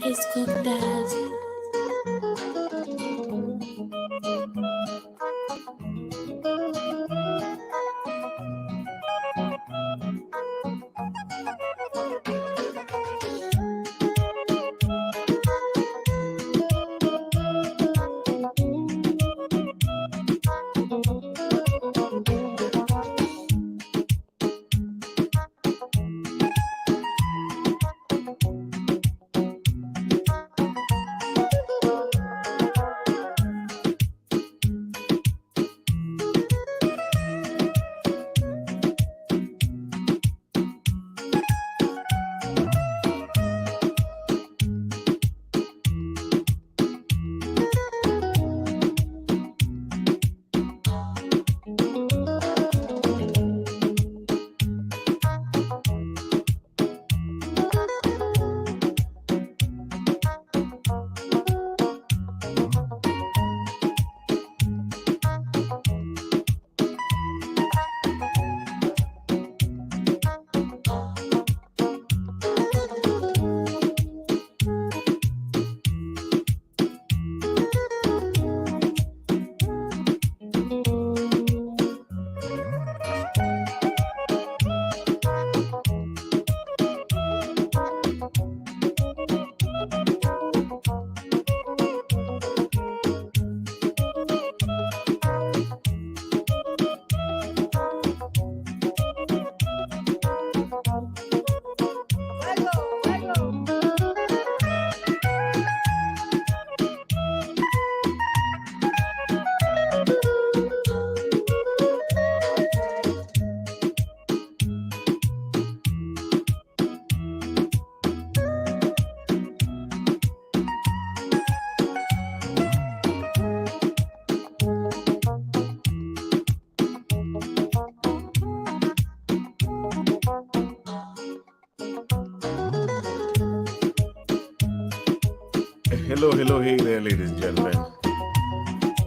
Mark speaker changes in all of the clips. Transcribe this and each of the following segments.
Speaker 1: It's cooked as
Speaker 2: Hello, hey there, ladies and gentlemen.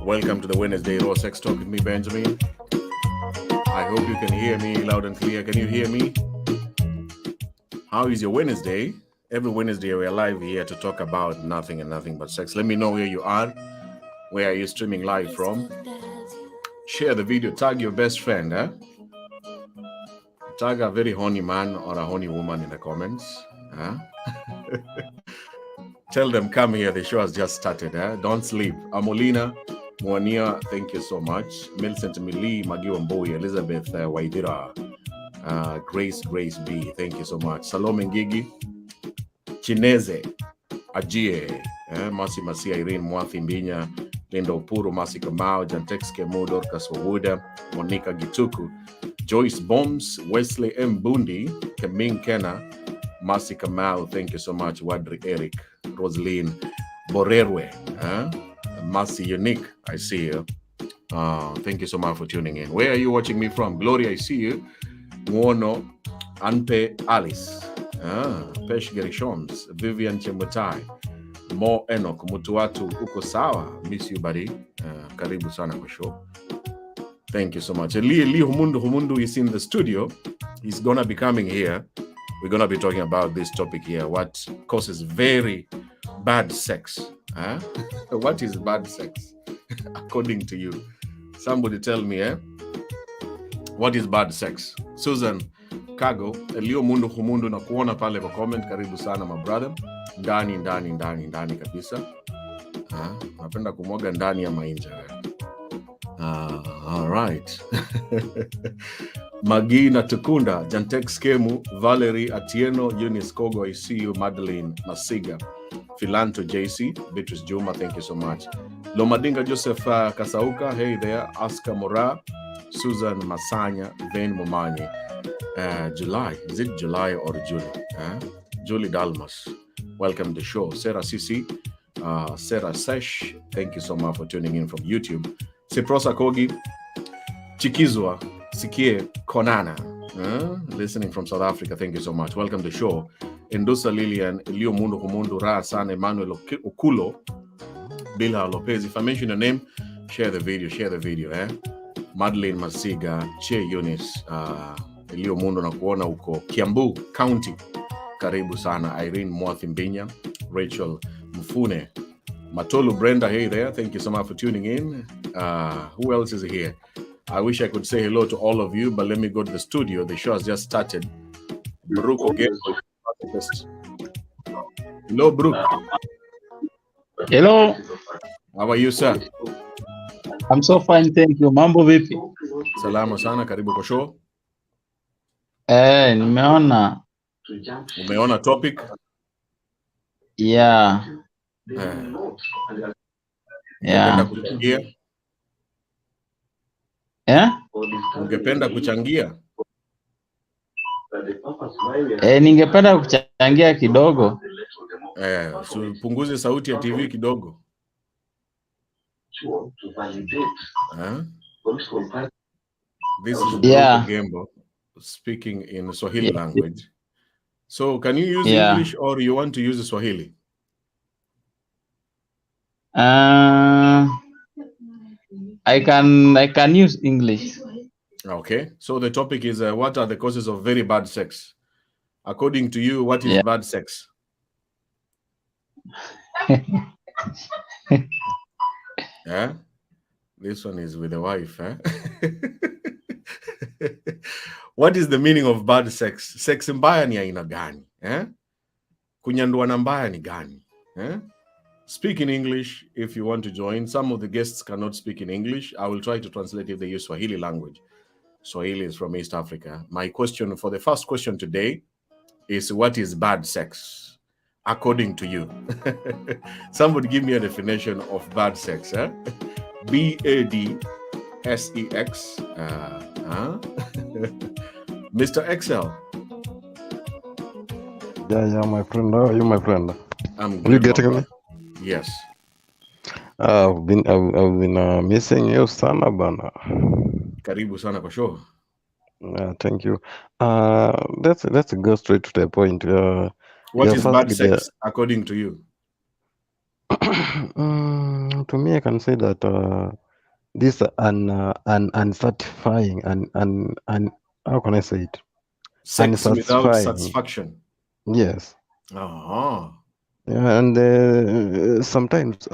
Speaker 2: Welcome to the Wednesday Raw Sex Talk with me, Benjamin. I hope you can hear me loud and clear. Can you hear me? How is your Wednesday? Every Wednesday we are live here to talk about nothing and nothing but sex. Let me know where you are. Where are you streaming live from? Share the video. Tag your best friend. Tag a very horny man or a horny woman in the comments. Tell them, come here, the show has just started. Don't sleep. Amolina, Mwania, thank you so much. Millicent Mili, Magiwamboi, Elizabeth Waidira, Grace B, thank you so much. Salome Ngigi, Chineze, Ajie, Masi Irene Mwathi Mbinya, Linda Opuru, Masi Kamau, Jantex Kemu, Dorcas Wawuda, Monica Gituku, Joyce Bombs, Wesley M. Bundi, Kaming Kena, Masi Kamau, thank you so much. Wadri Eric, Rosaline Borerwe, Masi Unique, I see you. Thank you so much for tuning in. Where are you watching me from? Gloria, I see you. Muono, Anpe Alice, Pesh Gerishons, Vivian Chembutai, Mo Enoch, Mutuatu Uko Sawa, miss you buddy. Karibu sana kwa show. Thank you so much. Lee Humundu is in the studio. He's gonna be coming here. We're going to be talking about this topic here. What causes very bad sex? What is bad sex? According to you. Somebody tell me, what is bad sex? Susan Kago, Elio Humundu na kuona pale kwa comment. Karibu sana my brother. Ndani kabisa. Napenda kumwaga ndani ya mainja. All right. Magina Tukunda, Jantex Kemu, Valerie Atieno, Eunice Kogo, I see you, Madeline Masiga, Philanto JC, Beatrice Juma, thank you so much. Lomadinga Joseph Kasauka, hey there, Aska Mora, Susan Masanya, Vane Momani, July, is it July or Julie? Julie Dalmas, welcome to the show. Sarah Sisi, Sarah Sesh, thank you so much for tuning in from YouTube. Siprosa Kogi, Chikizwa, Sikie Konana, listening from South Africa. Thank you so much. Welcome to the show. Endusa Lilian, Elio Mundu Humundu, Ra San, Emmanuel Okulo, Bilha Lopez. If I mention your name, share the video. Madeline Masiga, Che Eunice, Elio Mundu na kuona uko Kiambu County. Karibu sana. Irene Mwathi Mbinya, Rachel Mfune. Matolu Brenda, hey there. Thank you so much for tuning in. Who else is here? I wish I could say hello to all of you, but let me go to the studio. The show has just started. Brooke again. Hello, Brooke.
Speaker 1: Hello.
Speaker 2: How are you, sir?
Speaker 1: I'm so fine, thank you. Mambo vipi?
Speaker 2: Salama sana, karibu kwa show.
Speaker 1: Nimeona.
Speaker 2: Umeona topic?
Speaker 1: Yeah.
Speaker 2: Ungependa kuchangia? Ungependa kuchangia?
Speaker 1: Ningependa kuchangia kidogo.
Speaker 2: So punguze sauti ya TV kidogo. This is Bruno Gembo speaking in Swahili language. So can you use English or you want to use Swahili?
Speaker 1: I can use English.
Speaker 2: Okay. So the topic is what are the causes of very bad sex? According to you, what is bad sex? Yeah? This one is with the wife, eh? What is the meaning of bad sex? Sex mbaya ni aina gani? Eh? Kunyanduana mbaya ni gani? Eh? Speak in English if you want to join. Some of the guests cannot speak in English. I will try to translate if they use Swahili language. Swahili is from East Africa. My question for the first question today is what is bad sex? According to you. Somebody give me a definition of bad sex. Eh? BADSEX. Mr. Excel.
Speaker 3: Yeah, my friend. How are you, my friend?
Speaker 2: I'm good.
Speaker 3: Are you getting me?
Speaker 2: Yes.
Speaker 3: I've been missing you sana bana.
Speaker 2: Karibu sana kwa show.
Speaker 3: Thank you. Let's go straight to the point.
Speaker 2: What is bad sex according to you?
Speaker 3: To me, I can say that this unsatisfying and how can I say it?
Speaker 2: Sex without satisfaction.
Speaker 3: Yes.
Speaker 2: Oh.
Speaker 3: Yeah, and sometimes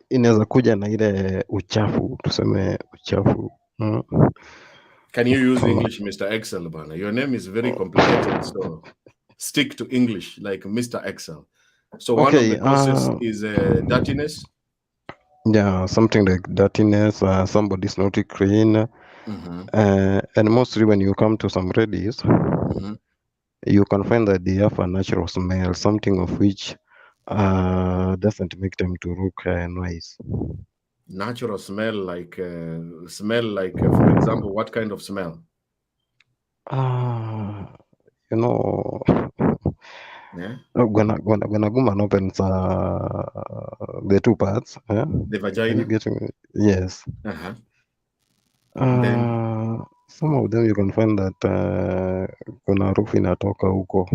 Speaker 3: inaweza kuja na ile uchafu, tuseme uchafu.
Speaker 2: Can you use English, Mr. Excel, bana? Your name is very complicated, so stick to English like Mr. Excel. So one of the causes is dirtiness.
Speaker 3: Yeah, something like dirtiness. Somebody's not clean, and mostly when you come to some ladies, you can find that they have a natural smell, something of which doesn't make them to look nice.
Speaker 2: Natural smell, like for example, what kind of smell?
Speaker 3: Yeah. When a woman opens the two parts,
Speaker 2: the vagina.
Speaker 3: Are you getting it? Yes.
Speaker 2: Then
Speaker 3: some of them you can find that kuna harufu inatoka huko.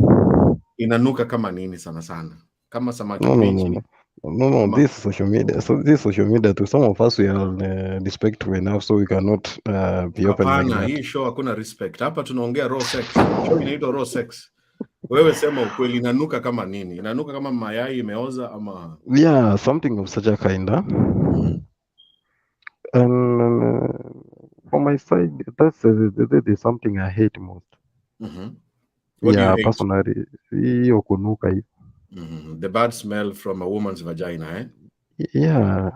Speaker 2: Inanuka kama nini sana sana? Kama samaki
Speaker 3: bichi. No, this is social media. So this social media, to some of us we are respectful enough, so we cannot be open like that.
Speaker 2: Hii show hakuna respect. Hapa tunaongea raw sex. Show inaitwa raw sex. Wewe sema ukweli, inanuka kama nini? Inanuka kama mayai imeoza ama?
Speaker 3: Yeah, something of such a kind. And for my side, that is something I hate most.
Speaker 2: What do you hate?
Speaker 3: Personally, hiyo kunuka hii.
Speaker 2: The bad smell from a woman's vagina, eh?
Speaker 3: Yeah.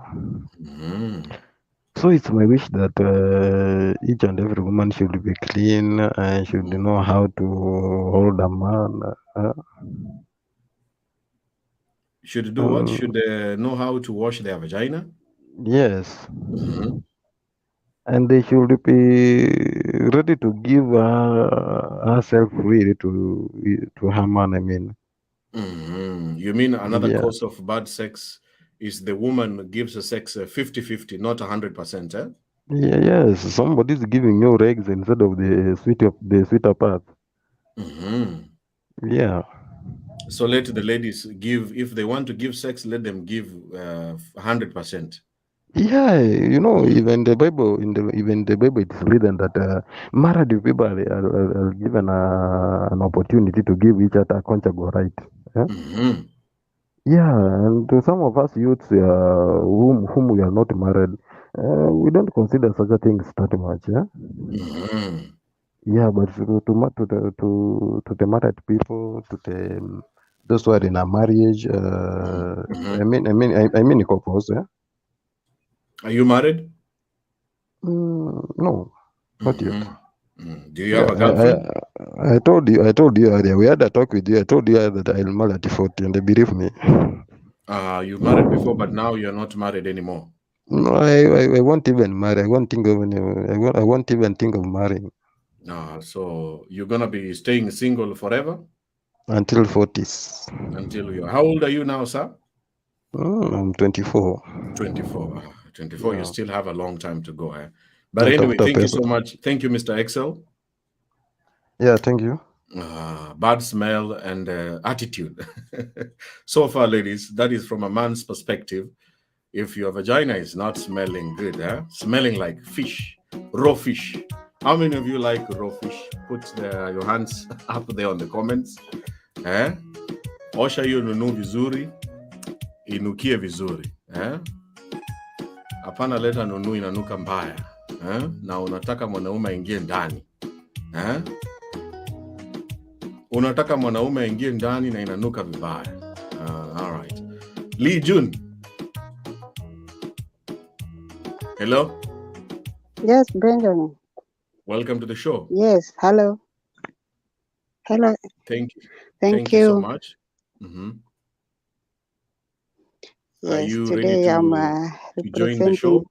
Speaker 3: So it's my wish that each and every woman should be clean and should know how to hold a man.
Speaker 2: Should do what? Should know how to wash their vagina?
Speaker 3: Yes. And they should be ready to give herself really to her man, I mean.
Speaker 2: You mean another cause of bad sex is the woman gives the sex 50-50, not 100%, eh?
Speaker 3: Yes, somebody's giving you eggs instead of the sweeter part. Yeah.
Speaker 2: So let the ladies give, if they want to give sex, let them give 100%.
Speaker 3: Yeah, even the Bible, even the Bible, it's written that married people are given an opportunity to give each other a conjugal right. Yeah? Yeah, and to some of us youths whom we are not married, we don't consider such a thing that much. Yeah.
Speaker 2: Mhm.
Speaker 3: Yeah, but to the married people, to the those who are in a marriage,
Speaker 2: Mhm.
Speaker 3: I mean couples. Yeah.
Speaker 2: Are you married?
Speaker 3: No, not yet.
Speaker 2: Mhm. Do you have
Speaker 3: Yeah,
Speaker 2: a girlfriend?
Speaker 3: I told you earlier. We had a talk with you. I told you that I'll marry at 40, and they believe me.
Speaker 2: You married before, but now you're not married anymore.
Speaker 3: No, I won't even marry. I won't even think of marrying
Speaker 2: So you're gonna be staying single forever
Speaker 3: until 40s.
Speaker 2: until you. How old are you now, sir?
Speaker 3: I'm 24.
Speaker 2: 24. 24. You
Speaker 3: Yeah,
Speaker 2: still have a long time to go, eh? But anyway,
Speaker 3: natafuta
Speaker 2: thank you
Speaker 3: pesa.
Speaker 2: so much. Thank you, Mr. Excel.
Speaker 3: Yeah, thank you.
Speaker 2: Bad smell and attitude. So far, ladies, that is from a man's perspective. If your vagina is not smelling good, smelling like fish, raw fish. How many of you like raw fish? Put your hands up there on the comments. Osha hiyo nunu vizuri, inukie vizuri. Hapana leta nunu inanuka mbaya. Na unataka mwanaume aingie ndani. Unataka mwanaume aingie ndani na inanuka vibaya. All right. Lee Jun. Hello.
Speaker 4: Yes, Benjamin.
Speaker 2: Welcome to the show.
Speaker 4: Yes, hello. Hello.
Speaker 2: Thank you.
Speaker 4: Thank
Speaker 2: you so
Speaker 4: you.
Speaker 2: much. Mm-hmm. Are
Speaker 4: Yes,
Speaker 2: you ready
Speaker 4: today I'm
Speaker 2: to join the
Speaker 4: representing
Speaker 2: show?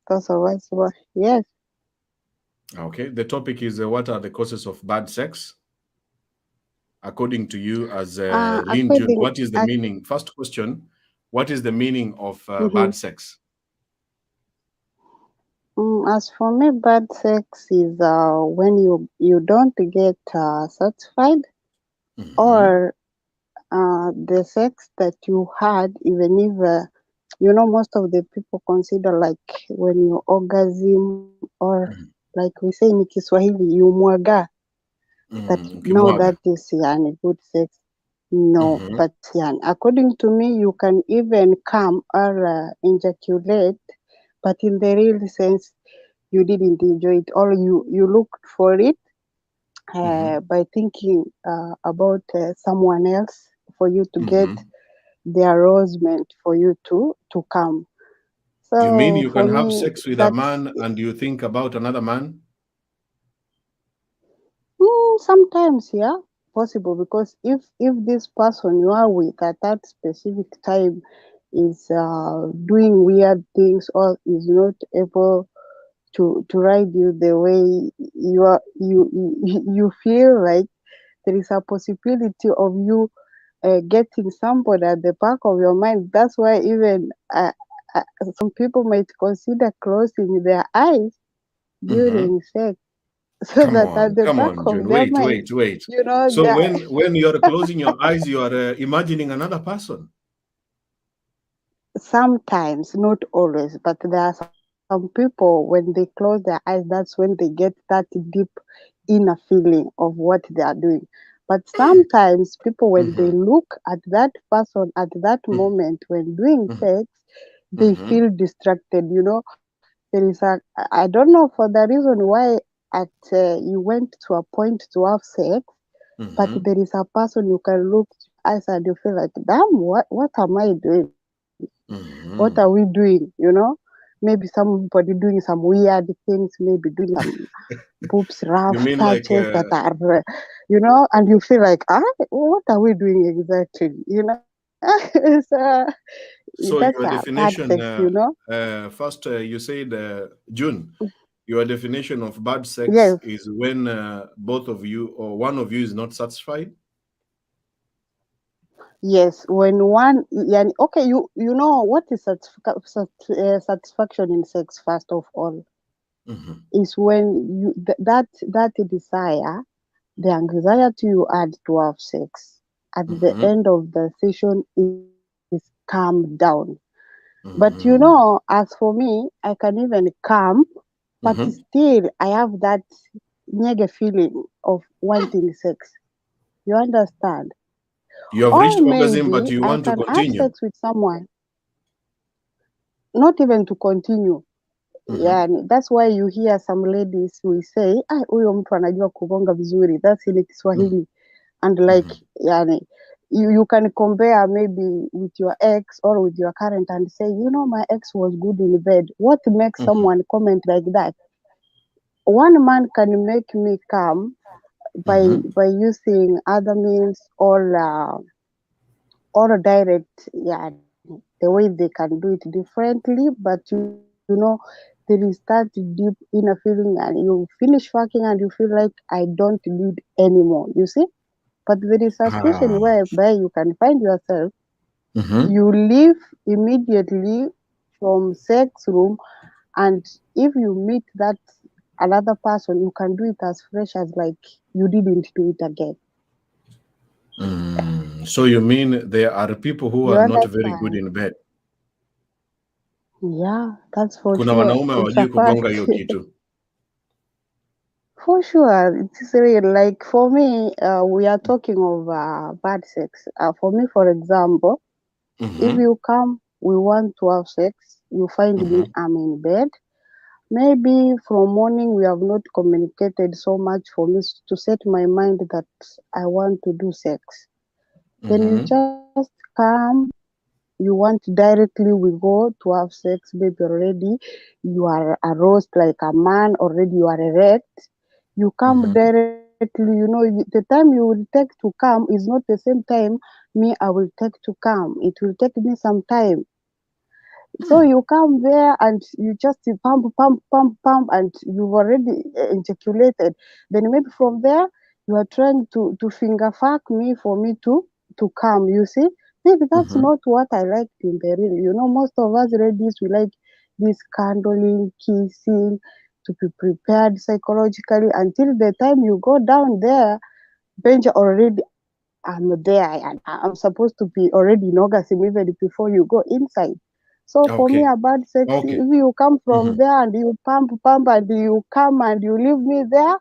Speaker 4: Kosovo. Yes.
Speaker 2: Okay. The topic is what are the causes of bad sex? According to you, as Lin Jun,
Speaker 4: According,
Speaker 2: what is the meaning? First question: what is the meaning of
Speaker 4: mm-hmm.
Speaker 2: bad sex?
Speaker 4: As for me, bad sex is when you don't get satisfied,
Speaker 2: Mm-hmm.
Speaker 4: or the sex that you had, even if most of the people consider like when you orgasm, or like we say in Kiswahili, you mwaga, that now that is good sex. No, but according to me, you can even come or ejaculate, but in the real sense, you didn't enjoy it, or you looked for it by thinking about someone else for you to get the arousement for you to come. So
Speaker 2: you mean you can have
Speaker 4: me,
Speaker 2: sex with a man and you think about another man?
Speaker 4: Sometimes, yeah, possible, because if this person you are with at that specific time is doing weird things, or is not able to ride you the way you feel like, there is a possibility of you getting somebody at the back of your mind. That's why even some people might consider closing their eyes during sex, so that at the
Speaker 2: Come
Speaker 4: back
Speaker 2: on,
Speaker 4: of
Speaker 2: June.
Speaker 4: their
Speaker 2: Wait.
Speaker 4: mind,
Speaker 2: So
Speaker 4: that
Speaker 2: when you are closing your eyes, you are imagining another person.
Speaker 4: sometimes, not always, but there are some people, when they close their eyes, that's when they get that deep inner feeling of what they are doing. But sometimes people, when they look at that person at that moment when doing sex, they feel distracted. There is I don't know for the reason why at you went to a point to have sex, but there is a person you can look eyes and you feel like, damn, what am I doing? What are we doing? Maybe somebody doing some weird things, maybe doing some boobs
Speaker 2: You
Speaker 4: rough
Speaker 2: mean like
Speaker 4: touches that are, and you feel like, what are we doing exactly?
Speaker 2: so
Speaker 4: That's
Speaker 2: your
Speaker 4: a bad
Speaker 2: definition?
Speaker 4: sex.
Speaker 2: First, you said June. Your definition of bad sex
Speaker 4: Yes.
Speaker 2: is when both of you or one of you is not satisfied.
Speaker 4: Yes, when one, yeah, okay, you know what is satisfaction in sex. First of all, is when you that desire, the anxiety you had to have sex at the end of the session is calmed down. But as for me, I can even calm, but still I have that negative feeling of wanting sex. You understand?
Speaker 2: You have
Speaker 4: Or
Speaker 2: reached orgasm, but
Speaker 4: maybe
Speaker 2: you
Speaker 4: I
Speaker 2: want to
Speaker 4: can have
Speaker 2: continue.
Speaker 4: sex with someone, not even to continue. Yeah, that's why you hear some ladies will say, "Ah, huyo mtu anajua kugonga vizuri." That's in Kiswahili. And like, yani, you can compare maybe with your ex or with your current and say, you know, my ex was good in bed. What makes someone comment like that? One man can make me come by using other means or direct, yeah, the way they can do it differently, but you know, there is that deep inner feeling, and you finish fucking and you feel like I don't need anymore. You see? But there is a situation whereby you can find yourself, you leave immediately from sex room, and if you meet that another person, you can do it as fresh as like you didn't do it again.
Speaker 2: So you mean there are people who
Speaker 4: You
Speaker 2: are not very good
Speaker 4: understand?
Speaker 2: in bed?
Speaker 4: Yeah, that's for
Speaker 2: Kuna
Speaker 4: sure.
Speaker 2: wanaume
Speaker 4: It's a
Speaker 2: hawajui kugonga hiyo
Speaker 4: fact.
Speaker 2: kitu.
Speaker 4: For sure, it's real. Like for me, we are talking of bad sex. For me, for example, if you come, we want to have sex, you find me, I'm in bed. Maybe from morning we have not communicated so much for me to set my mind that I want to do sex. Then you just come, you want directly we go to have sex, baby already. You are aroused like a man, already you are erect. You come directly, you know, the time you will take to come is not the same time me I will take to come. It will take me some time. So you come there and you just pump, pump, pump, pump, and you've already ejaculated. Then maybe from there you are trying to finger fuck me for me to come. You see, maybe that's not what I like in the real. You know, most of us ladies we like this candling, kissing, to be prepared psychologically until the time you go down there. Benja already I'm there and I'm supposed to be already in orgasm even before you go inside. So for me, a bad sex, if you come from there and you pump, pump, and you come and you leave me there,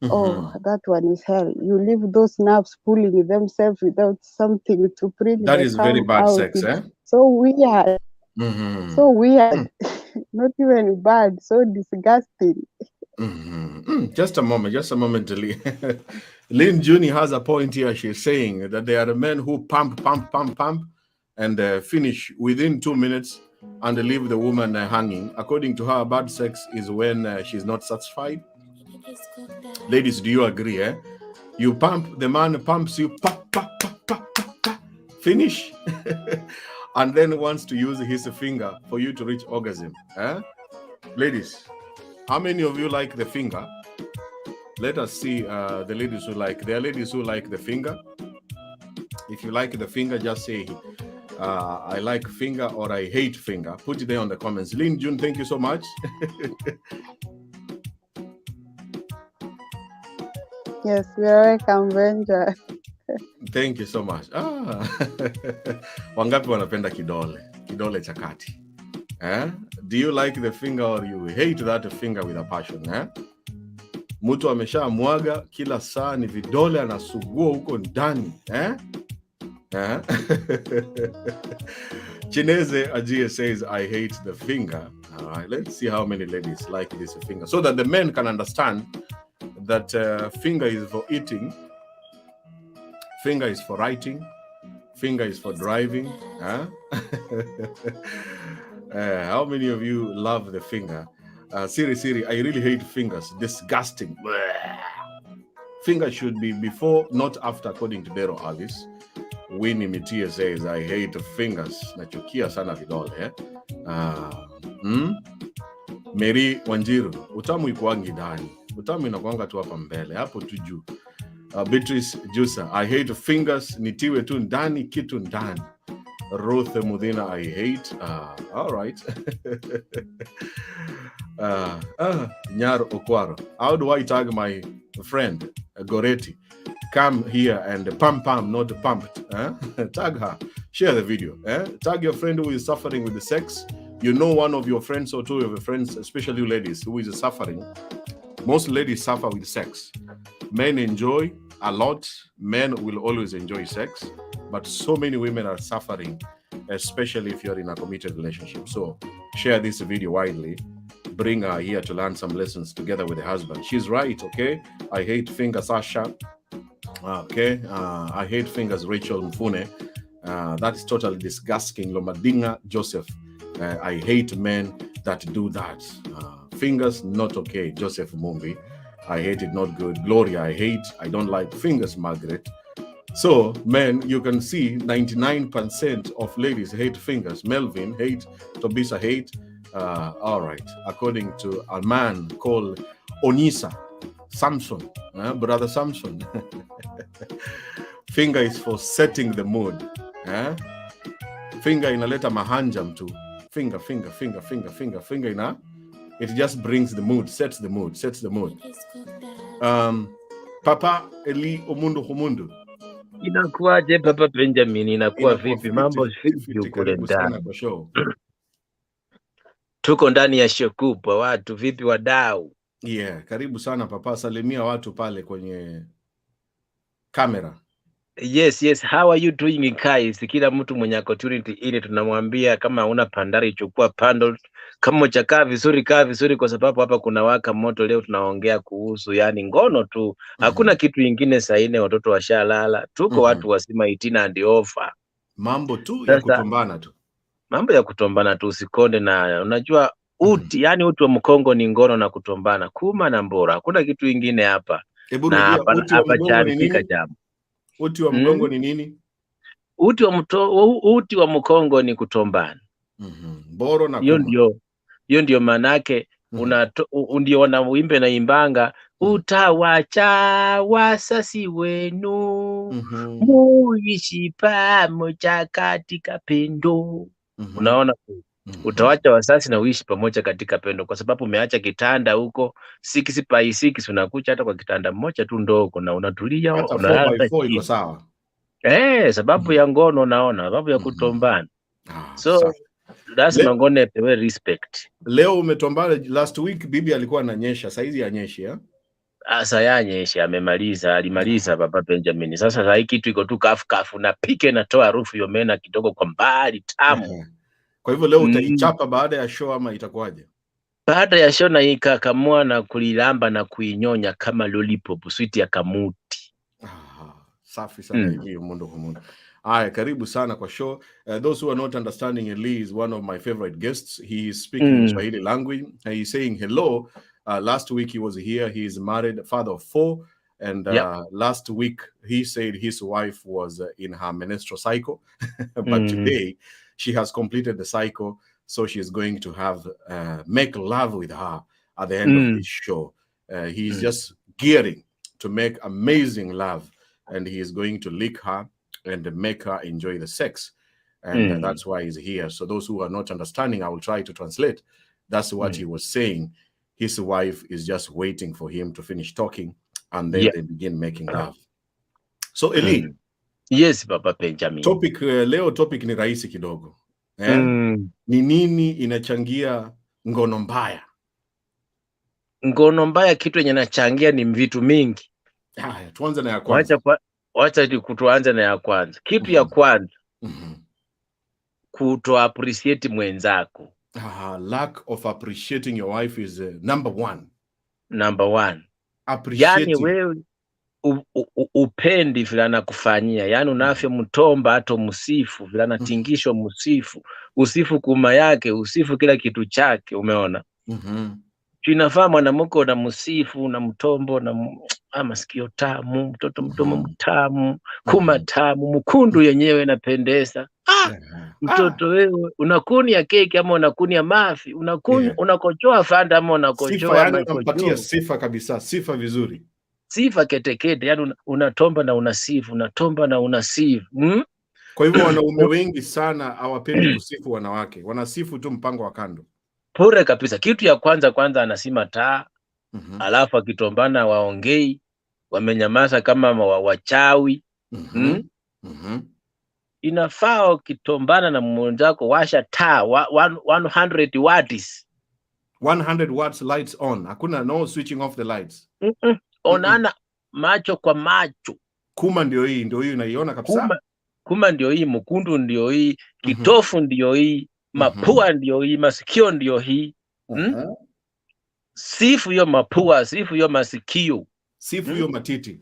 Speaker 4: oh, that one is hell. You leave those nerves pulling themselves without something to bring
Speaker 2: That
Speaker 4: the
Speaker 2: is very
Speaker 4: calm
Speaker 2: bad
Speaker 4: out.
Speaker 2: sex,
Speaker 4: It's
Speaker 2: eh?
Speaker 4: so weird. So weird. Not even bad, so disgusting.
Speaker 2: Just a moment, Lee. Lynn Juni has a point here. She's saying that there are men who pump, pump, pump, pump, and finish within 2 minutes and leave the woman hanging. According to her, bad sex is when she's not satisfied. Ladies, do you agree? Eh? You pump, the man pumps you, pop, pop, pop, pop, pop, pop, finish, and then wants to use his finger for you to reach orgasm. Eh? Ladies, how many of you like the finger? Let us see the ladies who like. There are ladies who like the finger. If you like the finger, just say, I like finger or I hate finger. Put it there on the comments. Lynn June, thank you so much.
Speaker 4: Yes, you're welcome, Benja.
Speaker 2: Thank you so much. Wangapi wanapenda kidole? Kidole cha kati. Eh? Do you like the finger or you hate that finger with a passion? Eh? Mtu amesha mwaga kila saa ni vidole anasugua huko ndani. Eh? Eh? Chineze Ajie says, I hate the finger. All right, let's see how many ladies like this finger. So that the men can understand that finger is for eating, finger is for writing, finger is for driving. Huh? How many of you love the finger? Siri, I really hate fingers. Disgusting. Bleh. Finger should be before, not after, according to Dero Alice. Winnie Mitia says, I hate fingers. Nachukia sana vidole. Eh? Mary Wanjiru, utamu ikuangi ndani. Utamu inakuanga tu hapa mbele, hapo tu juu. Beatrice Jusa, I hate fingers, nitiwe tu ndani, kitu ndani. Ruth Mudina, I hate. All right. Nyar Okwaro, how do I tag my friend Goretti? Come here and pump, not pumped. Tag her. Share the video. Tag your friend who is suffering with the sex. You know one of your friends or two of your friends, especially you ladies, who is suffering. Most ladies suffer with sex. Men enjoy a lot. Men will always enjoy sex, but so many women are suffering, especially if you're in a committed relationship. So share this video widely. Bring her here to learn some lessons together with the husband. She's right, okay? I hate fingers, Sasha. Okay, I hate fingers, Rachel Mfune. That is totally disgusting. Lomadinga Joseph. I hate men that do that. Fingers, not okay. Joseph Mumbi. I hate it, not good. Gloria, I don't like fingers, Margaret. So, men, you can see 99% of ladies hate fingers. Melvin hate, Tobisa hate. All right, according to a man called Onisa Samson, brother Samson. Finger is for setting the mood. Finger inaleta mahanja mtu. Finger ina. It just brings the mood, sets the mood. Papa Eli Omundu.
Speaker 5: Inakuwaje Papa Benjamin? Inakuwa vipi? Mambo vipi kule ndani? Tuko ndani ya show kubwa. Watu vipi wadau?
Speaker 2: Yeah, karibu sana Papa, salimia watu pale kwenye kamera.
Speaker 5: Yes. How are you doing guys? Kila mtu mwenye opportunity ile tunamwambia kama una pandari chukua pandol. Kama uchakaa vizuri kaa vizuri, kwa sababu hapa kuna waka moto. Leo tunaongea kuhusu yani ngono tu. Hakuna kitu kingine saine, watoto washalala. Tuko watu wasima itina and offer.
Speaker 2: Mambo tu ya kutombana tu.
Speaker 5: Mambo ya kutombana tu, usikonde na unajua uti yani uti wa mkongo ni ngono na kutombana. Kuma na mbora. Hakuna kitu kingine hapa.
Speaker 2: Na hapa
Speaker 5: charifika jambo.
Speaker 2: Uti wa mkongo ni nini?
Speaker 5: Uti wa mkongo ni kutombana.
Speaker 2: Boro na kuma.
Speaker 5: Hiyo ndio manake ndio wanawimbe na imbanga utawacha wasasi wenu muishi pamoja katika pendo. Unaona, utawacha wasasi na uishi pamoja katika pendo, kwa sababu umeacha kitanda huko 6 by 6 unakucha hata kwa kitanda mmoja tu ndogo na unatulia,
Speaker 2: unalala iko sawa.
Speaker 5: Sababu ya ngono, unaona, sababu ya kutombana. So lazima ngone epewe respect.
Speaker 2: Leo umetombana, last week bibi alikuwa ananyesha, saizi yanyeshi
Speaker 5: Asa yanyesha, alimaliza Papa Benjamin. Sasa hii kitu iko tu kafu na pike natoa harufu yomena kidogo kwa mbali tamu.
Speaker 2: Kwa hivyo leo utaichapa baada ya show ama itakuwaje?
Speaker 5: Baada ya show na ikakamua na kulilamba na kuinyonya kama lollipop sweet ya kamuti.
Speaker 2: Safi sana hiyo mundo. Aya, karibu sana kwa show. Those who are not understanding, Eli is one of my favorite guests. He is speaking in Swahili language. He is saying hello. Last week he was here. He is married, father of 4. And last week he said his wife was in her menstrual cycle. But today she has completed the cycle. So she is going to have make love with her at the end of this show. He is just gearing to make amazing love. And he is going to lick her and make her enjoy the sex. And that's why he's here. So those who are not understanding, I will try to translate. That's what he was saying. His wife is just waiting for him to finish talking, and then they begin making love. So Eli.
Speaker 5: Yes, Papa Benjamin.
Speaker 2: Leo topic ni rahisi kidogo. Ni nini inachangia ngono mbaya?
Speaker 5: Ngono mbaya, kitu yenye inachangia ni vitu mingi.
Speaker 2: Haya, tuanze na ya kwanza.
Speaker 5: Wacha tuanze na ya kwanza. Kitu ya kwanza, kuto appreciate mwenzako.
Speaker 2: Lack of appreciating your wife is number one.
Speaker 5: Yani wewe upendi vile anakufanyia, yani unafya mtomba hata musifu vile anatingishwa, usifu kuma yake, usifu kila kitu chake, umeona? Tunafaa mwanamke na musifu na mtombo na masikio tamu, mtoto mdomo mtamu, kuma tamu, mkundu yenyewe napendeza. Mtoto wewe unakunia keki ama unakunia mafi, unakochoa fanda ama unakochoa
Speaker 2: unampatia sifa kabisa, sifa vizuri.
Speaker 5: Sifa ketekete, yani unatomba na unasifu, unatomba na unasifu.
Speaker 2: Kwa hivyo wanaume wengi sana hawapendi kusifu wanawake, wanasifu tu mpango wa kando.
Speaker 5: Pure kabisa. Kitu ya kwanza anasima taa, alafu akitombana waongei, wamenyamaza kama wachawi. Inafaa ukitombana na mwenzako washa taa 100 watts.
Speaker 2: 100 watts lights on. Hakuna no switching off the lights.
Speaker 5: Onana macho kwa macho.
Speaker 2: Kuma ndio hii unaiona kabisa.
Speaker 5: Kuma ndio hii, mkundu ndio hii, kitofu ndio hii, mapua ndio hii, masikio ndio hii. Sifu hiyo mapua, sifu hiyo masikio,
Speaker 2: sifu hiyo matiti,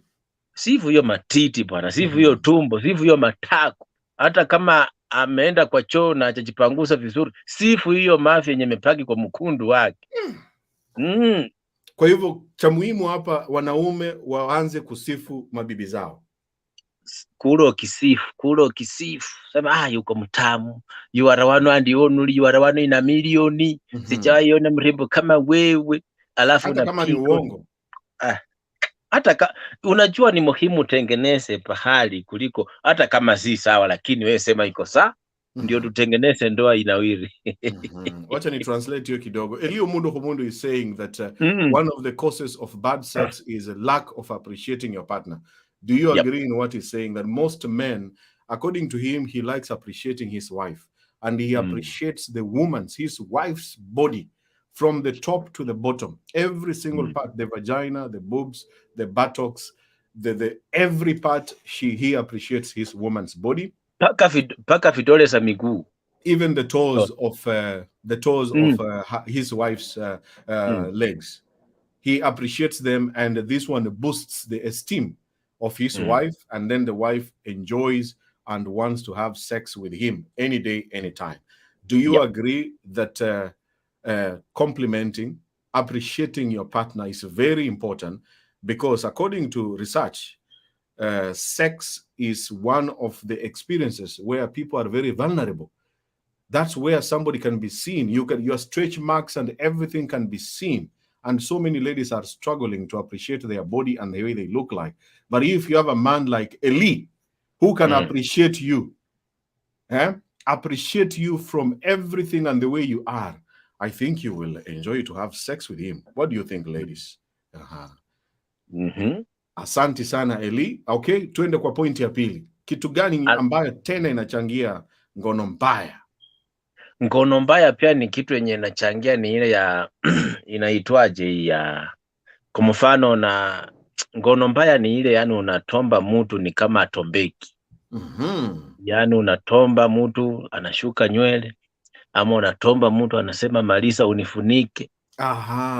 Speaker 5: sifu hiyo matiti bwana, sifu hiyo tumbo, sifu hiyo matako. Hata kama ameenda kwa choo na hajajipangusa vizuri, sifu hiyo mafi yenye mepaki kwa mkundu wake.
Speaker 2: Kwa hivyo cha muhimu hapa, wanaume waanze kusifu mabibi zao.
Speaker 5: Kulo kisifu sema yuko mtamu, you are one and only, you are one in a million. Sijaiona mrembo kama wewe. Alafu
Speaker 2: hata kama ni uongo,
Speaker 5: hata unajua ni muhimu tengeneze pahali kuliko hata kama si sawa, lakini wewe sema iko sawa, ndio tutengeneze ndoa inawiri.
Speaker 2: Wacha ni translate hiyo kidogo. Elio Mundo is saying that one of the causes of bad sex is a lack of appreciating your partner. Do you agree in what he's saying, that most men, according to him, he likes appreciating his wife, and he appreciates his wife's body from the top to the bottom, every single part, the vagina, the boobs, the buttocks, the every part he appreciates his woman's body.
Speaker 5: Paka vidole za miguu,
Speaker 2: even the toes of his wife's legs. He appreciates them, and this one boosts the esteem of his wife, and then the wife enjoys and wants to have sex with him any day, anytime. Do you agree that complimenting, appreciating your partner is very important? Because according to research, sex is one of the experiences where people are very vulnerable. That's where somebody can be seen. Your stretch marks and everything can be seen. And so many ladies are struggling to appreciate their body and the way they look like. But if you have a man like Eli, who can appreciate you, appreciate you from everything and the way you are, I think you will enjoy to have sex with him. What do you think, ladies? Asante sana Eli. Okay, tuende kwa pointi ya pili. Kitu gani ambayo tena inachangia ngono mbaya?
Speaker 5: Ngono mbaya pia ni kitu yenye inachangia, ni ile ya inaitwaje, ya kwa mfano, na ngono mbaya ni ile yani unatomba mtu ni kama atombeki. Yani unatomba mtu anashuka nywele, ama unatomba mtu anasema malisa unifunike.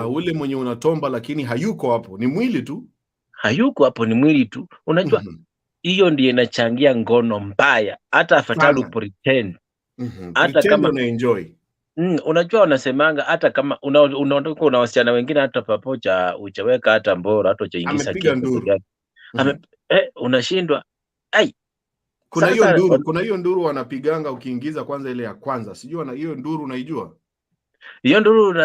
Speaker 2: Ule mwenye unatomba lakini hayuko hapo, ni mwili tu. Hayuko
Speaker 5: hapo, ni mwili tu. Unajua hiyo ndiyo inachangia ngono mbaya. Hata afadhali pretend. Hata kama
Speaker 2: una enjoy.
Speaker 5: Unajua wanasemanga hata kama unaondoka una wasichana wengine hata papocha uchaweka hata mbora hata uchaingiza
Speaker 2: kitu.
Speaker 5: Unashindwa.
Speaker 2: Kuna hiyo nduru wanapiganga ukiingiza kwanza ile ya kwanza. Sijui hiyo nduru unaijua?
Speaker 5: Hiyo nduru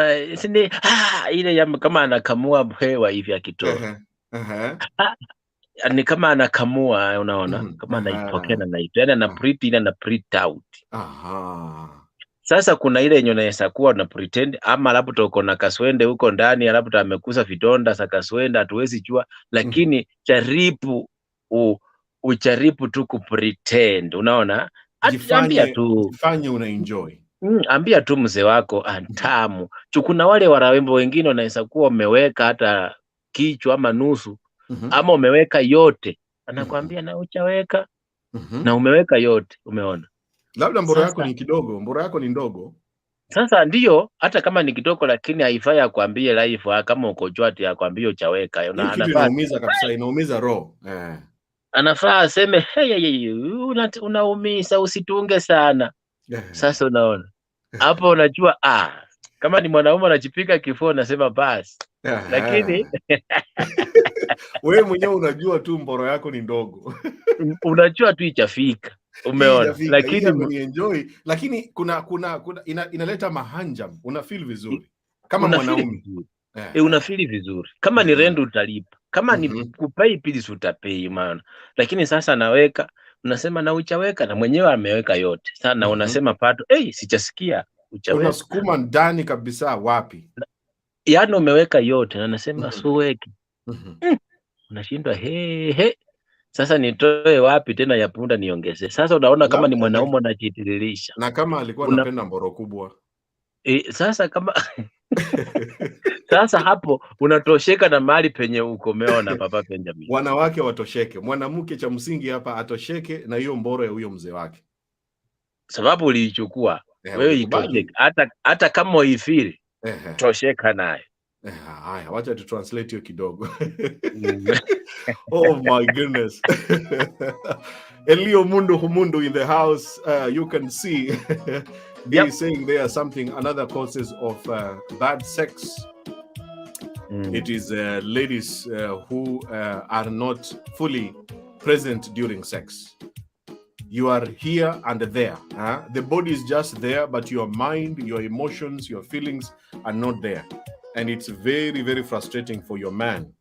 Speaker 5: ile ya kama anakamua hewa hivi akitoa. Ni kama anakamua, unaona? Kama anaipokea na naitoa. Yaani ana breathe in na breathe out. Sasa kuna ile yenye unaweza kuwa na pretend, ama labda uko na kaswende huko ndani, labda amekusa vidonda za kaswende, hatuwezi jua, lakini jaribu ujaribu tu ku pretend, unaona? Ambia tu
Speaker 2: fanye una enjoy.
Speaker 5: Ambia tu mzee wako antamu. Kuna wale warembo wengine wanaweza kuwa umeweka hata kichwa ama nusu, ama umeweka yote, anakuambia na uchaweka na umeweka yote, umeona?
Speaker 2: Labda mbora yako ni kidogo, mbora yako ni ndogo.
Speaker 5: Sasa ndio, hata kama ni kidogo, lakini haifai akwambie live kama uko jwati akwambie uchaweka.
Speaker 2: Inaumiza kabisa, inaumiza roho.
Speaker 5: Anafaa aseme unaumiza, usitunge sana. Sasa unaona hapo, unajua kama ni mwanaume anajipika kifua nasema basi. Lakini
Speaker 2: wewe mwenyewe unajua tu mboro yako ni ndogo.
Speaker 5: Unajua tu ichafika. Umeona?
Speaker 2: Lakini enjoy, lakini kuna inaleta mahanjam, una feel vizuri kama mwanaume.
Speaker 5: Una feel vizuri. Kama ni rent utalipa. Kama ni kupay pili utapay, maana. Lakini sasa naweka, unasema na uchaweka, na mwenyewe ameweka yote. Sana unasema pato, sijasikia uchaweka.
Speaker 2: Unasukuma ndani kabisa wapi?
Speaker 5: Yaani umeweka yote, na anasema suweki. Unashindwa sasa nitoe wapi tena ya punda niongeze? Sasa unaona kama ni mwanaume anajitiririsha.
Speaker 2: Na kama alikuwa anapenda mboro kubwa.
Speaker 5: Sasa kama Sasa hapo unatosheka na mahali penye uko. Umeona Papa Benjamin?
Speaker 2: Wanawake watosheke, mwanamke cha msingi hapa atosheke na hiyo mboro ya huyo mzee wake,
Speaker 5: sababu uliichukua wewe,
Speaker 2: ulikubali.
Speaker 5: itosheke hata kama uifiri, tosheka naye.
Speaker 2: Haya, wacha tu translate hiyo kidogo. Oh my goodness. Elio Mundo Humundo in the house. You can see they saying there are something, another causes of bad sex. It is ladies who are not fully present during sex. You are here and there. The body is just there, but your mind, your emotions, your feelings are not there. And it's very, very frustrating for your man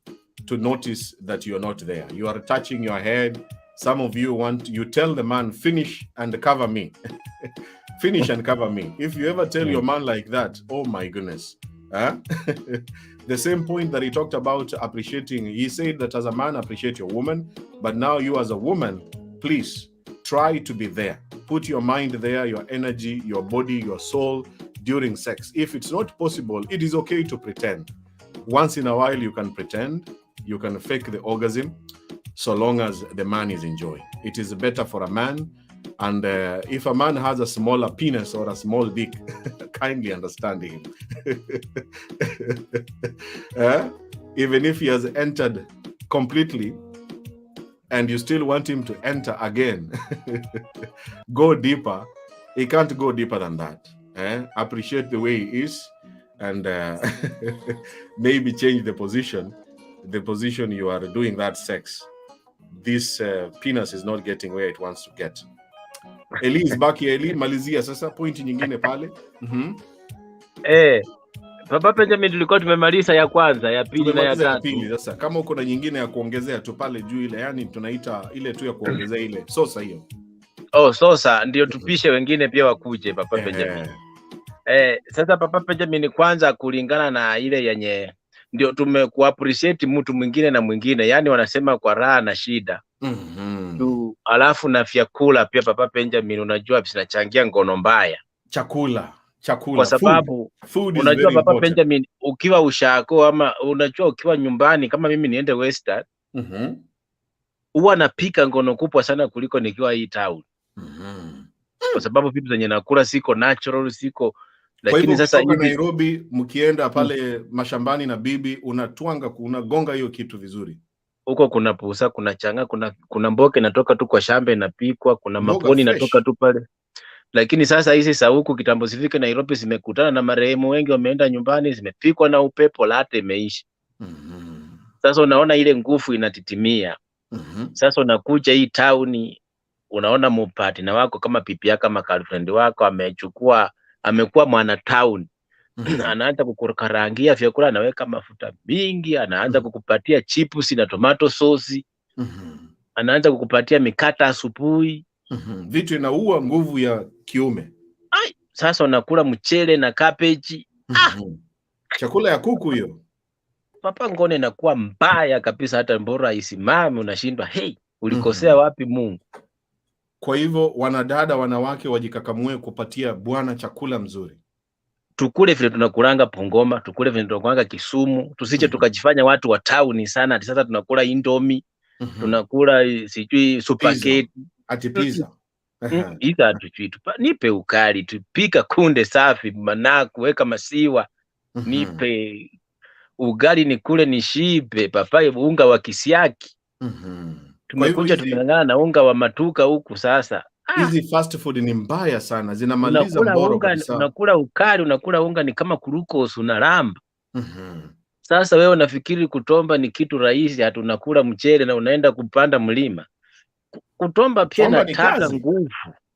Speaker 2: to notice that you're not there. You are touching your head. Some of you tell the man, finish and cover me. Finish and cover me. If you ever tell your man like that, oh my goodness. The same point that he talked about appreciating, he said that as a man, appreciate your woman, but now you as a woman, please try to be there. Put your mind there, your energy, your body, your soul during sex. If it's not possible, it is okay to pretend. Once in a while, you can pretend, you can fake the orgasm, so long as the man is enjoying. It is better for a man. And if a man has a smaller penis or a small dick, kindly understand him. Even if he has entered completely and you still want him to enter again, go deeper. He can't go deeper than that. Appreciate the way he is, and maybe change the position you are doing that sex. This penis is not getting where it wants to get. Eli is back here. Eli, malizia sasa point nyingine pale.
Speaker 5: Papa Benjamin, tulikuwa tumemaliza ya kwanza, ya pili na ya tatu.
Speaker 2: Sasa kama uko na nyingine ya kuongezea tu pale juu, ile yani tunaita ile tu ya kuongezea ile sosa hiyo. Oh,
Speaker 5: sosa ndio tupishe wengine pia wakuje Papa Benjamin. Sasa Papa Benjamin, kwanza kulingana na ile yenye ndio tumekuappreciate mtu mwingine na mwingine, yani wanasema kwa raha na shida. Alafu na vyakula pia Papa Benjamin, unajua vinachangia ngono mbaya. Chakula kwa sababu food unajua Papa Benjamin, ukiwa ushako ama unajua ukiwa nyumbani, kama mimi niende Western, huwa napika ngono kubwa sana kuliko nikiwa hii town. Kwa sababu vitu zenye nakula siko natural, siko. Lakini sasa hivi
Speaker 2: Nairobi mkienda pale mashambani na bibi, unatwanga unagonga hiyo kitu vizuri.
Speaker 5: Huko kuna pusa, kuna changa, kuna mboke inatoka tu kwa shamba inapikwa, kuna maponi inatoka tu pale. Lakini sasa hizi sauku kitambo sifike Nairobi zimekutana na marehemu wengi, wameenda nyumbani, zimepikwa na upepo, late imeisha. Sasa unaona ile nguvu inatitimia. Sasa unakuja hii town, unaona mupati na wako kama pipi yako kama girlfriend wako amekuwa mwana town. Anaanza kukukarangia vyakula, anaweka mafuta mingi, anaanza kukupatia chips na tomato sauce. Anaanza kukupatia mikata asubuhi.
Speaker 2: Vitu inaua nguvu ya kiume.
Speaker 5: Sasa unakula mchele na cabbage.
Speaker 2: Chakula ya kuku hiyo.
Speaker 5: Papa, ngono inakuwa mbaya kabisa, hata mbora isimame unashindwa, ulikosea wapi Mungu?
Speaker 2: Kwa hivyo wanadada, wanawake wajikakamue kupatia bwana chakula mzuri.
Speaker 5: Tukule vile tunakulanga Pongoma, tukule vile tunakulanga Kisumu, tusije tukajifanya watu wa town sana. Ati sasa tunakula indomie, tunakula sijui spaghetti,
Speaker 2: ati pizza.
Speaker 5: Ita nipe ukali, tupika kunde safi, manaku, weka masiwa, nipe ugali nikule nishibe, papai unga wa kisiaki. Tumekuja tukingangana na unga wa matuka huku sasa.
Speaker 2: Hizi fast food ni mbaya sana, zinamaliza mboro kabisa.
Speaker 5: Unakula ukali, unakula unga ni kama glucose unalamba. Sasa wewe unafikiri kutomba ni kitu rahisi, hata unakula mchele na unaenda kupanda mlima. Kutomba pia nataka nguvu.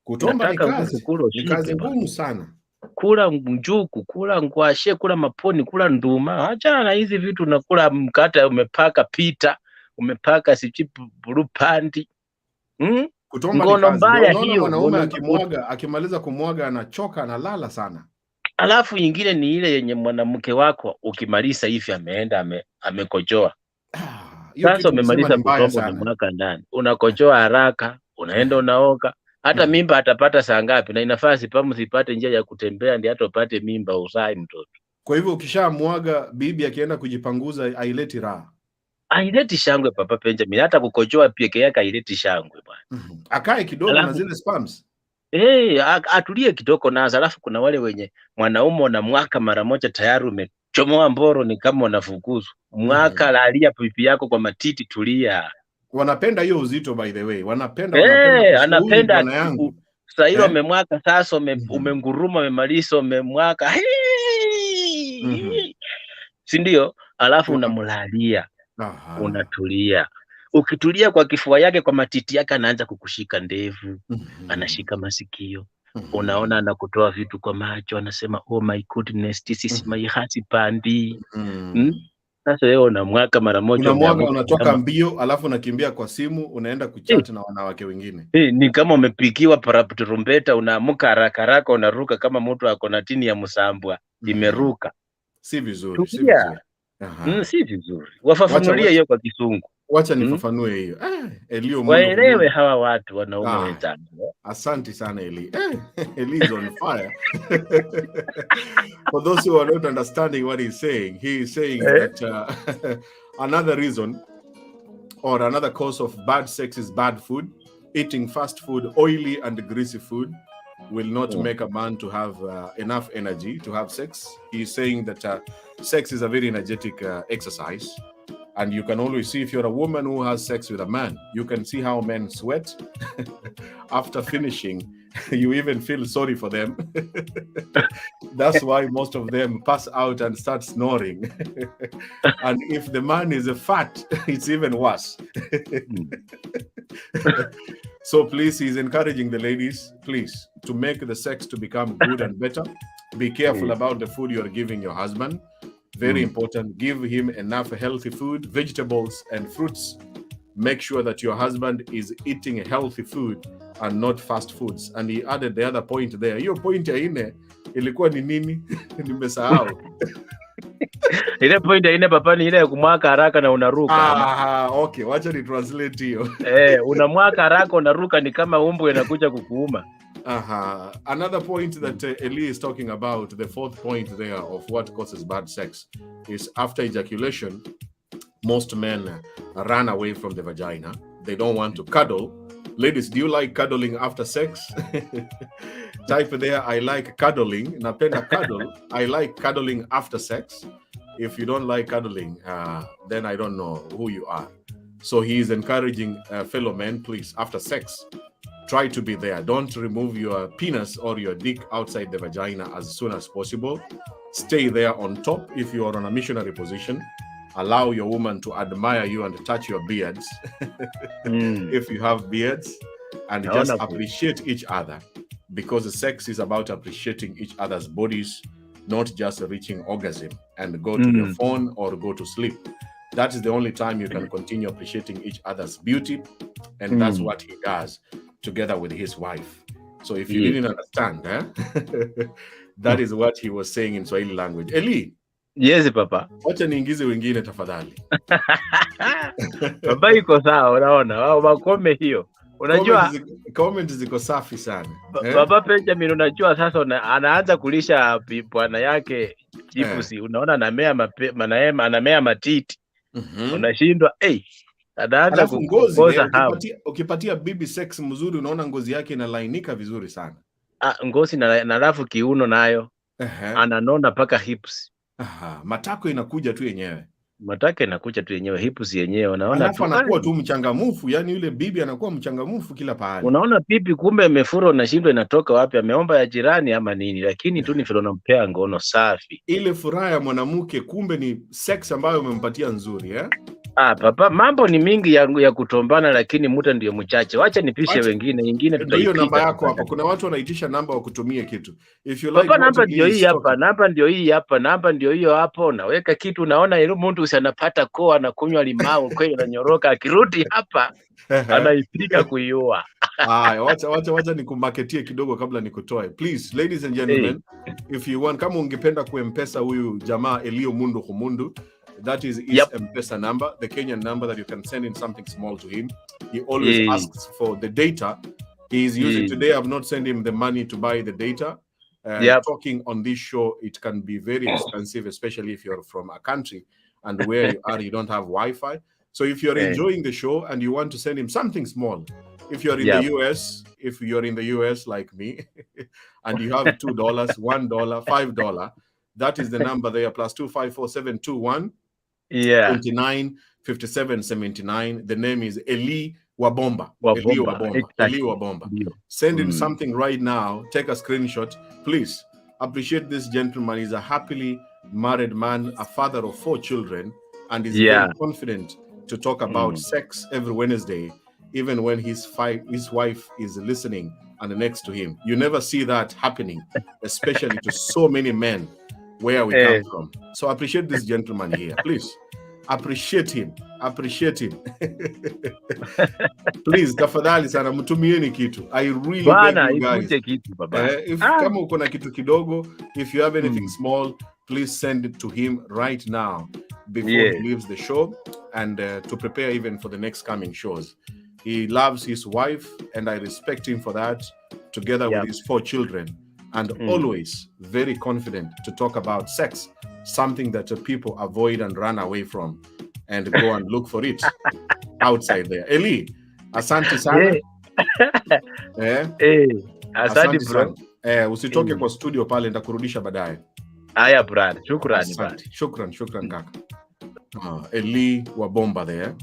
Speaker 2: Kutomba ni kazi ngumu sana.
Speaker 5: Kula mjuku, kula ngwashe, kula maponi, kula nduma. Acha na hizi vitu, unakula mkate umepaka pita, umepaka sijui blue pandi.
Speaker 2: Ngono mbaya hiyo. Mwanaume akimaliza kumwaga anachoka, analala sana.
Speaker 5: Alafu nyingine ni ile yenye mwanamke wako ukimaliza hivi ameenda amekojoa. Sasa umemaliza kutomba na mwaka ndani, unakojoa haraka, unaenda unaoga. Hata mimba atapata saa ngapi? Na inafaa sipamu sipate njia ya kutembea ndio hata upate mimba uzae mtoto.
Speaker 2: Kwa hivyo ukishamwaga bibi akienda kujipanguza haileti raha.
Speaker 5: Haileti shangwe Papa Benjamin, hata kukojoa peke yake haileti shangwe bwana.
Speaker 2: Akae kidogo na zile spams.
Speaker 5: Atulie kidogo nazo. Alafu kuna wale wenye mwanaume na mwaka mara moja tayari umechomoa mboro, ni kama unafukuzwa. Mwaka lalia pipi yako kwa matiti, tulia.
Speaker 2: Wanapenda hiyo uzito, by the way. Wanapenda
Speaker 5: anapenda
Speaker 2: bwana yangu.
Speaker 5: Sasa hilo umemwaka sasa, umenguruma, umemaliza, umemwaka. Si ndio? Alafu unamlalia. Unatulia. Ukitulia kwa kifua yake, kwa matiti yake, anaanza kukushika ndevu, anashika masikio. Unaona anakutoa vitu kwa macho, anasema oh my goodness, this is my husband. Sasa wewe unamwaka mara moja,
Speaker 2: unatoka mbio, alafu unakimbia kwa simu, unaenda kuchat na wanawake wengine.
Speaker 5: Ni kama umepikiwa paraputurumbeta, unaamuka haraka haraka, unaruka kama mtu ako na tini ya msambwa imeruka.
Speaker 2: Si vizuri, si vizuri.
Speaker 5: Si vizuri. Wafafanulie hiyo kwa Kisungu.
Speaker 2: Wacha nifafanue hiyo. Elio
Speaker 5: waelewe hawa watu wanaume wenzangu.
Speaker 2: Asante sana Eli. Eli is on fire. For those who are not understanding what he's saying, he is saying that another reason or another cause of bad sex is bad food. Eating fast food, oily and greasy food will not make a man to have enough energy to have sex. He's saying that sex is a very energetic exercise. And you can always see, if you're a woman who has sex with a man, you can see how men sweat after finishing. You even feel sorry for them. That's why most of them pass out and start snoring. And if the man is fat, it's even worse. So please, he's encouraging the ladies, please, to make the sex to become good and better. Be careful about the food you're giving your husband. Very important. Give him enough healthy food, vegetables and fruits. Make sure that your husband is eating healthy food and not fast foods. And he added the other point there. Hiyo point ya ine ilikuwa ni nini? Nimesahau.
Speaker 5: Ile point ya ine Papa ni ile ya kumwaka haraka na unaruka.
Speaker 2: Okay, wacha ni translate hiyo.
Speaker 5: Unamwaka haraka unaruka, ni kama umbu inakuja kukuuma.
Speaker 2: Another point that Eli is talking about, the fourth point there of what causes bad sex, is after ejaculation, most men run away from the vagina. They don't want to cuddle. Ladies, do you like cuddling after sex? Type there, I like cuddling. Napenda cuddle. I like cuddling after sex. If you don't like cuddling, then I don't know who you are. So he is encouraging fellow men, please, after sex, try to be there. Don't remove your penis or your dick outside the vagina as soon as possible. Stay there on top if you are on a missionary position. Allow your woman to admire you and touch your beards if you have beards, and just appreciate each other, because sex is about appreciating each other's bodies, not just reaching orgasm and go to your phone or go to sleep. That is the only time you can continue appreciating each other's beauty, and that's what he does together with his wife. So if you didn't understand, that is what he was saying in Swahili language. Eli.
Speaker 5: Yes, Papa.
Speaker 2: Wacha niingize wengine tafadhali.
Speaker 5: Baba iko sawa, unaona. Wakome hiyo. Unajua
Speaker 2: comment ziko safi sana.
Speaker 5: Baba Benjamin, unajua sasa anaanza kulisha bwana yake chipusi. Unaona anamea matiti. Unashindwa anaanza kukoza hapo.
Speaker 2: Ukipatia bibi sex mzuri, unaona ngozi yake inalainika vizuri sana.
Speaker 5: Ngozi na alafu kiuno nayo. Ananona paka hips.
Speaker 2: Matako inakuja tu yenyewe.
Speaker 5: Hips yenyewe, unaona.
Speaker 2: Alafu anakuwa tu mchangamufu, yani yule bibi anakuwa mchangamufu kila pahali.
Speaker 5: Unaona pipi kumbe imefura, unashindwa inatoka wapi, ameomba ya jirani ama nini, lakini tu ni vile unampea ngono safi.
Speaker 2: Ile furaha ya mwanamke kumbe ni sex ambayo umempatia nzuri,
Speaker 5: Papa, mambo ni mingi ya kutombana, lakini muda ndio mchache. Wacha nipishe wengine tutaipiga.
Speaker 2: Hiyo namba yako hapa. Kuna watu wanaitisha namba wa kutumia kitu. If you like,
Speaker 5: Papa, namba ndio hii hapa, namba ndio hiyo hapo. Naweka kitu, naona ile mtu usanapata koa na kunywa limau kweli ananyoroka, akirudi hapa anaipiga kuiua.
Speaker 2: Wacha nikumarketie kidogo kabla nikutoe. Please, ladies and gentlemen, if you want, kama ungependa kuempesa huyu jamaa Elio Mundu Kumundu, that is his M-Pesa number, the Kenyan number that you can send in something small to him. He always asks for the data he is using. Today I've not sent him the money to buy the data. talking on this show, it can be very expensive, especially if you're from a country and where you are, you don't have Wi-Fi. So if you're enjoying the show and you want to send him something small, if you're in the US, like me, and you have $2, $1, $5, that is the number there, +254-721 29 57 79. The name is Eli Wabomba. Eli Wabomba.
Speaker 5: Exactly.
Speaker 2: Eli Wabomba. Send him something right now. Take a screenshot. Please appreciate this gentleman. He's a happily married man, a father of 4 children, and is very confident to talk about sex every Wednesday, even when his wife is listening and next to him. You never see that happening, especially to so many men where we come from. So appreciate this gentleman here, please. Appreciate him. Please, tafadhali sana mtumieni kitu. I really beg you guys. If kama uko na kitu kidogo, if you have anything small, please send it to him right now before he leaves the show, and to prepare even for the next coming shows. He loves his wife, and I respect him for that, together with his 4 children, and always very confident to talk about sex, something that people avoid and run away from, and go and look for it outside there. Eli, asante sana.
Speaker 5: Asante bro.
Speaker 2: Usitoke kwa studio pale, nitakurudisha baadaye.
Speaker 5: Aya brad, shukrani brad.
Speaker 2: Shukran kaka. Eli Wabomba there.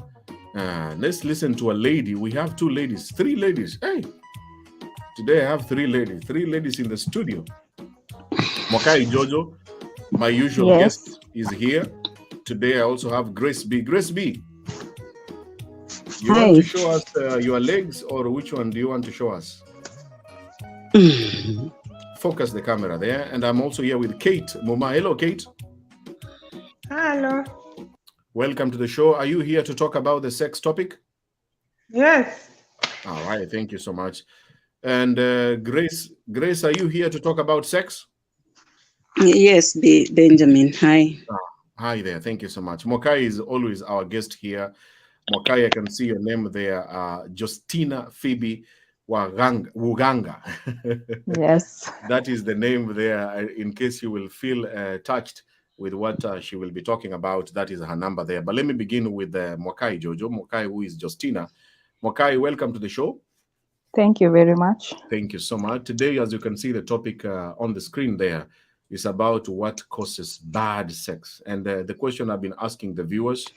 Speaker 2: Let's listen to a lady. We have 2 ladies, 3 ladies. Hey, today I have 3 ladies. 3 ladies in the studio. Mokai Jojo, my usual guest, is here. Today I also have Grace B. Grace B, you want to show us your legs, or which one do you want to show us? Focus the camera there. And I'm also here with Kate Muma. Hello, Kate.
Speaker 6: Hello.
Speaker 2: Welcome to the show. Are you here to talk about the sex topic?
Speaker 6: Yes.
Speaker 2: All right. Thank you so much. And Grace, are you here to talk about sex?
Speaker 7: Yes, Benjamin. Hi.
Speaker 2: Hi there. Thank you so much. Mokai is always our guest here. Mokai, I can see your name there. Justina Phoebe Wuganga.
Speaker 8: Yes.
Speaker 2: That is the name there. In case you will feel touched with what she will be talking about, that is her number there. But let me begin with Mokai Jojo. Mokai, who is Justina. Mokai, welcome to the show.
Speaker 8: Thank you very much.
Speaker 2: Thank you so much. Today, as you can see, the topic on the screen there is about what causes bad sex. And the question I've been asking the viewers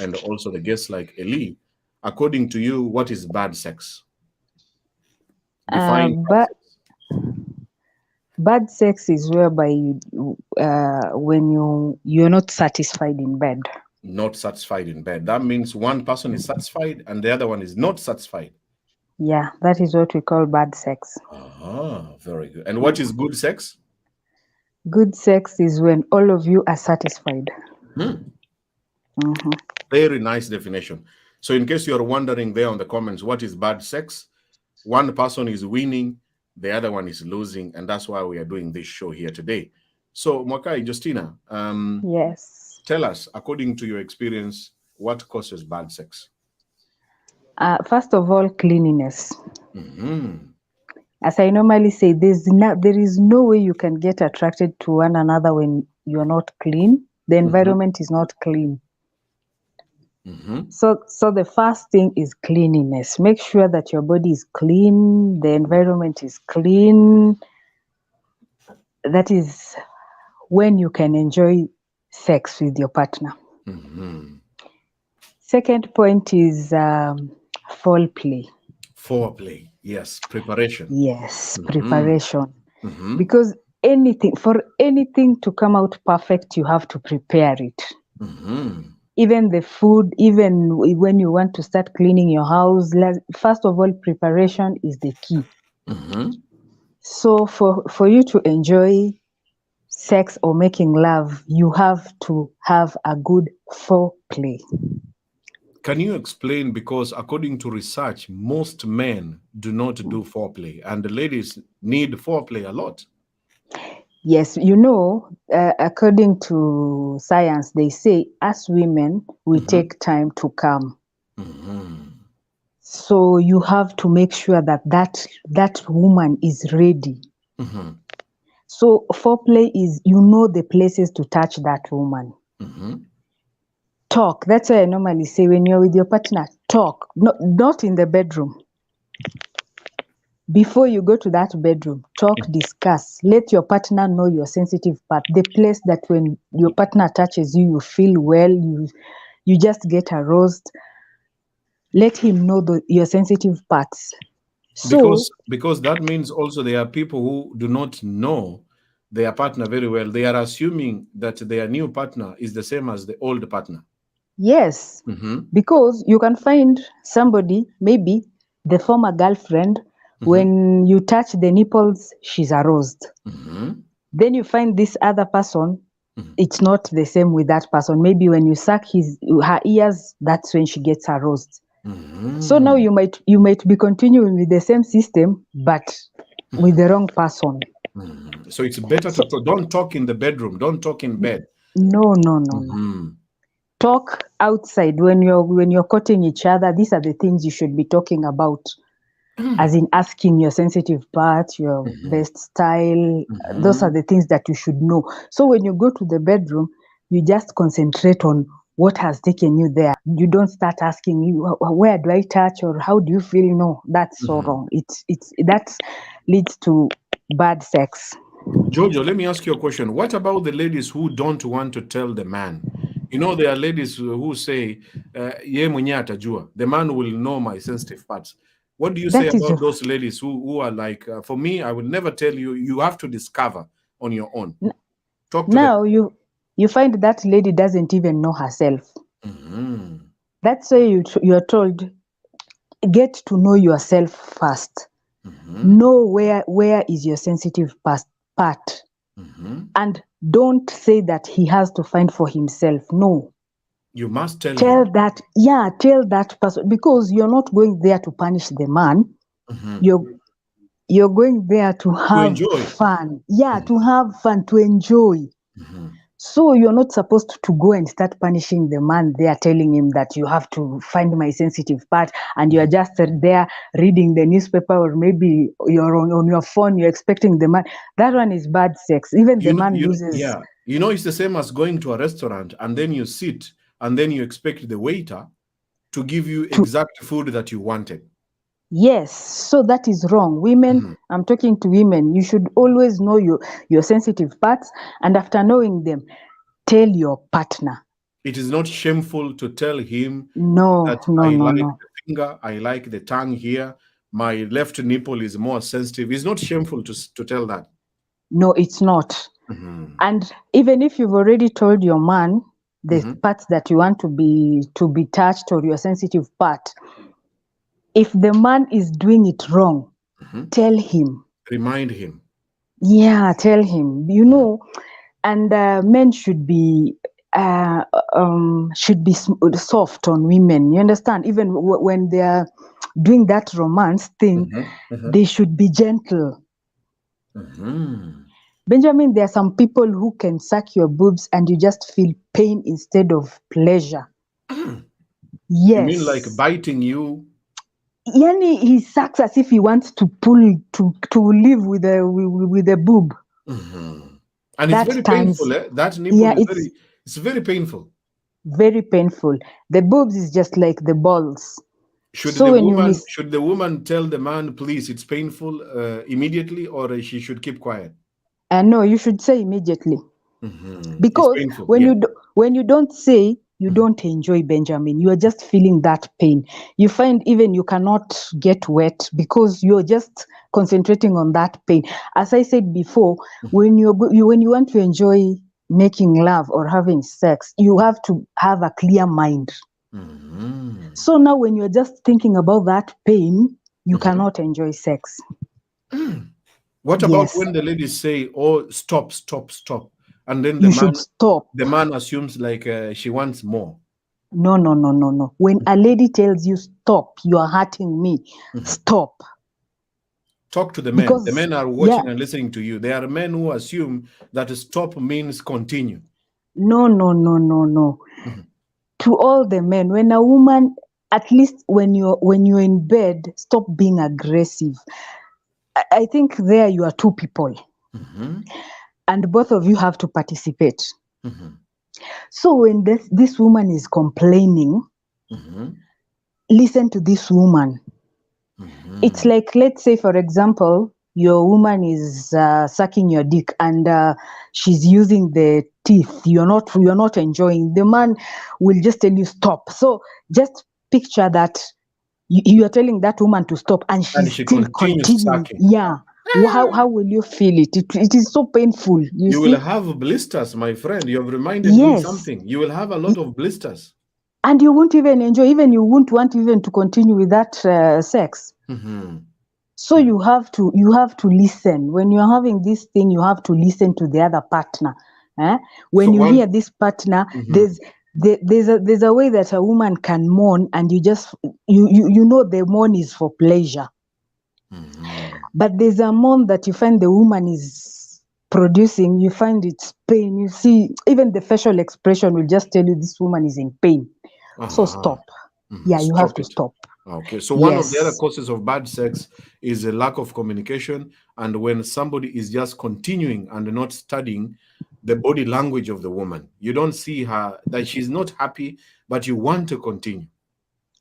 Speaker 2: and also the guests like Eli, according to you, what is bad sex? Define
Speaker 8: bad sex is whereby when you're not satisfied in bed.
Speaker 2: Not satisfied in bed. That means one person is satisfied and the other one is not satisfied.
Speaker 8: Yeah, that is what we call bad sex.
Speaker 2: Very good. And what is good sex?
Speaker 8: Good sex is when all of you are satisfied.
Speaker 2: Very nice definition. So in case you're wondering there on the comments, what is bad sex? One person is winning, the other one is losing, and that's why we are doing this show here today. So Mokai, Justina,
Speaker 8: yes,
Speaker 2: tell us, according to your experience, what causes bad sex?
Speaker 8: First of all, cleanliness. As I normally say, there is no way you can get attracted to one another when you're not clean. The environment is not clean. So the first thing is cleanliness. Make sure that your body is clean, the environment is clean. That is when you can enjoy sex with your partner. Second point is foreplay.
Speaker 2: Foreplay, yes, preparation.
Speaker 8: Yes, preparation. Because for anything to come out perfect, you have to prepare it. Even the food, even when you want to start cleaning your house, first of all, preparation is the key. So for you to enjoy sex or making love, you have to have a good foreplay.
Speaker 2: Can you explain, because according to research, most men do not do foreplay, and the ladies need foreplay a lot?
Speaker 8: Yes, according to science, they say as women, we take time to come. So you have to make sure that woman is ready. So foreplay is, you know, the places to touch that woman. Talk. That's why I normally say when you're with your partner, talk. Not in the bedroom. Before you go to that bedroom, talk, discuss. Let your partner know your sensitive part. The place that when your partner touches you, you feel well, you just get aroused. Let him know your sensitive parts. So
Speaker 2: because that means also there are people who do not know their partner very well. They are assuming that their new partner is the same as the old partner.
Speaker 8: yes, because you can find somebody, maybe the former girlfriend, when you touch the nipples, she's aroused. Then you find this other person, it's not the same with that person. Maybe when you suck her ears, that's when she gets aroused. So now you might be continuing with the same system, but with the wrong person.
Speaker 2: So it's better to don't talk in the bedroom. Don't talk in bed.
Speaker 8: No. Talk outside when you're courting each other. These are the things you should be talking about, as in asking your sensitive part, your best style. Those are the things that you should know. So when you go to the bedroom, you just concentrate on what has taken you there. You don't start asking you, where do I touch, or how do you feel? No, that's so wrong. That leads to bad sex.
Speaker 2: Jojo, let me ask you a question. What about the ladies who don't want to tell the man? You know, there are ladies who say, "Ye mwenye atajua." The man will know my sensitive parts. What do you say about those ladies who are like, for me, I will never tell you. You have to discover on your own. Talk to
Speaker 8: now them. You find that lady doesn't even know herself. That's why you're told, get to know yourself first. Know where is your sensitive part. And don't say that he has to find for himself. No.
Speaker 2: You must tell him.
Speaker 8: Tell that person, because you're not going there to punish the man. You're going there to have fun. To have fun, to enjoy. So you're not supposed to go and start punishing the man there, telling him that you have to find my sensitive part, and you're just there reading the newspaper, or maybe you're on your phone, you're expecting the man. That one is bad sex. Even the man loses.
Speaker 2: Yeah. You know, it's the same as going to a restaurant and then you sit and then you expect the waiter to give you exact food that you wanted.
Speaker 8: Yes, so that is wrong. Women, I'm talking to women, you should always know your sensitive parts, and after knowing them, tell your partner.
Speaker 2: It is not shameful to tell him
Speaker 8: that
Speaker 2: I like the finger, I like the tongue here, my left nipple is more sensitive. It's not shameful to tell that.
Speaker 8: No, it's not. And even if you've already told your man the parts that you want to be touched, or your sensitive part, if the man is doing it wrong, tell him.
Speaker 2: Remind him.
Speaker 8: Yeah, tell him. You know, and men should be soft on women. You understand? Even when they are doing that romance thing, they should be gentle. Benjamin, there are some people who can suck your boobs and you just feel pain instead of pleasure. Yes.
Speaker 2: You mean like biting you?
Speaker 8: Yani, he sucks as if he wants to pull to live with a boob.
Speaker 2: And it's very painful. That nipple it's very painful.
Speaker 8: Very painful. The boobs is just like the balls.
Speaker 2: Should the woman tell the man, please, it's painful immediately, or she should keep quiet?
Speaker 8: No, you should say immediately. Because when you don't say, you don't enjoy, Benjamin. You are just feeling that pain. You find even you cannot get wet because you're just concentrating on that pain. As I said before, when you want to enjoy making love or having sex, you have to have a clear mind. So now when you're just thinking about that pain, you cannot enjoy sex.
Speaker 2: What about when the ladies say, oh, stop, stop, stop? And then
Speaker 8: stop.
Speaker 2: The man assumes like she wants more.
Speaker 8: No. When a lady tells you stop, you are hurting me, stop.
Speaker 2: Talk to the men. The men are watching and listening to you. There are men who assume that stop means continue.
Speaker 8: No. To all the men, when a woman, at least when you're in bed, stop being aggressive. I think there you are two people. and both of you have to participate. So when this woman is complaining, listen to this woman. It's like, let's say, for example, your woman is sucking your dick and she's using the teeth. You're not enjoying. The man will just tell you stop. So just picture that you are telling that woman to stop and she's still continuing.
Speaker 2: Sucking.
Speaker 8: Yeah. How will you feel it? It is so painful. You see?
Speaker 2: Will have blisters, my friend. You have reminded me something. You will have a lot of blisters.
Speaker 8: And you won't even enjoy, even you won't want even to continue with that sex. So you have to listen. When you're having this thing, you have to listen to the other partner. When you hear this partner, there's a way that a woman can moan, and you know the moan is for pleasure. But there's a moan that you find the woman is producing, you find it's pain. You see, even the facial expression will just tell you this woman is in pain. So stop. Yeah, you have to stop.
Speaker 2: Okay, so one of the other causes of bad sex is a lack of communication, and when somebody is just continuing and not studying the body language of the woman, you don't see her that she's not happy, but you want to continue.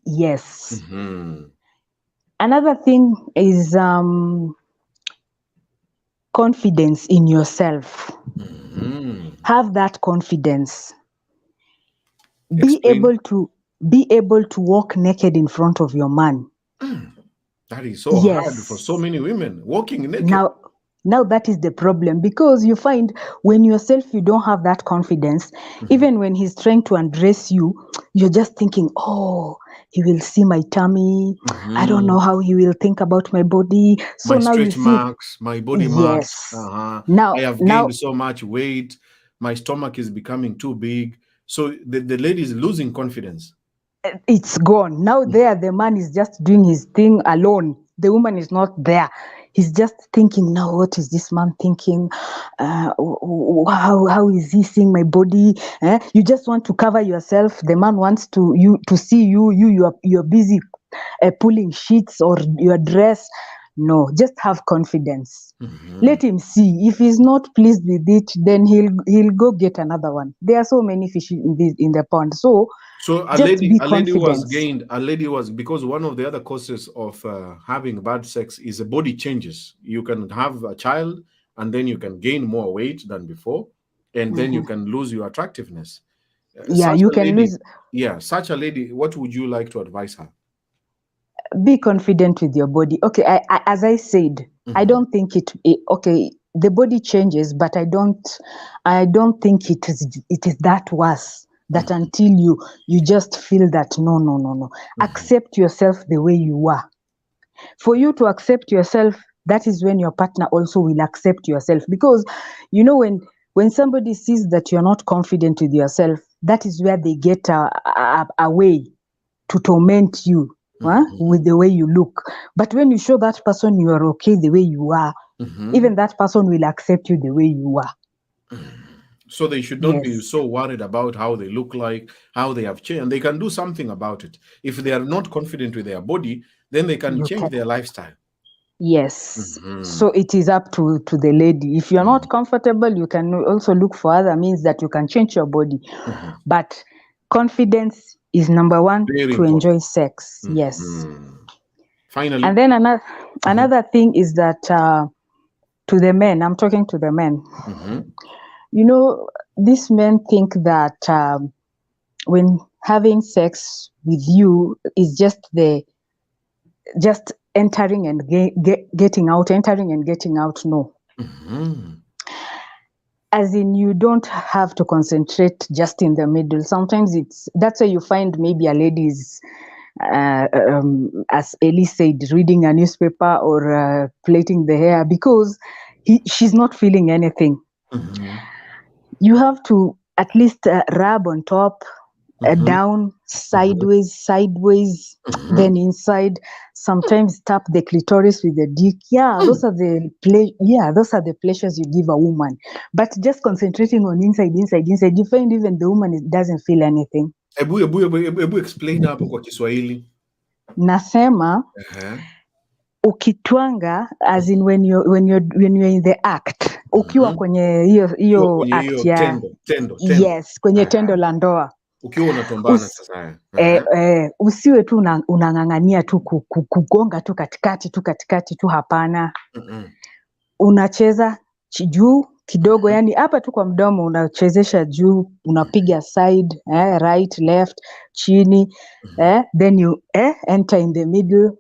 Speaker 8: Yes. Another thing is confidence in yourself. Have that confidence. Be able to walk naked in front of your man.
Speaker 2: That is so hard for so many women, walking naked.
Speaker 8: Now that is the problem, because you find when yourself you don't have that confidence, even when he's trying to undress you, you're just thinking, oh, he will see my tummy. I don't know how he will think about my body. So
Speaker 2: my
Speaker 8: now
Speaker 2: stretch
Speaker 8: you see,
Speaker 2: marks, my body marks.
Speaker 8: Now
Speaker 2: I have gained so much weight. My stomach is becoming too big. So the lady is losing confidence.
Speaker 8: It's gone. Now the man is just doing his thing alone. The woman is not there. He's just thinking, now what is this man thinking? How is he seeing my body? You just want to cover yourself. The man wants to see you're busy pulling sheets or your dress. No, just have confidence. Let him see. If he's not pleased with it, then he'll go get another one. There are so many fish in the pond. So
Speaker 2: a lady was, because one of the other causes of having bad sex is the body changes. You can have a child and then you can gain more weight than before, and then you can lose your attractiveness. Such a lady, what would you like to advise her?
Speaker 8: Be confident with your body. Okay, as I said, I don't think the body changes, but I don't think it is that worse. That until you just feel that no. Accept yourself the way you are. For you to accept yourself, that is when your partner also will accept yourself. Because you know, when somebody sees that you're not confident with yourself, that is where they get a way to torment you with the way you look. But when you show that person you are okay the way you are, even that person will accept you the way you are.
Speaker 2: So they should not be so worried about how they look like, how they have changed. And they can do something about it. If they are not confident with their body, then they can change their lifestyle.
Speaker 8: Yes. So it is up to the lady. If you're not comfortable, you can also look for other means that you can change your body. But confidence is number one to enjoy sex. Yes.
Speaker 2: Finally.
Speaker 8: And then another thing is that to the men, I'm talking to the men. You know, these men think that when having sex with you is just entering and getting out, entering and getting out. No. As in, you don't have to concentrate just in the middle. Sometimes that's why you find maybe a lady is, as Ellie said, reading a newspaper or plaiting the hair because she's not feeling anything. You have to at least rub on top, down, sideways, then inside. Sometimes tap the clitoris with the dick. Those are the pleasures you give a woman. But just concentrating on inside, you find even the woman doesn't feel anything.
Speaker 2: Ebu explain hapo kwa Kiswahili.
Speaker 8: Nasema ukitwanga, as in when you're in the act, ukiwa kwenye hiyo
Speaker 2: kwenye
Speaker 8: act
Speaker 2: hiyo
Speaker 8: ya
Speaker 2: tendo.
Speaker 8: yes, kwenye tendo la ndoa
Speaker 2: Ukiwa unatombana sasa.
Speaker 8: Usiwe tu unang'ang'ania tu kugonga tu katikati tu, hapana. Unacheza juu kidogo, yani hapa tu kwa mdomo unachezesha juu, unapiga side, right left, chini, then you enter in the middle,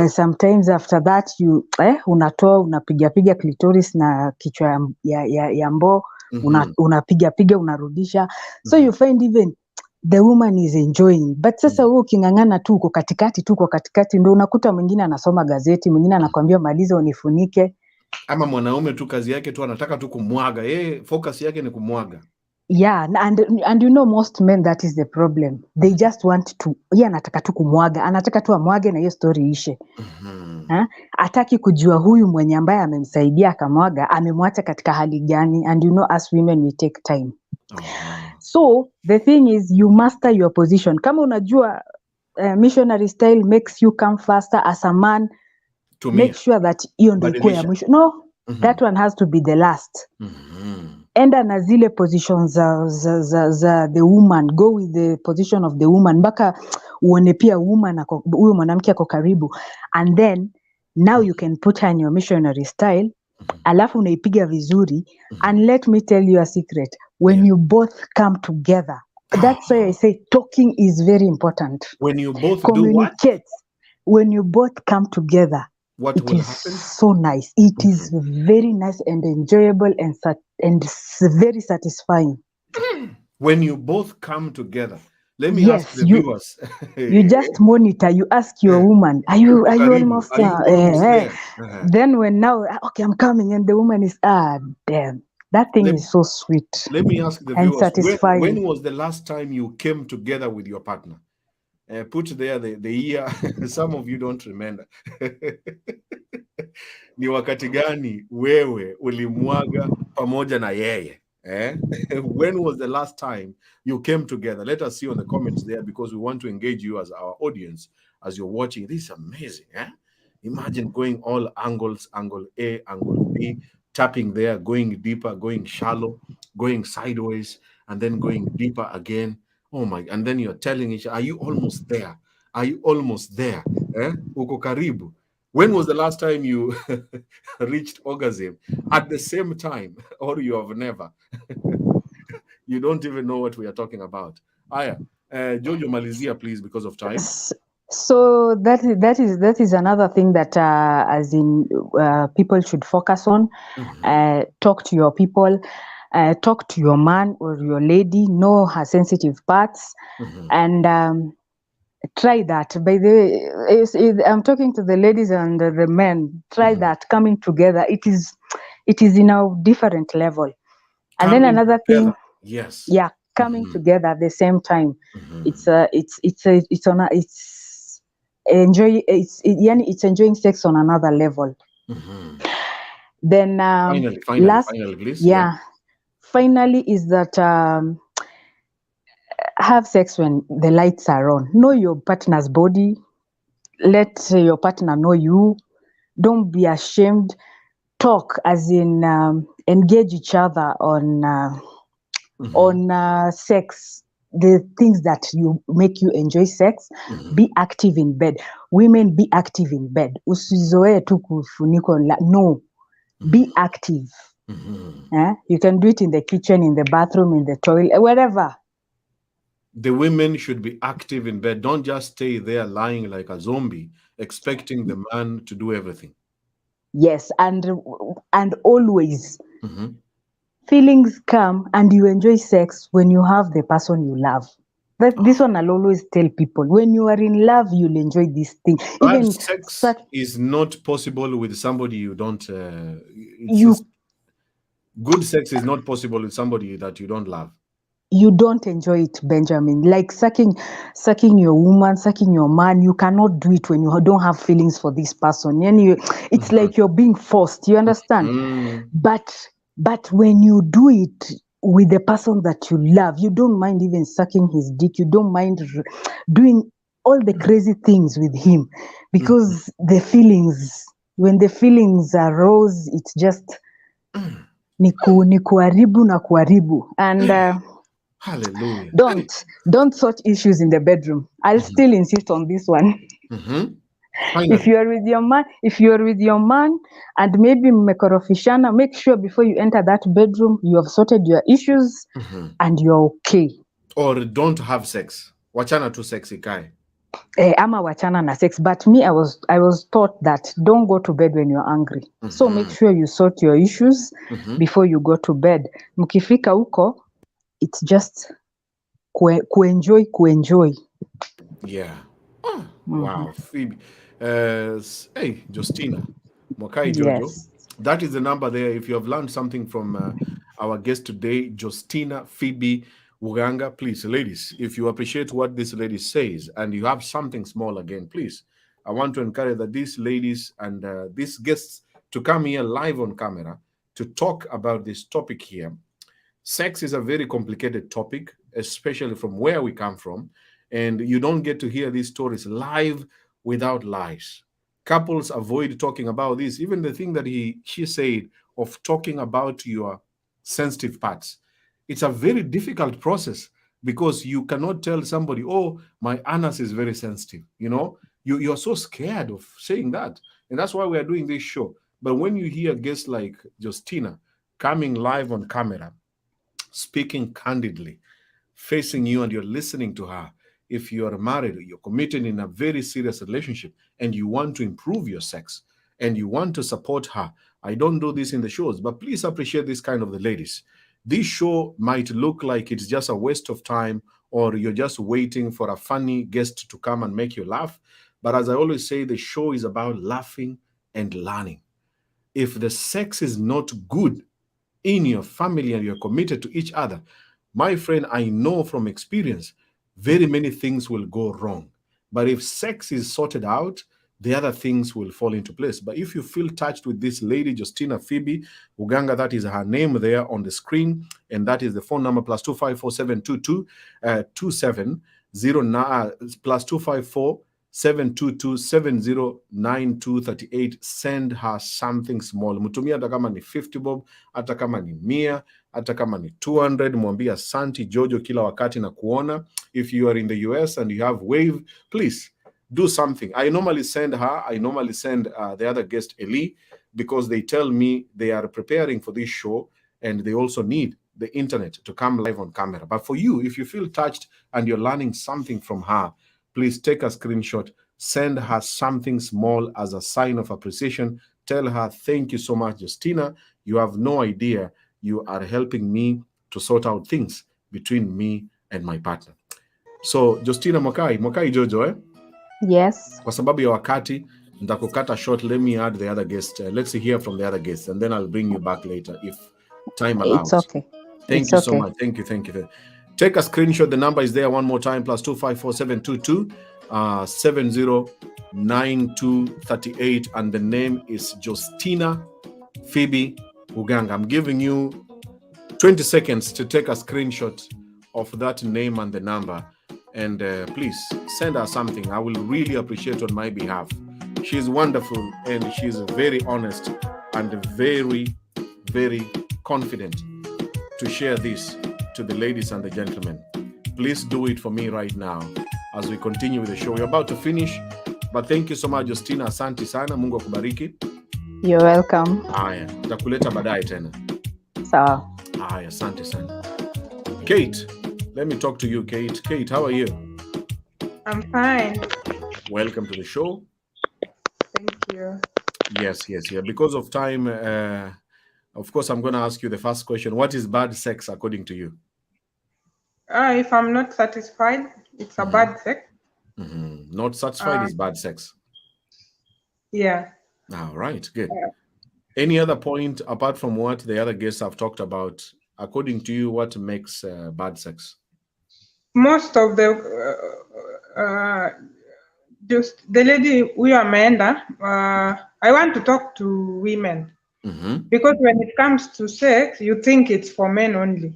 Speaker 8: sometimes after that you unatoa, unapiga clitoris na kichwa ya mboo, unapiga unarudisha, so you find even the woman is enjoying. But sasa wewe uking'ang'ana tu uko katikati ndio unakuta mwingine anasoma gazeti, mwingine anakuambia maliza unifunike.
Speaker 2: Ama mwanaume tu kazi yake tu anataka tu kumwaga, yeye focus yake ni kumwaga.
Speaker 8: Yeah, and you know most men, that is the problem. They just want to, anataka tu kumwaga, anataka tu amwage na hiyo story ishe. Hataki kujua huyu mwenye ambaye amemsaidia akamwaga amemwacha katika hali gani, and you know as women we take time. So the thing is you master your position. Kama unajua missionary style makes you come faster as a man, make sure that hiyo ndio ikuwe ya mwisho. No, that one has to be the last. Enda na zile positions za the woman, go with the position of the woman mpaka uone pia woman huyo mwanamke ako karibu, and then now you can put her in your missionary style, alafu unaipiga vizuri. And let me tell you a secret, when you both come together, that's why I say talking is very important.
Speaker 2: When you both
Speaker 8: communicate,
Speaker 2: do what?
Speaker 8: When you both come together,
Speaker 2: what
Speaker 8: it
Speaker 2: will
Speaker 8: is
Speaker 2: happen?
Speaker 8: so nice. It is very nice and enjoyable and very satisfying.
Speaker 2: When you both come together, let me ask the viewers.
Speaker 8: You just monitor. You ask your woman, are you almost
Speaker 2: there?
Speaker 8: Then when now, okay, I'm coming, and the woman is damn, that thing is so sweet.
Speaker 2: Let me ask the
Speaker 8: and
Speaker 2: viewers.
Speaker 8: satisfying.
Speaker 2: When was the last time you came together with your partner? Put there the year. Some of you don't remember. Ni wakati gani wewe ulimwaga pamoja na yeye? When was the last time you came together? Let us see on the comments there, because we want to engage you as our audience as you're watching. This is amazing. Imagine going all angles, angle A, angle B, tapping there, going deeper, going shallow, going sideways, and then going deeper again. Oh my, and then you're telling each other, are you almost there? Are you almost there? Uko karibu. When was the last time you reached orgasm at the same time, or you have never? You don't even know what we are talking about. Aya, Jojo Malizia, please, because of time.
Speaker 8: So that is another thing that as in people should focus on. Talk to your people, talk to your man or your lady, know her sensitive parts, and try that. By the way, I'm talking to the ladies and the men. Try that coming together. It is in a different level. And then another thing,
Speaker 2: yes,
Speaker 8: coming together at the same time. It's enjoying sex on another level. Then
Speaker 2: finally, please.
Speaker 8: Finally is that have sex when the lights are on. Know your partner's body. Let your partner know you. Don't be ashamed. Talk, as in engage each other on sex, the things that make you enjoy sex. Be active in bed. Women, be active in bed. Usizoee tu kufunikwa. No, be active. You can do it in the kitchen, in the bathroom, in the toilet, wherever.
Speaker 2: The women should be active in bed. Don't just stay there lying like a zombie, expecting the man to do everything.
Speaker 8: Yes, and always feelings come and you enjoy sex when you have the person you love. This one I'll always tell people. When you are in love, you'll enjoy this thing.
Speaker 2: Even sex is not possible with somebody you don't. Good sex is not possible with somebody that you don't love.
Speaker 8: You don't enjoy it, Benjamin. Like sucking your woman, sucking your man. You cannot do it when you don't have feelings for this person. And it's like you're being forced. You understand? But when you do it with the person that you love, you don't mind even sucking his dick. You don't mind doing all the crazy things with him, because the feelings, when the feelings arose, it's just ni kuharibu na kuharibu. And
Speaker 2: Hallelujah.
Speaker 8: don't sort issues in the bedroom. I'll still insist on this one. If you're with your man and maybe mmekorofishana, make sure before you enter that bedroom you have sorted your issues and you're okay.
Speaker 2: Or don't have sex. Wachana tu sex ikae.
Speaker 8: Ama wachana na sex. But me, I was taught that don't go to bed when you're angry. So make sure you sort your issues before you go to bed. Mkifika huko, it's just kuenjoy.
Speaker 2: Yeah. Oh, wow, Phoebe. Hey, Justina, Mokai Jojo.
Speaker 8: Yes.
Speaker 2: That is the number there. If you have learned something from our guest today, Justina Phoebe Uganga, please, ladies, if you appreciate what this lady says and you have something small again, please, I want to encourage that these ladies and these guests to come here live on camera to talk about this topic here. Sex is a very complicated topic, especially from where we come from. And you don't get to hear these stories live without lies. Couples avoid talking about this. Even the thing that she said of talking about your sensitive parts. It's a very difficult process because you cannot tell somebody, oh, my anus is very sensitive. You know, you're so scared of saying that. And that's why we are doing this show. But when you hear guests like Justina coming live on camera, speaking candidly, facing you, and you're listening to her, if you are married, you're committed in a very serious relationship, and you want to improve your sex, and you want to support her. I don't do this in the shows, but please appreciate this kind of the ladies. This show might look like it's just a waste of time, or you're just waiting for a funny guest to come and make you laugh. But as I always say, the show is about laughing and learning. If the sex is not good in your family and you're committed to each other, my friend, I know from experience, very many things will go wrong. But if sex is sorted out, the other things will fall into place. But if you feel touched with this lady, Justina Phoebe Uganga, that is her name there on the screen, and that is the phone number, plus 254-722 2709 plus 254-722-709238. Send her something small. Mutumia hata kama ni 50 bob, hata kama ni 100, hata kama ni 200. Mwambia Santi Jojo kila wakati na kuona. If you are in the US and you have Wave, please do something. I normally send her, I normally send the other guest, Eli, because they tell me they are preparing for this show and they also need the internet to come live on camera. But for you, if you feel touched and you're learning something from her, please take a screenshot, send her something small as a sign of appreciation. Tell her, thank you so much, Justina. You have no idea. You are helping me to sort out things between me and my partner. So, Justina Mokai Jojo, eh?
Speaker 8: Yes.
Speaker 2: Kwa sababu ya wakati, nitakukata short. Let me add the other guest. Let's hear from the other guests, and then I'll bring you back later if time allows.
Speaker 8: It's okay.
Speaker 2: Thank you so much. Thank you. Take a screenshot. The number is there one more time, plus 254-722 709238, and the name is Justina Phoebe Uganga. I'm giving you 20 seconds to take a screenshot of that name and the number, and please send her something. I will really appreciate on my behalf. She's wonderful, and she's very honest and very, very confident to share this to the ladies and the gentlemen. Please do it for me right now as we continue with the show. We're about to finish, but thank you so much, Justina. Asante sana. Mungu akubariki.
Speaker 8: You're welcome.
Speaker 2: Haya, nitakuleta baadaye tena.
Speaker 8: Sawa.
Speaker 2: Haya, asante sana. Kate, let me talk to you, Kate. Kate, how are you?
Speaker 6: I'm fine.
Speaker 2: Welcome to the show.
Speaker 6: Thank you.
Speaker 2: Yes. Because of time, of course, I'm going to ask you the first question. What is bad sex according to you?
Speaker 6: If I'm not satisfied, it's a bad sex.
Speaker 2: Not satisfied is bad sex.
Speaker 6: Yeah.
Speaker 2: All right, good. Any other point apart from what the other guests have talked about? According to you, what makes bad sex?
Speaker 6: Most of the just the lady we are Amanda. I want to talk to women because when it comes to sex, you think it's for men only.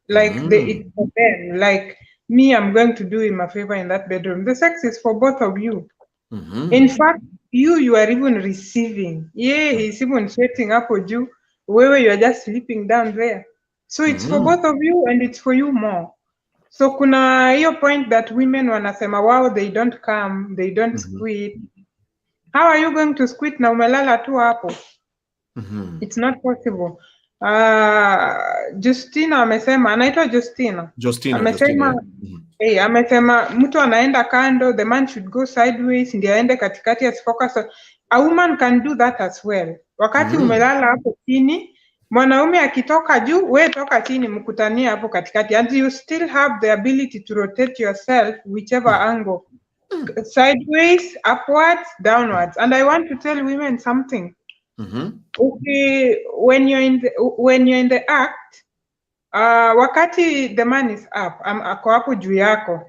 Speaker 6: Like it's for them. Like me, I'm going to do him a favor in that bedroom. The sex is for both of you. In fact, you are even receiving. Yeah, he's even sweating up with you. where you are just sleeping down there. So it's for both of you and it's for you more. So kuna hiyo point that women wanasema wow, they don't come, they don't squeak. How are you going to squeak na umelala tu hapo? It's not possible. Justina amesema, anaitwa Justina. Amesema amesema mtu anaenda kando, the man should go sideways, ndiye aende katikati asifocus. A woman can do that as well. Wakati umelala hapo chini, mwanaume akitoka juu, wewe toka chini mkutania hapo katikati, and you still have the ability to rotate yourself whichever angle. Sideways, upwards, downwards. And I want to tell women something. Okay, when you're in the act, wakati the man is up, ako hapo juu yako,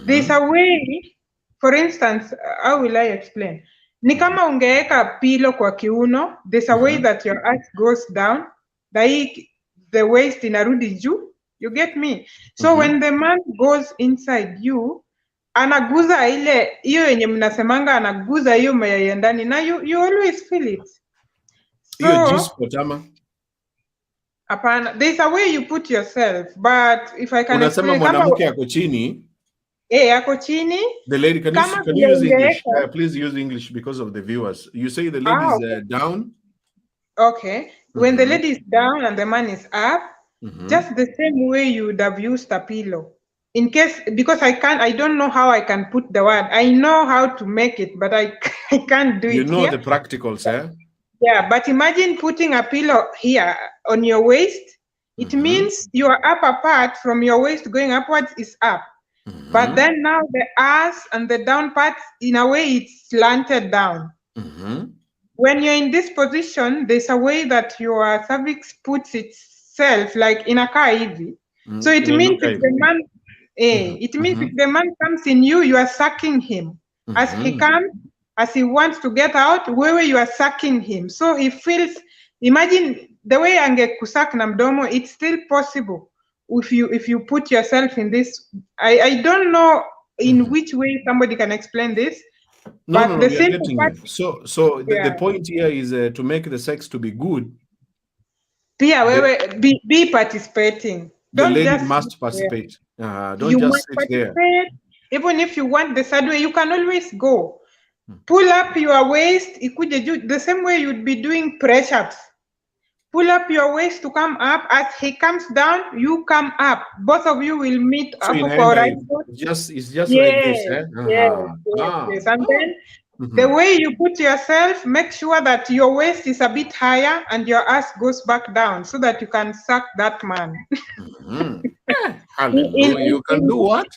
Speaker 6: there's a way. For instance, how will I explain? Ni kama ungeeka pillow kwa kiuno, there's a way that your ass goes down, the waist inarudi juu. You get me? So when the man goes inside you, anaguza ile hiyo yenye mnasemanga, anaguza hiyo mayai ndani, na you always feel it. So apana, there's a way you put yourself, but if I can
Speaker 2: unasema mwanamke ako chini.
Speaker 6: Ako chini.
Speaker 2: The lady, can you use English? Please use English because of the viewers. You say the lady is down. Okay.
Speaker 6: When the lady is down and the man is up, just the same way you would have used a pillow. In case, because I don't know how I can put the word. I know how to make it, but I can't do it.
Speaker 2: You know
Speaker 6: here.
Speaker 2: The practicals, eh?
Speaker 6: Yeah, but imagine putting a pillow here on your waist. It means your upper part from your waist going upwards is up. But then now the ass and the down part, in a way, it's slanted down. When you're in this position, there's a way that your cervix puts itself like in a car easy. So it means if the man, if the man comes in you, you are sucking him. As he comes, as he wants to get out, where you are sucking him. So he feels, imagine the way ange kusak na mdomo, it's still possible if you put yourself in this. I don't know in which way somebody can explain this.
Speaker 2: No, the simple part, so the point here is to make the sex to be good.
Speaker 6: Be participating.
Speaker 2: The lady must participate. Don't just sit there.
Speaker 6: Even if you want the third way, you can always go. Pull up your waist, the same way you'd be doing press-ups. Pull up your waist to come up. As he comes down, you come up. Both of you will meet
Speaker 2: so
Speaker 6: up.
Speaker 2: It's just like this. Eh?
Speaker 6: Yes. And then the way you put yourself, make sure that your waist is a bit higher and your ass goes back down so that you can suck that man.
Speaker 2: Hallelujah. You can do what?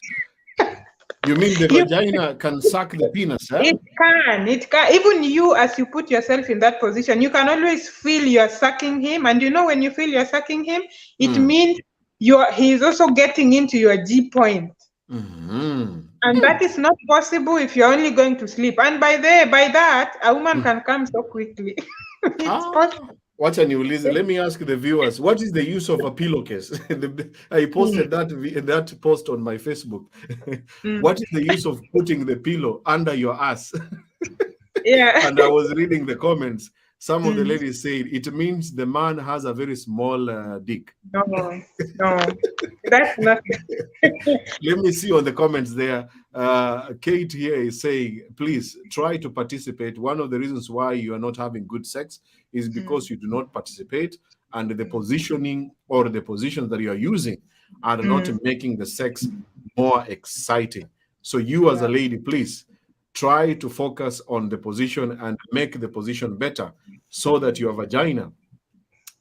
Speaker 2: You mean the vagina can suck the penis, eh?
Speaker 6: It can. Even you, as you put yourself in that position, you can always feel you're sucking him. And you know, when you feel you're sucking him, it means he's also getting into your G point. And that is not possible if you're only going to sleep. And by that, a woman can come so quickly. It's possible.
Speaker 2: What can you listen? Let me ask the viewers, what is the use of a pillowcase? I posted that post on my Facebook. What is the use of putting the pillow under your ass? And I was reading the comments. Some of the ladies said it means the man has a very small dick.
Speaker 6: No, that's not.
Speaker 2: Let me see on the comments there. Kate here is saying, please try to participate. One of the reasons why you are not having good sex is because you do not participate, and the positioning or the positions that you are using are not making the sex more exciting. So you as a lady, please try to focus on the position and make the position better so that your vagina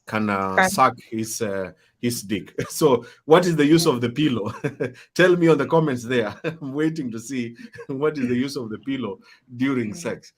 Speaker 2: can suck his dick. So what is the use of the pillow? Tell me on the comments there. I'm waiting to see what is the use of the pillow during sex.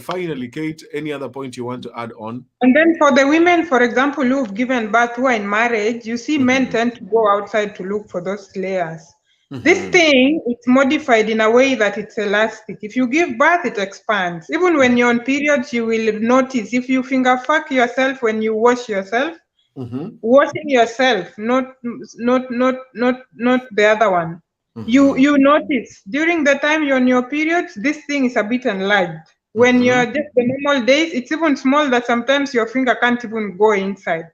Speaker 2: Finally, Kate, any other point you want to add on?
Speaker 6: And then for the women, for example, who've given birth who are in marriage, you see men tend to go outside to look for those layers. This thing, it's modified in a way that it's elastic. If you give birth, it expands. Even when you're on periods, you will notice if you finger fuck yourself when you wash yourself, washing yourself, not the other one. You notice during the time you're on your periods, this thing is a bit enlarged. When you're just the normal days, it's even small that sometimes your finger can't even go inside.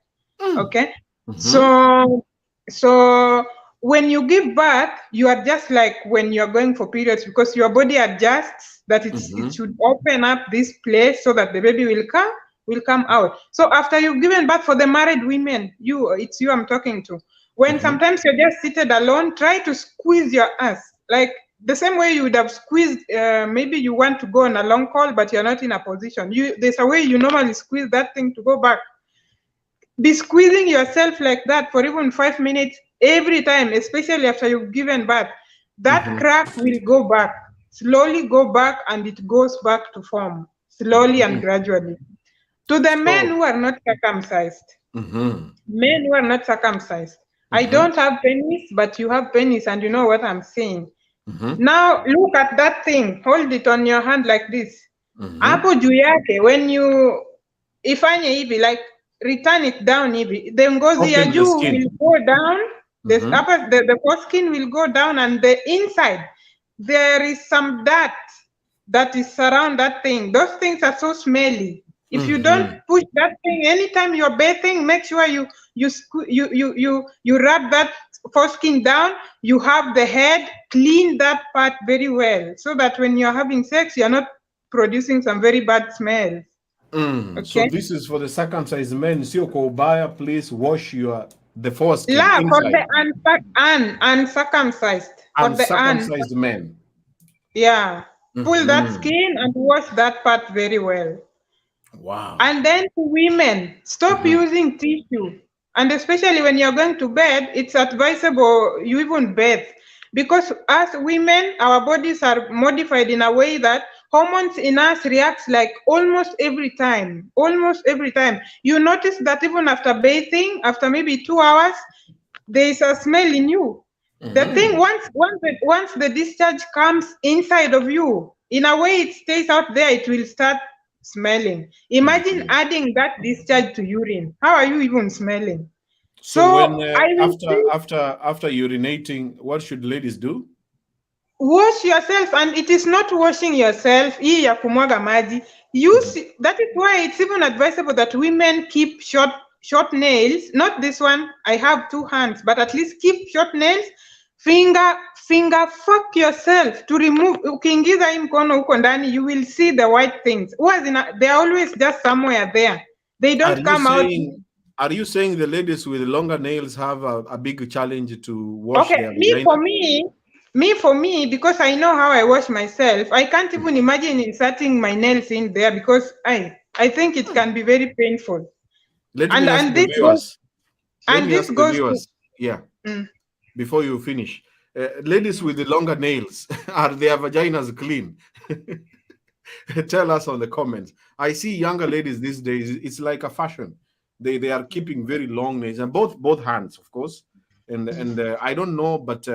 Speaker 6: Okay, so when you give birth, you are just like when you're going for periods, because your body adjusts that it should open up this place so that the baby will come out. So after you've given birth, for the married women, it's you I'm talking to. When sometimes you're just seated alone, try to squeeze your ass, like the same way you would have squeezed. Maybe you want to go on a long call, but you're not in a position. There's a way you normally squeeze that thing to go back. Be squeezing yourself like that for even 5 minutes every time, especially after you've given birth. That crack will go back, slowly go back, and it goes back to form, slowly and gradually. To the men who are not circumcised, men who are not circumcised, I don't have penis, but you have penis, and you know what I'm saying. Now look at that thing, hold it on your hand like this. Hapo juu yake, when you ifanye hivi, like return it down hivi, the ngozi ya juu will go down, the foreskin will go down, and the inside there is some dirt that is around that thing. Those things are so smelly. If you don't push that thing anytime you're bathing, make sure you rub that foreskin down. You have the head, clean that part very well, so that when you're having sex, you're not producing some very bad smells. Okay?
Speaker 2: So this is for the circumcised men. Sio kwa ubaya, please wash the foreskin
Speaker 6: La,
Speaker 2: inside.
Speaker 6: for the uncircumcised.
Speaker 2: Uncircumcised men.
Speaker 6: Yeah. Pull that skin and wash that part very well.
Speaker 2: Wow.
Speaker 6: And then to women, stop using tissue. And especially when you're going to bed, it's advisable you even bathe. Because as women, our bodies are modified in a way that hormones in us react like almost every time. Almost every time. You notice that even after bathing, after maybe 2 hours, there is a smell in you. The thing, once the discharge comes inside of you, in a way it stays out there, it will start smelling. Imagine adding that discharge to urine. How are you even smelling?
Speaker 2: So when after urinating, what should ladies do?
Speaker 6: Wash yourself, and it is not washing yourself. Hii ya kumwaga maji. That is why it's even advisable that women keep short nails. Not this one. I have 2 hands, but at least keep short nails. Finger fuck yourself to remove. Ukiingiza hii mkono huko ndani, you will see the white things. They are always just somewhere there. They don't come out.
Speaker 2: Are you saying the ladies with longer nails have a big challenge to wash their vagina?
Speaker 6: For me, because I know how I wash myself, I can't even imagine inserting my nails in there, because I think it can be very painful.
Speaker 2: Before you finish, ladies with the longer nails, are their vaginas clean? Tell us on the comments. I see younger ladies these days, it's like a fashion. They are keeping very long nails, and both hands, of course. And I don't know, but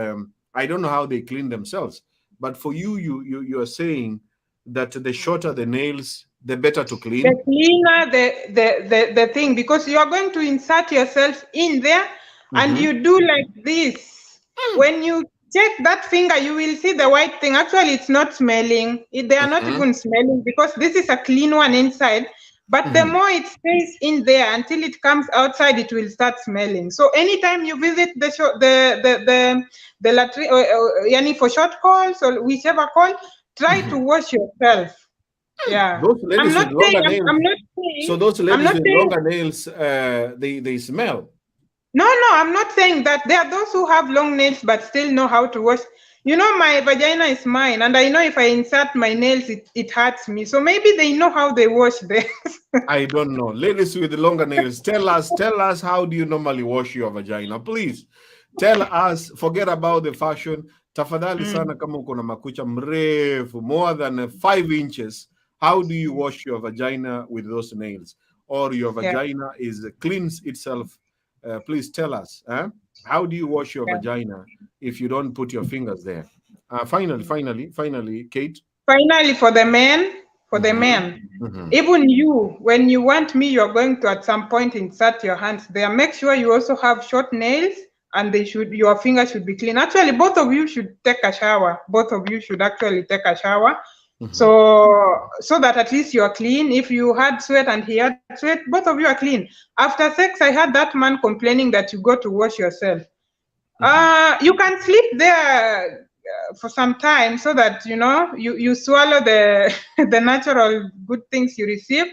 Speaker 2: I don't know how they clean themselves. But for you are saying that the shorter the nails, the better to clean.
Speaker 6: The cleaner the thing, because you are going to insert yourself in there, and you do like this. When you check that finger, you will see the white thing. Actually, it's not smelling. They are not even smelling, because this is a clean one inside. But the more it stays in there until it comes outside, it will start smelling. So anytime you visit the latrine, yani for short calls or whichever call, try to wash yourself. Yeah.
Speaker 2: Those ladies with longer nails. So those ladies with longer nails, they smell.
Speaker 6: No, I'm not saying that. There are those who have long nails but still know how to wash. You know, my vagina is mine, and I know if I insert my nails, it hurts me. So maybe they know how they wash theirs.
Speaker 2: I don't know. Ladies with the longer nails, tell us how do you normally wash your vagina? Please tell us. Forget about the fashion. Tafadhali sana kama uko na makucha mrefu, more than 5 inches. How do you wash your vagina with those nails? Or your vagina cleans itself? Please tell us. How do you wash your vagina if you don't put your fingers there? Finally, Kate.
Speaker 6: Finally, for the men, even you, when you want me, you're going to at some point insert your hands there. Make sure you also have short nails, and your fingers should be clean. Actually, both of you should take a shower. Both of you should actually take a shower. So that at least you're clean. If you had sweat and he had sweat, both of you are clean. After sex, I had that man complaining that you go to wash yourself. You can sleep there for some time so that you swallow the the natural good things you receive.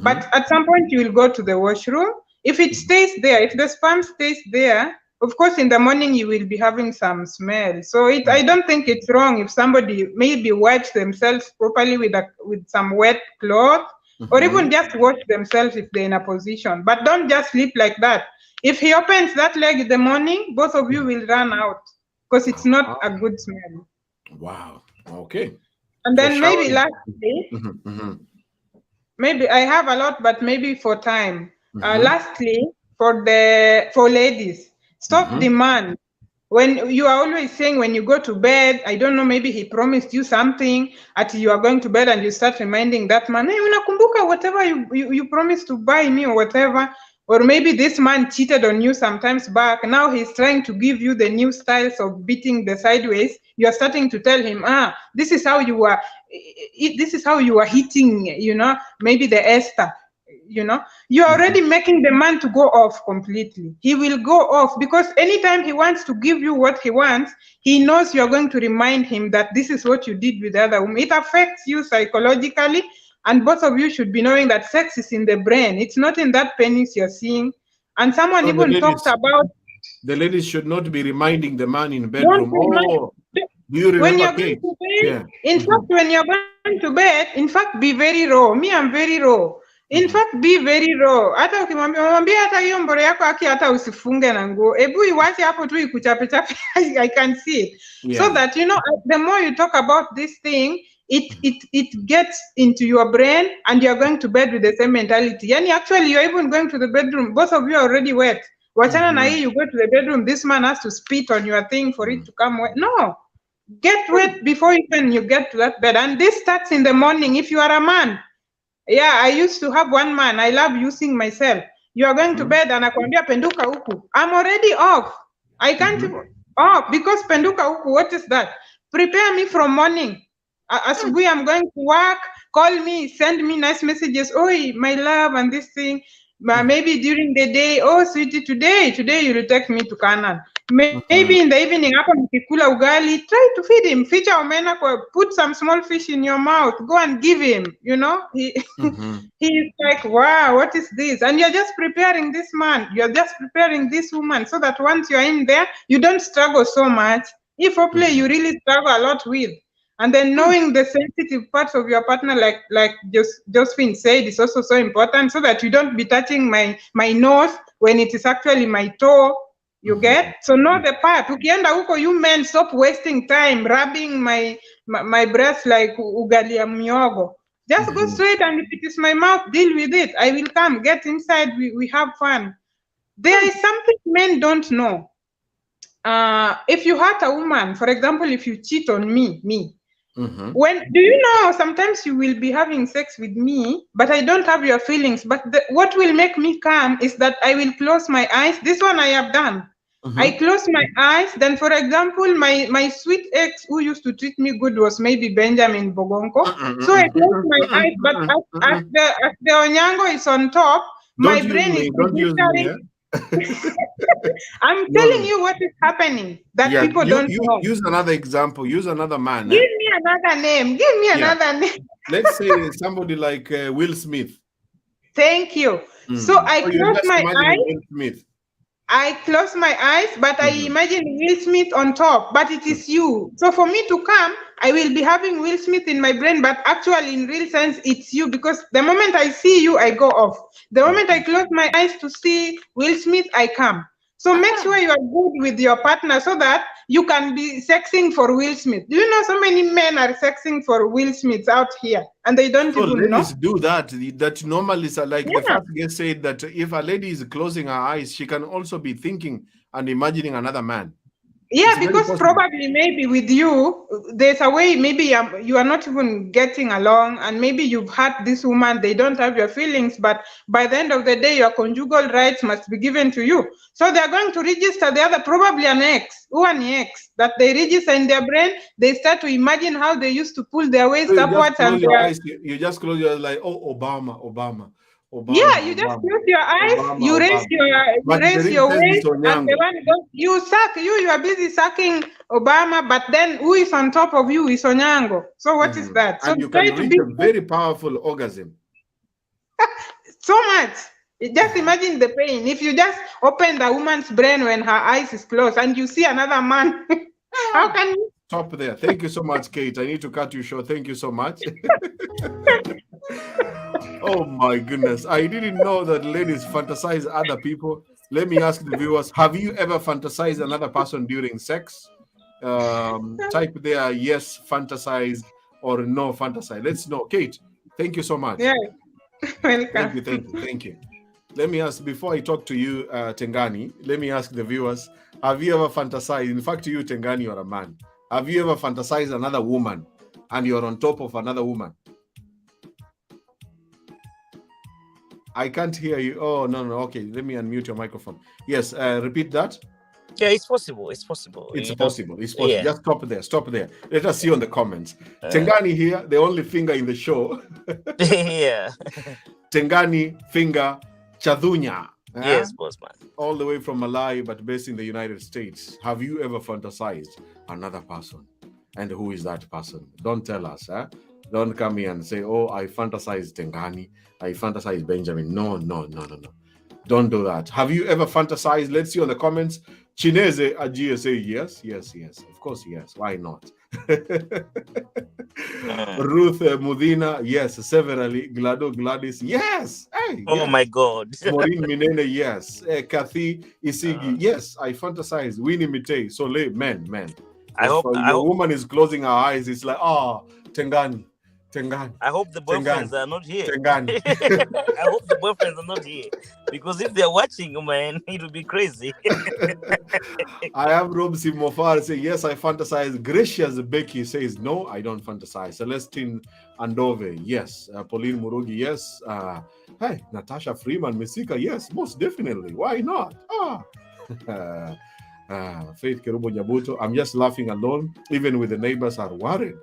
Speaker 6: But at some point you will go to the washroom. If it stays there, if the sperm stays there, of course in the morning you will be having some smell. So I don't think it's wrong if somebody maybe wipes themselves properly with some wet cloth, or even just wash themselves if they're in a position. But don't just sleep like that. If he opens that leg in the morning, both of you will run out because it's not a good smell.
Speaker 2: Wow. Okay.
Speaker 6: And then maybe lastly, maybe I have a lot, but maybe for time. Lastly, for ladies, stop demand. When you are always saying when you go to bed, I don't know, maybe he promised you something until you are going to bed and you start reminding that man, hey, unakumbuka whatever you promised to buy me or whatever. Or maybe this man cheated on you sometimes back. Now he's trying to give you the new styles of beating the sideways. You're starting to tell him, this is how you are hitting, maybe the Esther. You're already making the man to go off completely. He will go off because anytime he wants to give you what he wants, he knows you're going to remind him that this is what you did with the other woman. It affects you psychologically, and both of you should be knowing that sex is in the brain. It's not in that penis you're seeing. And someone even talked about...
Speaker 2: The ladies should not be reminding the man in the bedroom, do you remember
Speaker 6: when you're going to bed, in fact, when you're going to bed, in fact, be very raw. Me, I'm very raw. In fact, be very raw. Hata ukimwambia hata hiyo mboro yako hata usifunge na nguo. Ebu iwache hapo tu ikuchape chape. I can see it. So that, the more you talk about this thing, it gets into your brain and you're going to bed with the same mentality. Yani actually, you're even going to the bedroom. Both of you are already wet. Wachana na hii, you go to the bedroom, this man has to spit on your thing for it to come wet. No. Get wet before even you get to that bed. And this starts in the morning. If you are a man, I used to have one man. I love using myself. You are going to bed and akwambia penduka huku. I'm already off. I can't off because penduka huku. What is that? Prepare me from morning. Asubuhi, I'm going to work. Call me, send me nice messages. Oh, my love, and this thing. Maybe during the day, oh, sweetie, today you will take me to Canaan. Maybe in the evening, after mkikula ugali, try to feed him. Ficha omena, put some small fish in your mouth. Go and give him. He's like, wow, what is this? And you're just preparing this man. You're just preparing this woman so that once you're in there, you don't struggle so much. If foreplay, you really struggle a lot with. And then knowing the sensitive parts of your partner, like Josephine said, is also so important, so that you don't be touching my nose when it is actually my toe. You get? So know the part. Ukienda huko, you men, stop wasting time rubbing my breast like ugali ya miogo. Just go straight, and if it is my mouth, deal with it. I will come. Get inside. We have fun. There is something men don't know. If you hurt a woman, for example, if you cheat on me, when do you know sometimes you will be having sex with me, but I don't have your feelings. But what will make me calm is that I will close my eyes. This one I have done. I close my eyes. Then, for example, my sweet ex who used to treat me good was maybe Benjamin Bogonko. So I close my eyes, but as the onyango is on top, my brain is registering. I'm telling you what is happening that people don't know.
Speaker 2: Use another example. Use another man.
Speaker 6: Give me another name. Give me another name.
Speaker 2: Let's say somebody like Will Smith.
Speaker 6: Thank you. So I close my eyes.
Speaker 2: Will Smith.
Speaker 6: I close my eyes, but I imagine Will Smith on top, but it is you. So for me to come, I will be having Will Smith in my brain, but actually in real sense, it's you, because the moment I see you, I go off. The moment I close my eyes to see Will Smith, I come. So make sure you are good with your partner so that you can be sexing for Will Smith. Do you know so many men are sexing for Will Smith out here and they don't even know?
Speaker 2: Ladies do that. That normally is like the first guest said that if a lady is closing her eyes, she can also be thinking and imagining another man.
Speaker 6: Yeah, because probably maybe with you, there's a way maybe you are not even getting along, and maybe you've hurt this woman, they don't have your feelings, but by the end of the day, your conjugal rights must be given to you. So they're going to register the other, probably an ex, that they register in their brain, they start to imagine how they used to pull their waist
Speaker 2: So
Speaker 6: upwards and
Speaker 2: you just close your eyes like, oh, Obama.
Speaker 6: Yeah, you just close your eyes, you raise your waist, and the one goes, you are busy sucking Obama, but then who is on top of you is Onyango. So what is that? So
Speaker 2: And you can reach a very powerful orgasm.
Speaker 6: So much. Just imagine the pain. If you just open the woman's brain when her eyes is closed and you see another man, how can you?
Speaker 2: Stop there. Thank you so much, Kate. I need to cut you short. Thank you so much. Oh my goodness. I didn't know that ladies fantasize other people. Let me ask the viewers, have you ever fantasized another person during sex? Type there yes, fantasize, or no, fantasize. Let's know. Kate, thank you so much.
Speaker 6: Yeah. Welcome.
Speaker 2: Thank you. Let me ask, before I talk to you, Tengani, let me ask the viewers, have you ever fantasized? In fact, you, Tengani, you're a man. Have you ever fantasized another woman and you're on top of another woman? I can't hear you. Oh, no. Okay, let me unmute your microphone. Yes, repeat that.
Speaker 9: Yeah, it's possible. It's possible.
Speaker 2: It's possible.
Speaker 9: Yeah.
Speaker 2: Just stop there. Let us see on the comments. Tengani here, the only finger in the show.
Speaker 9: Yeah.
Speaker 2: Tengani, finger, Chadunya.
Speaker 9: Yes, bossman.
Speaker 2: All the way from Malawi, but based in the United States. Have you ever fantasized another person? And who is that person? Don't tell us. Don't come here and say, oh, I fantasized Tengani. I fantasized Benjamin. No. Don't do that. Have you ever fantasized? Let's see on the comments. Chineze Ajie say yes. Of course, yes. Why not? Ruth Mudina, yes. Severally. Gladys, yes. Hey,
Speaker 9: oh
Speaker 2: yes.
Speaker 9: My God.
Speaker 2: Maureen Minene, yes. Kathy Isigi, yes. I fantasize. Winnie Mitei, Soleil, man.
Speaker 9: I hope
Speaker 2: woman is closing her eyes. It's like, Tengani.
Speaker 9: I hope the boyfriends are not here.
Speaker 2: Tengani.
Speaker 9: I hope the boyfriends are not here. Because if they're watching, man, it will be crazy.
Speaker 2: I have Rob Simofar say, yes, I fantasize. Gracious Becky says, no, I don't fantasize. Celestine Andove, yes. Pauline Murugi, yes. Hey, Natasha Freeman, Mesika, yes, most definitely. Why not? Faith Kerubo Nyabuto, I'm just laughing alone. Even with the neighbors are worried.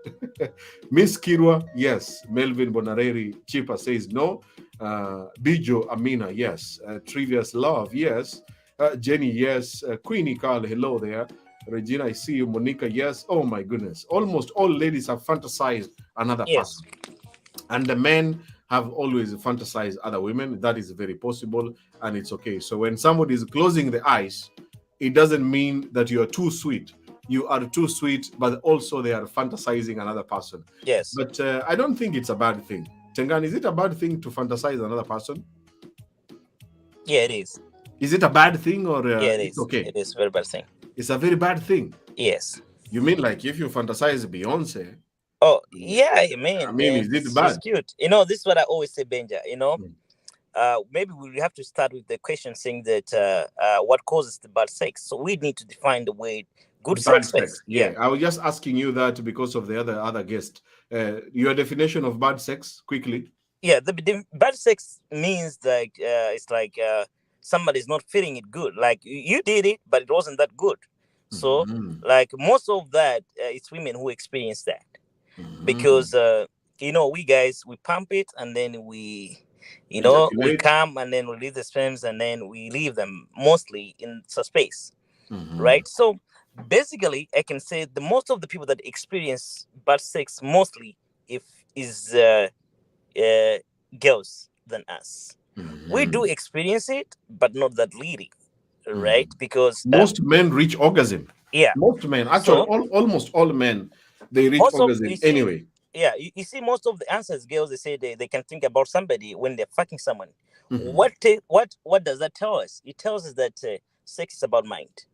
Speaker 2: Miss Kirwa, yes. Melvin Bonareri Chipa says no. Bijo Amina, yes. Trivia's Love, yes. Jenny, yes. Queenie Carl, hello there. Regina, I see you. Monica, yes. Oh my goodness. Almost all ladies have fantasized another person. And the men have always fantasized other women. That is very possible and it's okay. So when somebody is closing the eyes, it doesn't mean that you are too sweet. You are too sweet, but also they are fantasizing another person.
Speaker 9: Yes.
Speaker 2: But I don't think it's a bad thing. Tengan, is it a bad thing to fantasize another person?
Speaker 9: Yeah, it is.
Speaker 2: Is it a bad thing or
Speaker 9: yeah, it
Speaker 2: it's
Speaker 9: is.
Speaker 2: okay?
Speaker 9: It is a very bad thing.
Speaker 2: It's a very bad thing?
Speaker 9: Yes.
Speaker 2: You mean like if you fantasize Beyonce?
Speaker 9: Oh, yeah, I mean
Speaker 2: is it bad?
Speaker 9: She's cute. This is what I always say, Benja, maybe we have to start with the question saying that what causes the bad sex. So we need to define the word good sex first.
Speaker 2: Yeah, I was just asking you that because of the other guest. Your definition of bad sex, quickly.
Speaker 9: Yeah, the bad sex means like it's like somebody's not feeling it good. Like you did it, but it wasn't that good. So like most of that, it's women who experience that because we guys, we pump it and then we come and then release the sperms and then we leave them mostly in space, right? So basically, I can say the most of the people that experience bad sex mostly is girls than us. We do experience it, but not that leading, right? Because
Speaker 2: most men reach orgasm.
Speaker 9: Yeah,
Speaker 2: most men, actually, almost all men, they reach orgasm anyway.
Speaker 9: Yeah, you see, most of the answers, girls, they say they can think about somebody when they're fucking someone. What does that tell us? It tells us that sex is about mind.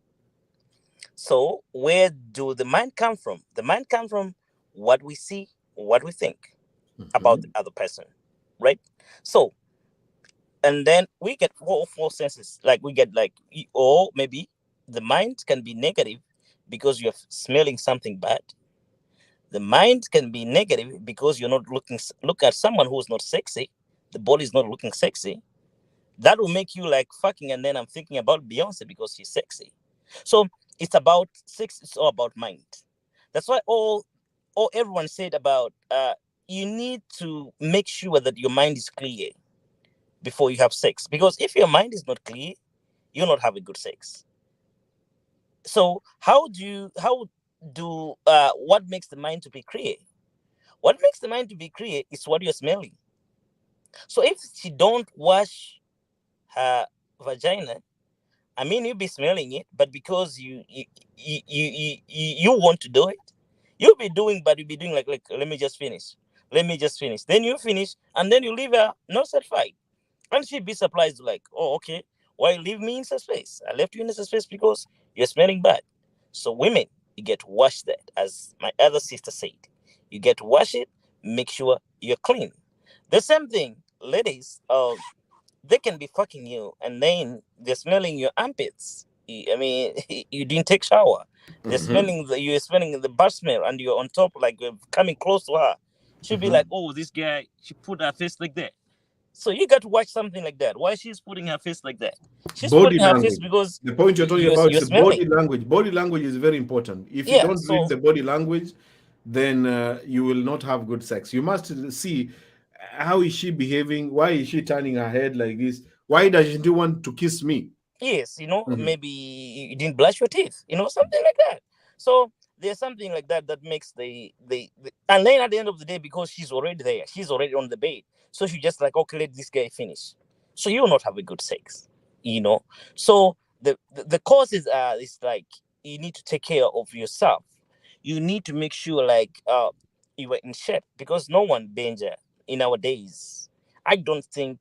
Speaker 9: So where do the mind come from? The mind comes from what we see, what we think about the other person, right? So, and then we get four senses. Like we get like, or maybe the mind can be negative because you're smelling something bad. The mind can be negative because you're not look at someone who's not sexy. The body is not looking sexy. That will make you like fucking, and then I'm thinking about Beyonce because she's sexy. So it's about sex. It's all about mind. That's why all everyone said about you need to make sure that your mind is clear before you have sex, because if your mind is not clear, you'll not have a good sex. So how do what makes the mind to be clear? What makes the mind to be clear is what you're smelling. So if she don't wash her vagina, I mean, you'll be smelling it, but because you want to do it, you'll be doing, but you'll be doing like let me just finish. Then you finish, and then you leave her not satisfied, and she'd be surprised, like, oh, okay, why you leave me in space? I left you in space because you're smelling bad. So women, you get to wash that, as my other sister said. You get to wash it, make sure you're clean. The same thing, ladies. They can be fucking you, and then they're smelling your armpits. I mean, you didn't take shower. They're smelling you're smelling the butt smell, and you're on top, like you're coming close to her. She'll be like, oh, this guy, she put her face like that. So you got to watch something like that. Why she's putting her face like that? She's
Speaker 2: Body
Speaker 9: putting her
Speaker 2: language.
Speaker 9: face because
Speaker 2: The point you're talking about is
Speaker 9: smelling.
Speaker 2: body language. Body language is very important. If you don't read the body language, then you will not have good sex. You must see how is she behaving? Why is she turning her head like this? Why doesn't she want to kiss me?
Speaker 9: Yes, maybe you didn't brush your teeth, something like that. So there's something like that that makes the and then at the end of the day, because she's already there, she's already on the bed, so she just like, okay, let this guy finish. So you will not have a good sex, So the causes are, it's like you need to take care of yourself. You need to make sure like you were in shape, because no one danger in our days. I don't think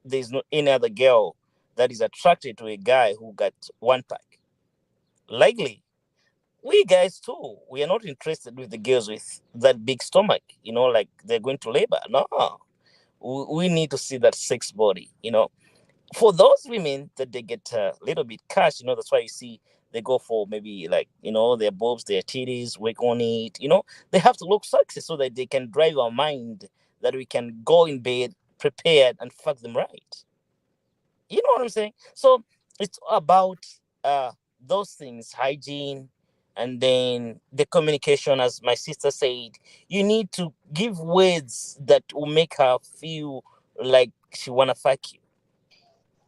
Speaker 9: there's no any other girl that is attracted to a guy who got one pack. Likely, we guys too, we are not interested with the girls with that big stomach, like they're going to labor. No, we need to see that sex body, For those women that they get a little bit cash, that's why you see they go for maybe like, their boobs, their titties, work on it, they have to look sexy so that they can drive our mind that we can go in bed prepared and fuck them right. You know what I'm saying? So it's about those things, hygiene, and then the communication, as my sister said. You need to give words that will make her feel like she wanna fuck you.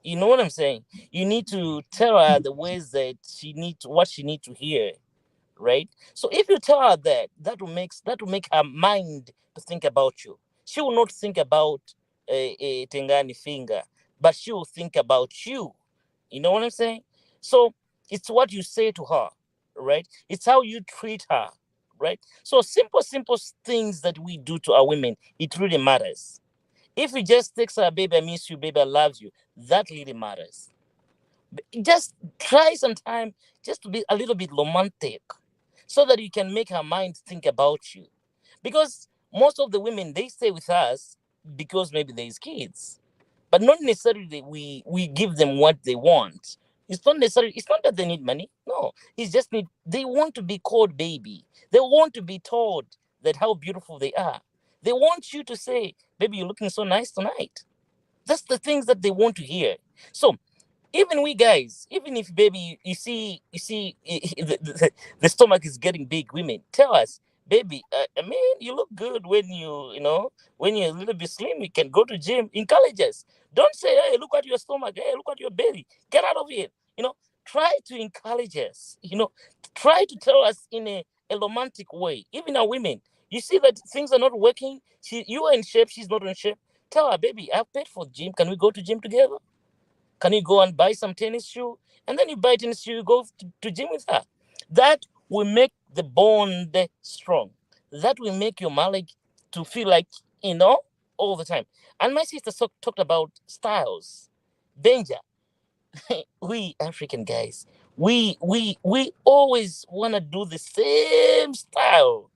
Speaker 9: You know what I'm saying? You need to tell her the ways that what she needs to hear, right? So if you tell her that will make her mind to think about you. She will not think about a Tengani finger, but she will think about you. You know what I'm saying? So it's what you say to her, right? It's how you treat her, right? So simple things that we do to our women, it really matters. If we just text her, baby, I miss you, baby, I love you, that really matters. Just try sometime just to be a little bit romantic, so that you can make her mind think about you. Because most of the women, they stay with us because maybe there's kids, but not necessarily we give them what they want. It's not that they need money. No, they want to be called baby. They want to be told that how beautiful they are. They want you to say, baby, you're looking so nice tonight. That's the things that they want to hear. So even we guys, even if baby, you see the stomach is getting big, women tell us, baby, I mean, you look good when when you're a little bit slim. You can go to gym. Encourage us. Don't say, hey, look at your stomach, hey, look at your belly, get out of here. Try to encourage us. Try to tell us in a romantic way. Even our women, you see that things are not working. You are in shape, she's not in shape. Tell her, baby, I've paid for gym, can we go to gym together? Can you go and buy some tennis shoe? And then you buy tennis shoe, you go to gym with her. That will make the bond strong. That will make your marriage to feel like, all the time. And my sister talked about styles. Danger. We African guys, we always want to do the same style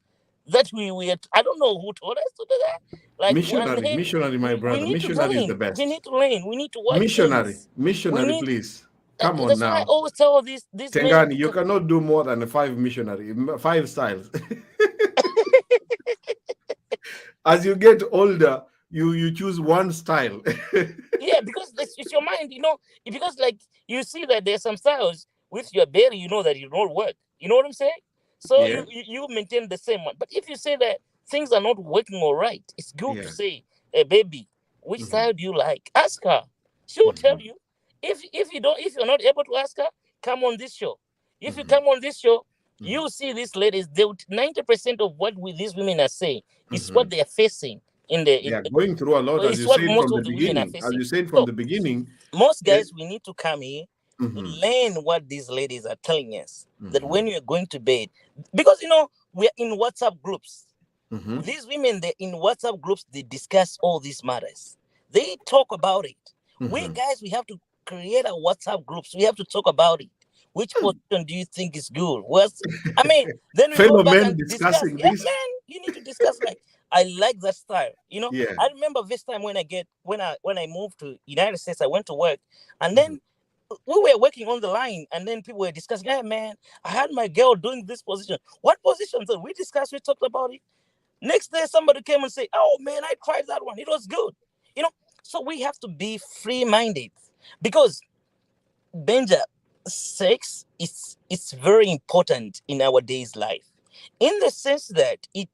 Speaker 9: that we I don't know who told us to do that. Like
Speaker 2: missionary, my brother.
Speaker 9: We need to
Speaker 2: Missionary is
Speaker 9: learn.
Speaker 2: the best.
Speaker 9: We need to learn. We need to watch
Speaker 2: Missionary,
Speaker 9: things.
Speaker 2: please. Come on
Speaker 9: That's why I
Speaker 2: now.
Speaker 9: always tell these men.
Speaker 2: Tengani, you cannot do more than 5 styles. As you get older, you choose one style.
Speaker 9: Yeah, because it's your mind, because like you see that there's some styles with your belly, that it don't work. You know what I'm saying? So
Speaker 2: Yeah.
Speaker 9: you maintain the same one. But if you say that things are not working all right, it's good to say, hey baby, which style do you like? Ask her. She will tell you. If you're not able to ask her, come on this show. If you come on this show, you see these ladies, 90% of what these women are saying is what they are facing
Speaker 2: they are going through a lot, as you said from the beginning. As you said from the beginning,
Speaker 9: most guys, we need to come here to learn what these ladies are telling us. That when you're going to bed, because we're in WhatsApp groups. These women, they're in WhatsApp groups. They discuss all these matters. They talk about it. We guys, we have to create a WhatsApp groups. We have to talk about it. Which position do you think is good? Then we go back and discuss. Yeah, man, you need to discuss. Like, I like that style. I remember this time when I moved to United States, I went to work, and then we were working on the line, and then people were discussing. Hey, man, I had my girl doing this position. What position? So we discussed. We talked about it. Next day, somebody came and said, "Oh man, I tried that one. It was good." So we have to be free-minded, because Benja, sex it's very important in our day's life, in the sense that if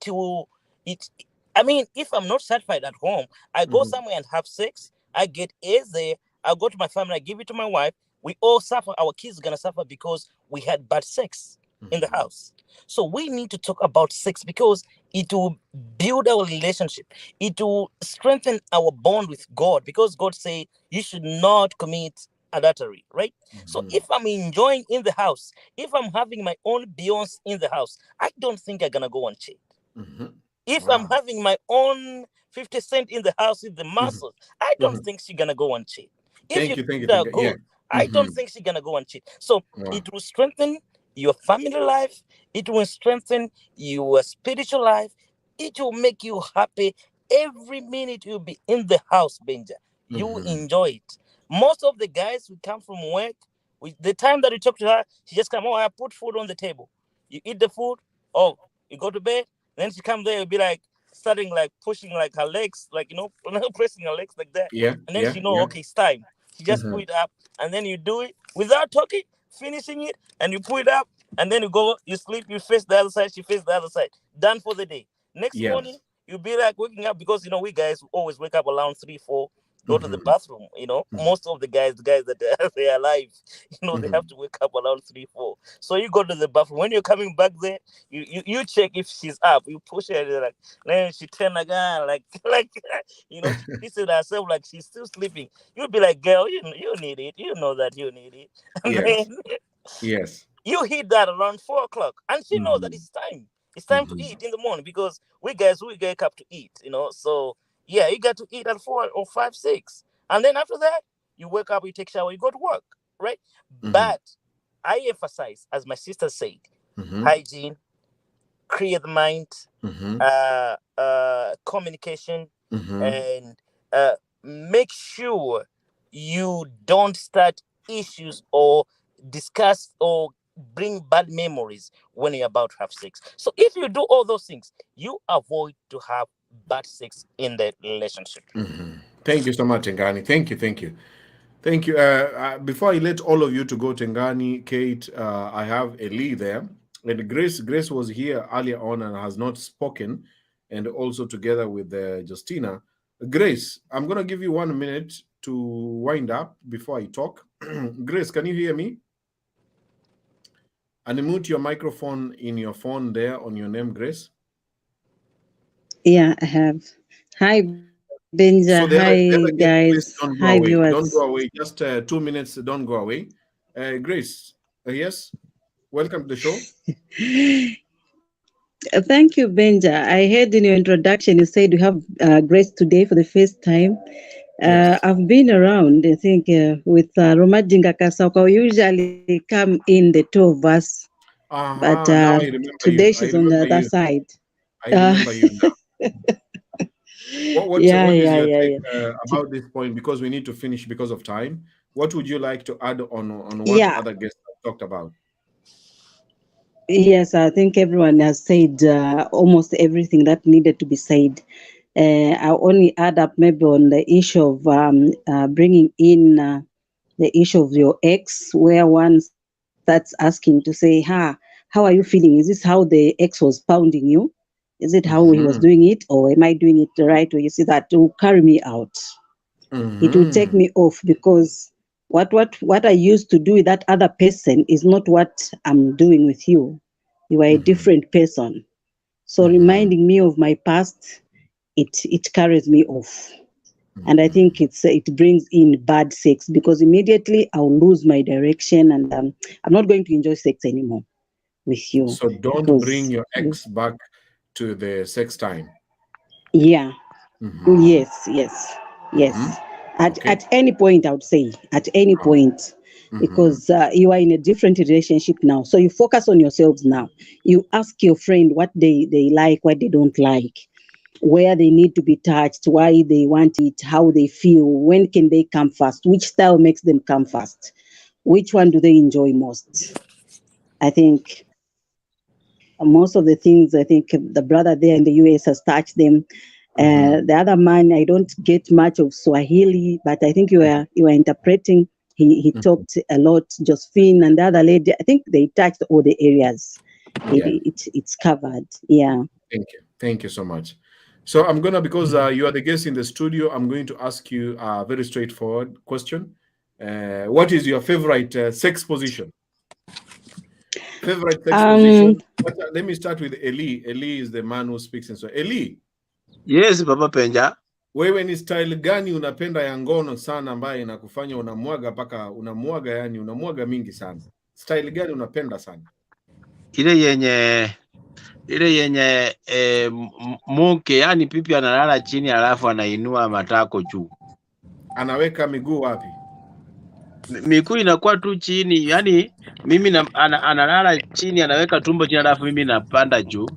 Speaker 9: I'm not satisfied at home, I go somewhere and have sex, I get AIDS there, I go to my family, I give it to my wife, we all suffer, our kids are gonna suffer because we had bad sex in the house. So we need to talk about sex, because it will build our relationship, it will strengthen our bond with God, because God say you should not commit adultery, right? So if I'm enjoying in the house, if I'm having my own Beyonce in the house, I don't think I'm gonna go and cheat. If I'm having my own 50 Cent in the house with the muscles, I don't think she's gonna go and cheat. If you are good, I don't think she's gonna go and cheat. So it will strengthen your family life, it will strengthen your spiritual life, it will make you happy every minute you'll be in the house, Benja. You will enjoy it. Most of the guys who come from work, the time that you talk to her, she just come, I put food on the table. You eat the food, you go to bed, then she come there, you'll be like, starting like pushing like her legs, like, pressing her legs like that.
Speaker 2: Yeah.
Speaker 9: And then she know, okay, it's time. She just put it up, and then you do it without talking, finishing it, and you put it up, and then you go, you sleep, you face the other side, she face the other side. Done for the day. Next morning, you'll be like waking up, because, we guys always wake up around 3, 4, go to the bathroom, most of the guys that they are alive, they have to wake up around 3, 4. So you go to the bathroom. When you're coming back there, you check if she's up. You push her, like, then she turn again, like she said herself like she's still sleeping. You'll be like, girl, you need it. You know that you need it. And then you hit that around 4 o'clock, and she knows that it's time. It's time to eat in the morning, because we wake up to eat, So yeah, you got to eat at 4 or 5, 6. And then after that, you wake up, you take a shower, you go to work, right? But I emphasize, as my sister said, hygiene, clear the mind, communication, and make sure you don't start issues or discuss or bring bad memories when you're about to have sex. So if you do all those things, you avoid to have bad sex in the relationship.
Speaker 2: Thank you so much, Tengani. Thank you. Before I let all of you to go, Tengani, Kate, I have Eli there, and Grace was here earlier on and has not spoken, and also together with Justina. Grace, I'm going to give you 1 minute to wind up before I talk. Grace, can you hear me? Unmute your microphone in your phone there on your name, Grace.
Speaker 7: Yeah, I have. Hi, Benja.
Speaker 2: So
Speaker 7: Hi, guys. Hi, viewers.
Speaker 2: Don't go away. Just 2 minutes. Don't go away. Grace, yes? Welcome to the show.
Speaker 7: Thank you, Benja. I heard in your introduction you said you have Grace today for the first time. I've been around, I think, with Romajinga Kasauka. We usually come in the 2 of us. But today she's on the other side.
Speaker 2: I remember you now. What is your take about this point? Because we need to finish because of time. What would you like to add on what other guests have talked about?
Speaker 7: Yes, I think everyone has said almost everything that needed to be said. I'll only add up maybe on the issue of bringing in the issue of your ex, where one starts asking to say, how are you feeling? Is this how the ex was pounding you? Is it how he was doing it? Or am I doing it the right way? You see, that will carry me out. It will take me off, because what I used to do with that other person is not what I'm doing with you. You are a different person. So reminding me of my past, it carries me off. And I think it brings in bad sex, because immediately I'll lose my direction, and I'm not going to enjoy sex anymore with you.
Speaker 2: So don't bring your ex back to the sex time.
Speaker 7: Yeah. Yes. At any point, I would say, at any point, because you are in a different relationship now. So you focus on yourselves now. You ask your friend what they like, what they don't like, where they need to be touched, why they want it, how they feel, when can they come first, which style makes them come first, which one do they enjoy most. I think most of the things, I think the brother there in the US has touched them. The other man, I don't get much of Swahili, but I think you are interpreting. He talked a lot. Josephine and the other lady, I think they touched all the areas. It's covered. Yeah.
Speaker 2: Thank you so much. So I'm gonna, because you are the guest in the studio, I'm going to ask you a very straightforward question. What is your favorite sex position? Favorite sex position? Let me start with Eli. Eli is the man who speaks in Swahili. Eli.
Speaker 5: Yes, Papa Penja.
Speaker 2: Wewe ni style gani unapenda ya ngono sana ambayo inakufanya unamwaga paka unamwaga, yani unamwaga mingi sana? Style gani unapenda sana?
Speaker 5: Ile yenye mke, yani pipi analala chini alafu anainua matako juu.
Speaker 2: Anaweka miguu wapi?
Speaker 5: Miguu inakuwa tu chini, yani mimi analala chini, anaweka tumbo chini alafu mimi napanda juu.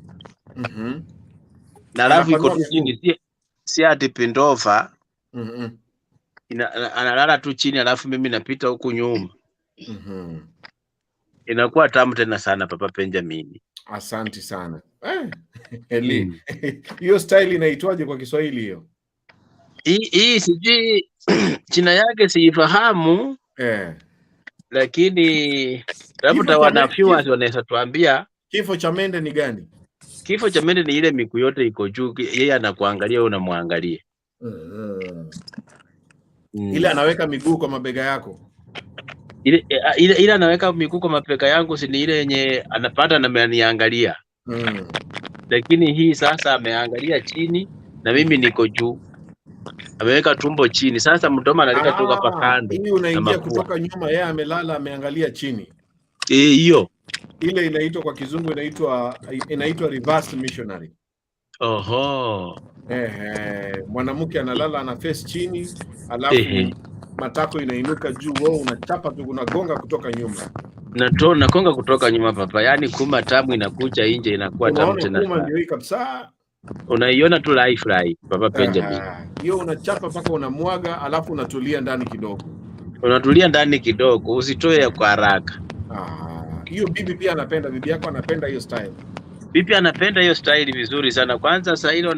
Speaker 5: Na alafu iko tu chini, si ati pindofa. Analala tu chini alafu mimi napita huku nyuma. Inakuwa tamu tena sana, Papa Benjamin.
Speaker 2: Asante sana. Eli. Hiyo style inaitwaje kwa Kiswahili hiyo?
Speaker 5: Hii sijui jina yake siifahamu. Lakini labda wanafiwa wanaweza tuambia.
Speaker 2: Kifo cha mende ni gani?
Speaker 5: Kifo cha mende ni ile miguu yote iko juu, yeye anakuangalia wewe unamwangalia.
Speaker 2: Ile anaweka miguu kwa mabega yako.
Speaker 5: Ile anaweka miguu kwa mabega yangu, si ni ile yenye anapata na ameniangalia. Lakini hii sasa ameangalia chini na mimi niko juu. Ameweka tumbo chini. Sasa mdomo analeta tu hapa kando.
Speaker 2: Hii unaingia kutoka nyuma, yeye amelala ameangalia chini.
Speaker 5: Hiyo.
Speaker 2: Ile inaitwa kwa kizungu inaitwa reverse missionary.
Speaker 5: Oho.
Speaker 2: Mwanamke analala ana face chini, alafu matako inainuka juu, wewe unachapa tu, unagonga kutoka nyuma.
Speaker 5: Nagonga kutoka nyuma, Papa. Yaani kuma tamu inakuja nje, inakuwa tamu tena.
Speaker 2: Kuma ndio hii kabisa.
Speaker 5: Unaiona tu live, Papa Benjamin.
Speaker 2: Hiyo unachapa paka unamwaga, alafu unatulia ndani kidogo.
Speaker 5: Unatulia ndani kidogo, usitoe kwa haraka.
Speaker 2: Hiyo bibi pia anapenda, bibi yako anapenda hiyo style.
Speaker 5: Bibi anapenda hiyo style vizuri sana. Kwanza saa hilo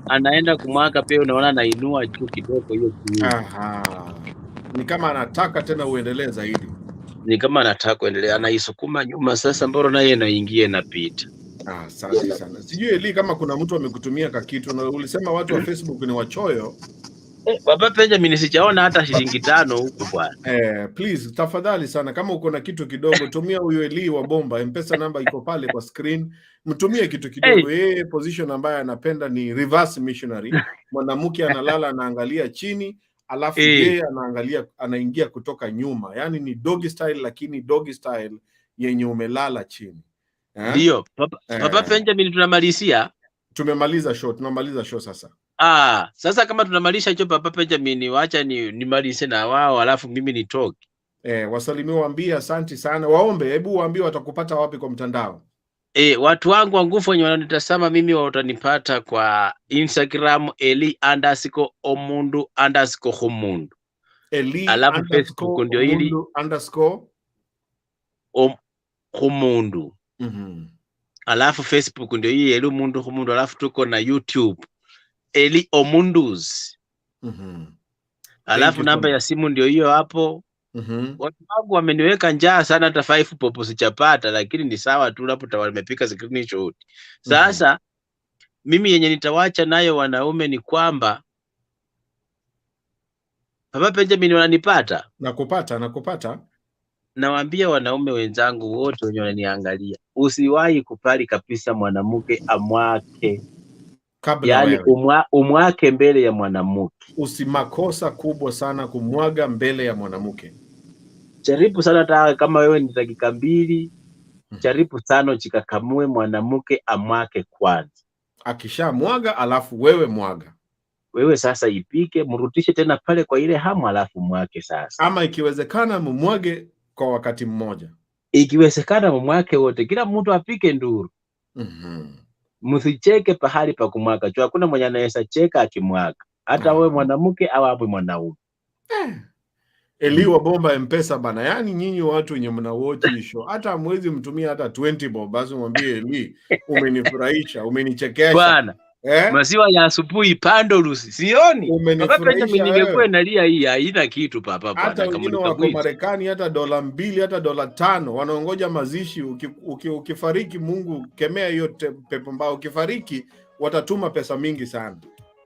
Speaker 5: anaenda kumwaga pia, unaona anainua juu kidogo hiyo.
Speaker 2: Ni kama anataka tena uendelee zaidi.
Speaker 5: Ni kama anataka kuendelea, anaisukuma nyuma sasa, mbona naye inaingia na pita.
Speaker 2: Asante sana. Sijui Eli kama kuna mtu amekutumia kakitu, na ulisema watu wa Facebook ni wachoyo.
Speaker 5: Baba Benjamin, sijaona hata shilingi 5 huko bwana.
Speaker 2: Please tafadhali sana, kama uko na kitu kidogo tumia huyo Eli wa bomba. M-Pesa namba iko pale kwa screen. Mtumie kitu kidogo. Yeye position ambayo anapenda ni reverse missionary. Mwanamke analala anaangalia chini, alafu yeye anaingia kutoka nyuma. Yaani ni doggy style, lakini doggy style yenye umelala chini.
Speaker 5: Ndio, Papa Benjamin, tunamalizia.
Speaker 2: Tunamaliza show sasa.
Speaker 5: Sasa kama tunamalisha hicho, Papa Benjamin, waacha nimalize na wao alafu mimi nitoke.
Speaker 2: Wasalimie, waambie asante sana. Waombe, hebu waambie watakupata wapi kwa mtandao.
Speaker 5: Watu wangu wa nguvu wenye wananitazama mimi, watanipata kwa Instagram Eli_omundu_humundu.
Speaker 2: Eli
Speaker 5: alafu Facebook ndio hili
Speaker 2: _humundu.
Speaker 5: Alafu Facebook ndio hii Eli Mundu Humundu, alafu tuko na YouTube Eli Omundus. Alafu namba ya simu ndio hiyo hapo. Watu wangu wameniweka njaa sana, hata 5 popo sichapata, lakini ni sawa tu, hapo wamepika screenshot. Sasa mimi yenye nitawacha nayo wanaume ni kwamba Papa Benjamin, wananipata?
Speaker 2: Nakupata.
Speaker 5: Nawaambia wanaume wenzangu wote wenye wananiangalia, usiwahi kupali kabisa mwanamke amwake
Speaker 2: kabla,
Speaker 5: yani umwake mbele ya mwanamke.
Speaker 2: Usimakosa kubwa sana kumwaga mbele ya mwanamke.
Speaker 5: Jaribu sana, hata kama wewe ni dakika 2, jaribu sana chikakamue mwanamke amwake kwanza.
Speaker 2: Akisha mwaga alafu wewe mwaga.
Speaker 5: Wewe sasa ipike, mrudishe tena pale kwa ile hamu, alafu mwake sasa.
Speaker 2: Ama ikiwezekana mumwage kwa wakati mmoja.
Speaker 5: Ikiwezekana mumwake wote, kila mtu apike nduru. Msicheke pahali pa kumwaga. Jua hakuna mwenye anaweza cheka akimwaga. Hata wewe mwanamke au hapo mwanaume.
Speaker 2: Eli wa bomba M-Pesa bana. Yaani nyinyi watu wenye mna watch show, hata hamwezi mtumia hata 20 bob, basi mwambie Eli, umenifurahisha, umenichekesha.
Speaker 5: Bwana. Maziwa ya asubuhi Pandolus. Sioni. Papa Benjamin ningekuwa nalia hii haina kitu papa bwana.
Speaker 2: Hata wengine wako Marekani hata $2 hata $5 wanaongoja mazishi. Ukifariki Mungu kemea hiyo pepo mbao. Ukifariki watatuma pesa mingi sana.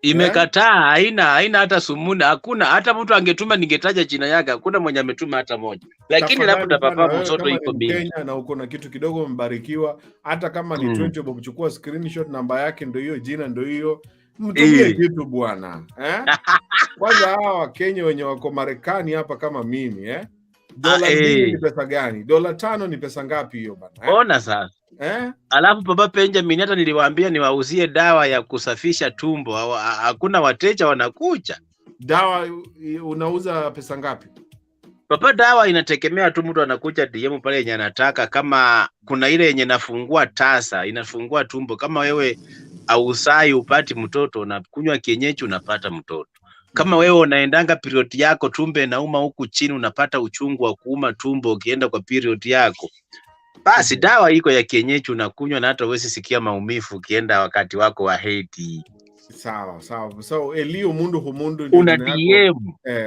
Speaker 5: Imekataa, haina hata sumuna, hakuna. Hata mtu angetuma ningetaja jina yake, hakuna mwenye ametuma hata moja. Lakini labda papa msoto iko mingi.
Speaker 2: Kenya na uko na kitu kidogo mbarikiwa, hata kama ni 20 bob, chukua screenshot, namba yake ndio hiyo, jina ndio hiyo, mtumie kitu bwana. Kwanza hawa Kenya wenye wako Marekani hapa kama mimi, $2 ni pesa gani? $5 ni pesa ngapi hiyo bana?
Speaker 5: Ona sasa. Alafu Papa Benjamin, hata niliwaambia niwauzie dawa ya kusafisha tumbo, hakuna wateja wanakuja.
Speaker 2: Dawa unauza pesa ngapi?
Speaker 5: Papa, dawa inategemea tu, mtu anakuja DM pale yenye anataka. Kama kuna ile yenye nafungua tasa, inafungua tumbo, kama wewe ausai upati mtoto, unakunywa kienyeji unapata mtoto. Kama wewe unaendanga period yako, tumbe nauma huku chini, unapata uchungu wa kuuma tumbo ukienda kwa period yako, basi dawa iko ya kienyeji unakunywa, na hata wewe sikia maumivu ukienda wakati wako wa hedhi.
Speaker 2: Sawa. So Eli Mundu Humundu
Speaker 5: una DM,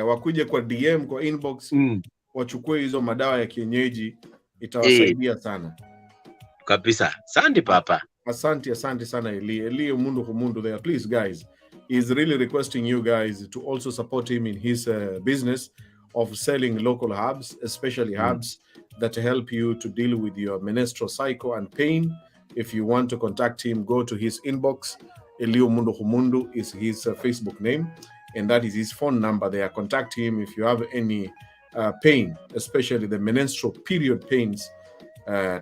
Speaker 2: wakuje kwa DM, kwa inbox, wachukue hizo madawa ya kienyeji, itawasaidia sana.
Speaker 5: Kabisa. Asante papa.
Speaker 2: Asante sana Eli Mundu Humundu there. Please guys, he's really requesting you guys to also support him in his business of selling local herbs, especially herbs that help you to deal with your menstrual cycle and pain. If you want to contact him, go to his inbox. Eli Mundu Humundu is his Facebook name, and that is his phone number there. Contact him if you have any pain, especially the menstrual period pains.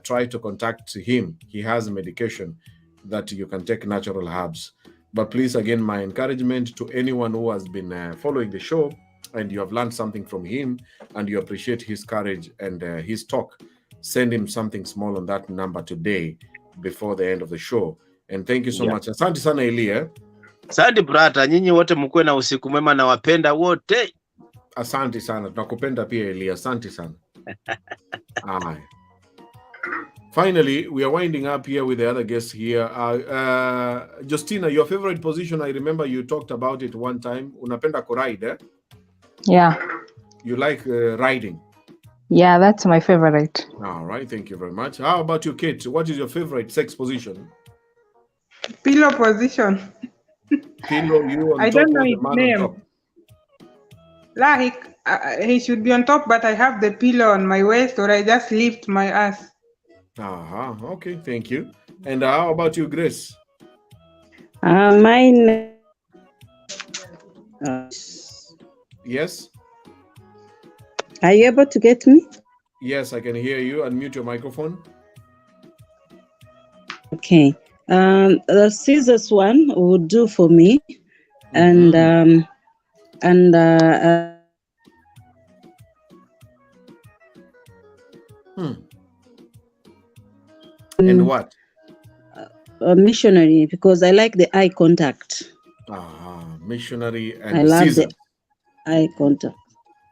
Speaker 2: Try to contact him. He has medication that you can take, natural herbs. But please, again, my encouragement to anyone who has been following the show and you have learned something from him and you appreciate his courage and his talk, send him something small on that number today before the end of the show. And thank you so much. Asante sana Eli.
Speaker 5: Asante brata, nyinyi wote mkuwe na usiku mwema, na wapenda wote.
Speaker 2: Asante sana, tunakupenda pia Eli. Asante sana. Finally, we are winding up here with the other guests here. Justina, your favorite position, I remember you talked about it one time. Unapenda kuride,
Speaker 8: Yeah.
Speaker 2: You like riding?
Speaker 8: Yeah, that's my favorite.
Speaker 2: All right, thank you very much. How about you, Kate? What is your favorite sex position?
Speaker 6: Pillow position.
Speaker 2: Pillow, you on
Speaker 6: I
Speaker 2: top
Speaker 6: don't know
Speaker 2: or the
Speaker 6: his
Speaker 2: man
Speaker 6: name.
Speaker 2: on top?
Speaker 6: Like, he should be on top, but I have the pillow on my waist, or I just lift my ass.
Speaker 2: Okay, thank you. And how about you, Grace?
Speaker 7: Mine.
Speaker 2: Yes?
Speaker 7: Are you able to get me?
Speaker 2: Yes, I can hear you. Unmute your microphone.
Speaker 7: Okay. The scissors one would do for me. And and
Speaker 2: what?
Speaker 7: A missionary, because I like the eye contact.
Speaker 2: Missionary and
Speaker 7: I love
Speaker 2: scissors.
Speaker 7: the eye contact.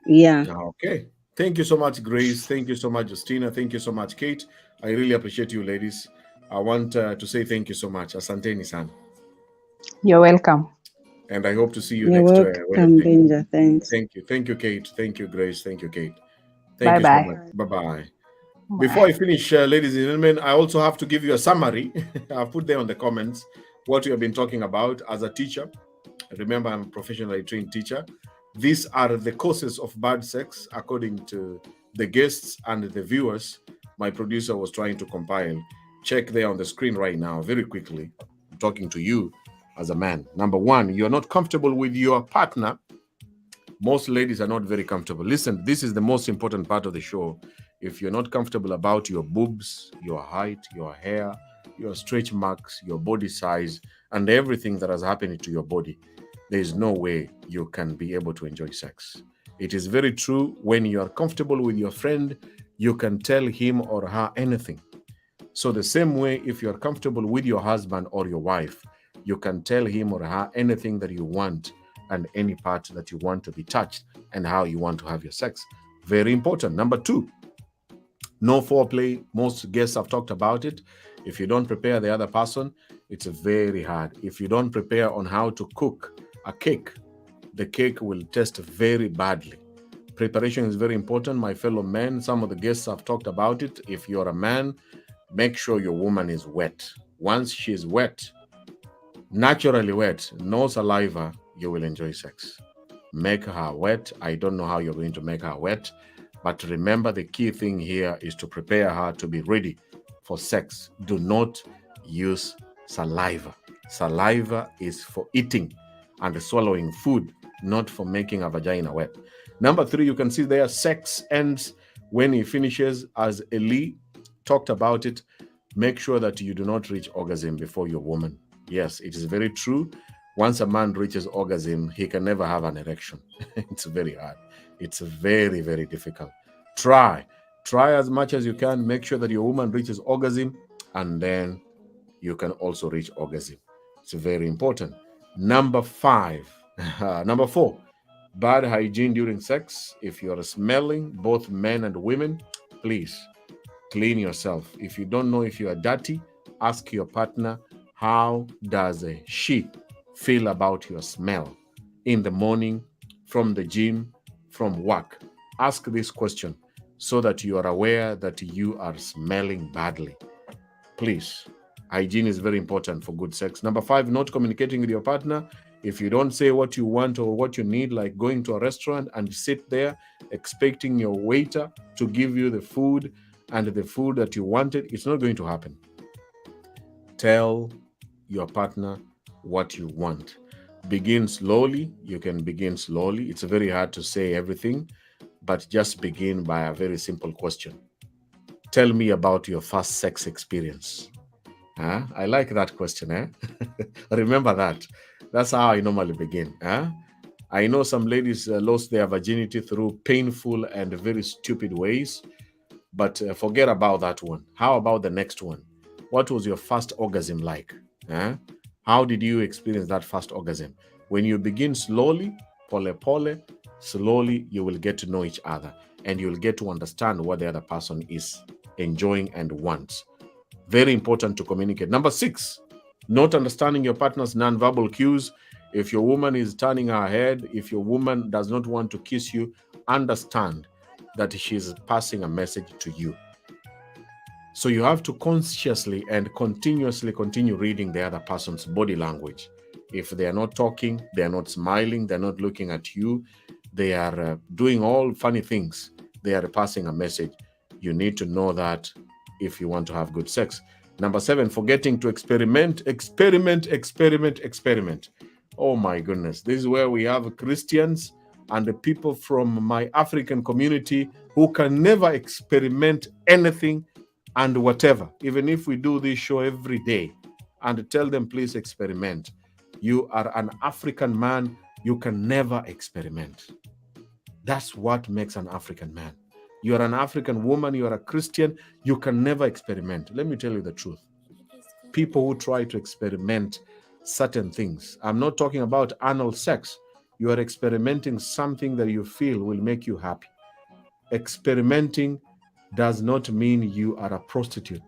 Speaker 7: Yeah.
Speaker 2: Okay. Thank you so much, Grace. Thank you so much, Justina. Thank you so much, Kate. I really appreciate you, ladies. I want to say thank you so much. Asanteni san.
Speaker 8: You're welcome.
Speaker 2: And I hope to see you
Speaker 7: You're
Speaker 2: next
Speaker 7: welcome,
Speaker 2: Wednesday.
Speaker 7: Benja. Thanks.
Speaker 2: Thank you. Thank you, Kate. Thank you, Grace. Thank you, Kate. Thank
Speaker 8: Bye
Speaker 2: you so
Speaker 8: bye.
Speaker 2: much. Bye-bye.
Speaker 8: Bye.
Speaker 2: Before I finish, ladies and gentlemen, I also have to give you a summary. I've put there on the comments what we have been talking about as a teacher. Remember, I'm a professionally trained teacher. These are the causes of bad sex, according to the guests and the viewers my producer was trying to compile. Check there on the screen right now, very quickly. I'm talking to you as a man. Number one, you're not comfortable with your partner. Most ladies are not very comfortable. Listen, this is the most important part of the show. If you're not comfortable about your boobs, your height, your hair, your stretch marks, your body size, and everything that has happened to your body, there is no way you can be able to enjoy sex. It is very true. When you are comfortable with your friend, you can tell him or her anything. So the same way, if you're comfortable with your husband or your wife, you can tell him or her anything that you want and any part that you want to be touched and how you want to have your sex. Very important. Number two, no foreplay. Most guests have talked about it. If you don't prepare the other person, it's very hard. If you don't prepare on how to cook a cake, the cake will taste very badly. Preparation is very important, my fellow men. Some of the guests have talked about it. If you're a man, make sure your woman is wet. Once she's wet, naturally wet, no saliva, you will enjoy sex. Make her wet. I don't know how you're going to make her wet, but remember the key thing here is to prepare her to be ready for sex. Do not use saliva. Saliva is for eating and swallowing food, not for making a vagina wet. Number three, you can see there, sex ends when he finishes. As Eli talked about it, make sure that you do not reach orgasm before your woman. Yes, it is very true. Once a man reaches orgasm, he can never have an erection. It's very hard. It's very, very difficult. Try as much as you can. Make sure that your woman reaches orgasm, and then you can also reach orgasm. It's very important. Number four, bad hygiene during sex. If you're smelling, both men and women, please clean yourself. If you don't know if you are dirty, ask your partner, how does she feel about your smell in the morning, from the gym, from work? Ask this question so that you are aware that you are smelling badly. Please, hygiene is very important for good sex. Number five, not communicating with your partner. If you don't say what you want or what you need, like going to a restaurant and sit there expecting your waiter to give you the food and the food that you wanted, it's not going to happen. Tell your partner what you want. Begin slowly. You can begin slowly. It's very hard to say everything, but just begin by a very simple question. Tell me about your first sex experience. Huh? I like that question. Eh? Remember that. That's how I normally begin. Huh? I know some ladies lost their virginity through painful and very stupid ways, but forget about that one. How about the next one? What was your first orgasm like? Huh? How did you experience that first orgasm? When you begin slowly, pole, slowly, you will get to know each other and you'll get to understand what the other person is enjoying and wants. Very important to communicate. Number six, not understanding your partner's nonverbal cues. If your woman is turning her head, if your woman does not want to kiss you, understand that she's passing a message to you. So you have to consciously and continuously continue reading the other person's body language. If they are not talking, they are not smiling, they're not looking at you, they are doing all funny things, they are passing a message. You need to know that if you want to have good sex. Number seven, forgetting to experiment. Oh my goodness. This is where we have Christians and the people from my African community who can never experiment anything and whatever. Even if we do this show every day and tell them, please experiment. You are an African man, you can never experiment. That's what makes an African man. You are an African woman, you are a Christian, you can never experiment. Let me tell you the truth. People who try to experiment certain things, I'm not talking about anal sex. You are experimenting something that you feel will make you happy. Experimenting does not mean you are a prostitute.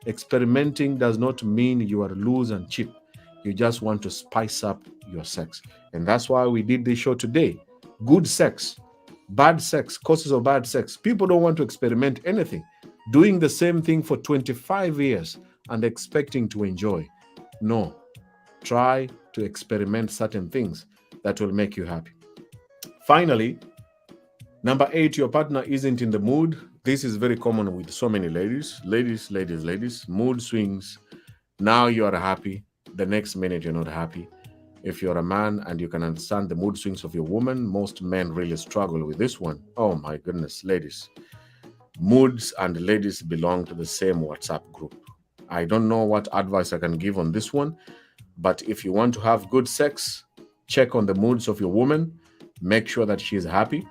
Speaker 2: Experimenting does not mean you are loose and cheap. You just want to spice up your sex. And that's why we did this show today. Good sex, bad sex, causes of bad sex. People don't want to experiment anything. Doing the same thing for 25 years and expecting to enjoy. No. Try to experiment certain things that will make you happy. Finally, number 8, your partner isn't in the mood. This is very common with so many ladies. Ladies. Mood swings. Now you are happy. The next minute you're not happy. If you're a man and you can understand the mood swings of your woman, most men really struggle with this one. Oh my goodness, ladies. Moods and ladies belong to the same WhatsApp group. I don't know what advice I can give on this one, but if you want to have good sex, check on the moods of your woman, make sure that she is happy,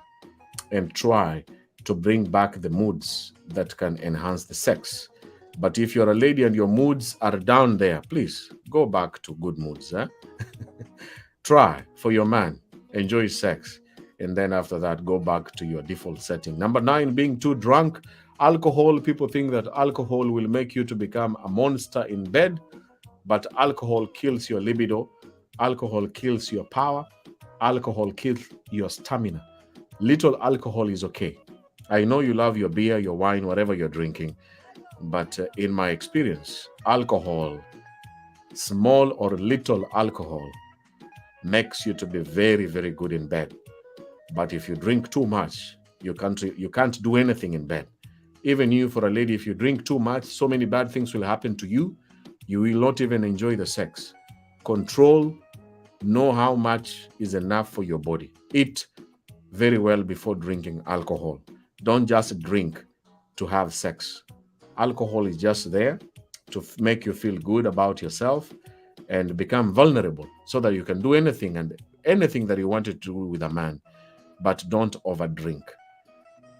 Speaker 2: and try to bring back the moods that can enhance the sex. But if you're a lady and your moods are down there, please go back to good moods. Try for your man, enjoy sex, and then after that, go back to your default setting. Number 9, being too drunk. Alcohol, people think that alcohol will make you to become a monster in bed, but alcohol kills your libido. Alcohol kills your power. Alcohol kills your stamina. Little alcohol is okay. I know you love your beer, your wine, whatever you're drinking, but in my experience, alcohol, small or little alcohol, makes you to be very, very good in bed. But if you drink too much, you can't do anything in bed. Even you, for a lady, if you drink too much, so many bad things will happen to you. You will not even enjoy the sex. Control, know how much is enough for your body. Eat very well before drinking alcohol. Don't just drink to have sex. Alcohol is just there to make you feel good about yourself and become vulnerable so that you can do anything that you want to do with a man. But don't overdrink.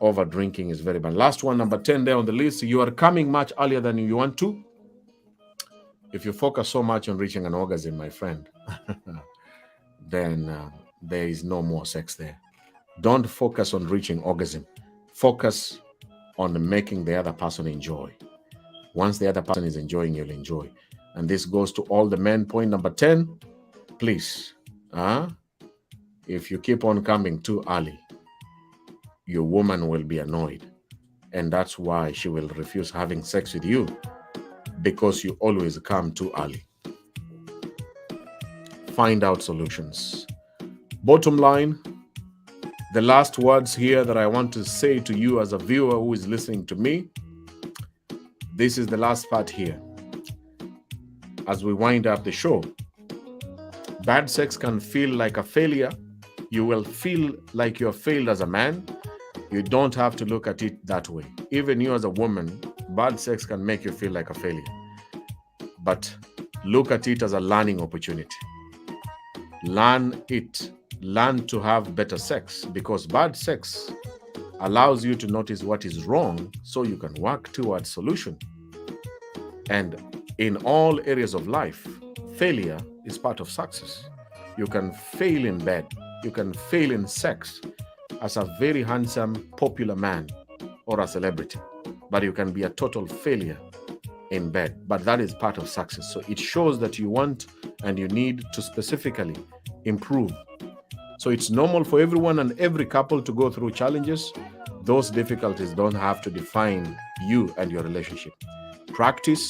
Speaker 2: Overdrinking is very bad. Last one, number 10 there on the list. You are coming much earlier than you want to. If you focus so much on reaching an orgasm, my friend, then there is no more sex there. Don't focus on reaching orgasm. Focus on making the other person enjoy. Once the other person is enjoying, you'll enjoy. And this goes to all the men. Point number 10, please, if you keep on coming too early, your woman will be annoyed. And that's why she will refuse having sex with you, because you always come too early. Find out solutions. Bottom line, the last words here that I want to say to you as a viewer who is listening to me, this is the last part here. As we wind up the show, bad sex can feel like a failure. You will feel like you're failed as a man. You don't have to look at it that way. Even you as a woman, bad sex can make you feel like a failure. But look at it as a learning opportunity. Learn it. Learn to have better sex, because bad sex allows you to notice what is wrong so you can work towards solution. And in all areas of life, failure is part of success. You can fail in bed. You can fail in sex as a very handsome, popular man or a celebrity, but you can be a total failure in bed. But that is part of success. So it shows that you want and you need to specifically improve. So it's normal for everyone and every couple to go through challenges. Those difficulties don't have to define you and your relationship. Practice,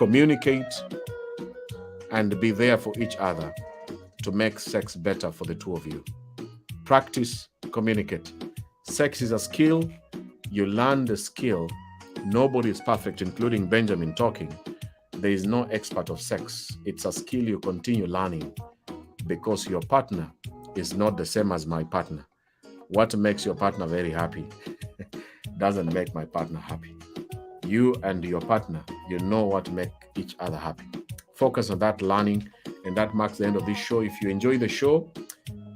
Speaker 2: communicate, and be there for each other to make sex better for the two of you. Practice, communicate. Sex is a skill. You learn the skill. Nobody is perfect, including Benjamin talking. There is no expert of sex. It's a skill you continue learning, because your partner is not the same as my partner. What makes your partner very happy doesn't make my partner happy. You and your partner, you know what makes each other happy. Focus on that learning, and that marks the end of this show. If you enjoy the show,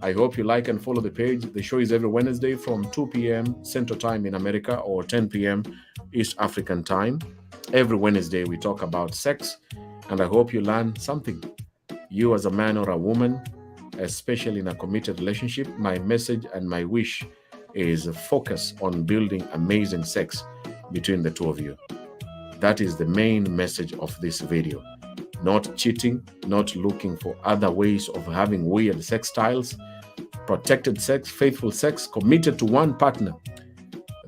Speaker 2: I hope you like and follow the page. The show is every Wednesday from 2 p.m. Central Time in America or 10 p.m. East African Time. Every Wednesday, we talk about sex, and I hope you learn something. You as a man or a woman, especially in a committed relationship. My message and my wish is focus on building amazing sex between the two of you. That is the main message of this video. Not cheating, not looking for other ways of having weird sex styles. Protected sex, faithful sex, committed to one partner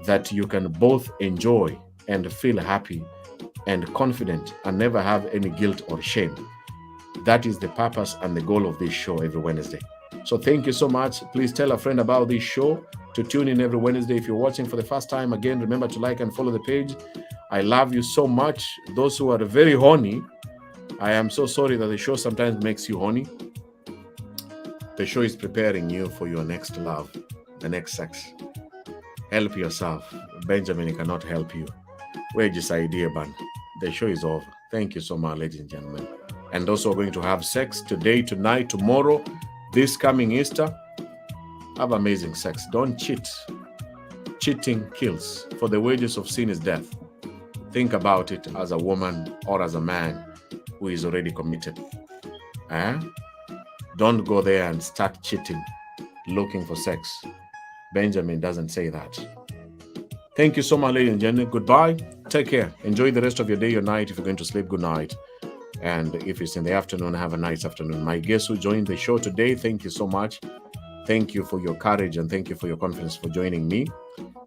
Speaker 2: that you can both enjoy and feel happy and confident and never have any guilt or shame. That is the purpose and the goal of this show every Wednesday. So thank you so much. Please tell a friend about this show to tune in every Wednesday. If you're watching for the first time, again, remember to like and follow the page. I love you so much. Those who are very horny, I am so sorry that the show sometimes makes you horny. The show is preparing you for your next love, the next sex. Help yourself. Benjamin cannot help you. Where's this idea, man? The show is over. Thank you so much, ladies and gentlemen. And also, we're going to have sex today, tonight, tomorrow, this coming Easter. Have amazing sex. Don't cheat. Cheating kills. For the wages of sin is death. Think about it as a woman or as a man who is already committed. Don't go there and start cheating, looking for sex. Benjamin doesn't say that. Thank you so much, ladies and gentlemen. Goodbye. Take care. Enjoy the rest of your day, your night. If you're going to sleep, good night. And if it's in the afternoon, have a nice afternoon. My guests who joined the show today, thank you so much. Thank you for your courage and thank you for your confidence for joining me.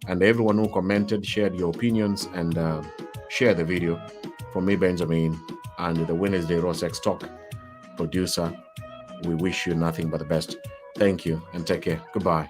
Speaker 2: And everyone who commented, shared your opinions, and share the video. From me, Benjamin, and the Wednesday Raw Sex Talk producer, we wish you nothing but the best. Thank you and take care. Goodbye.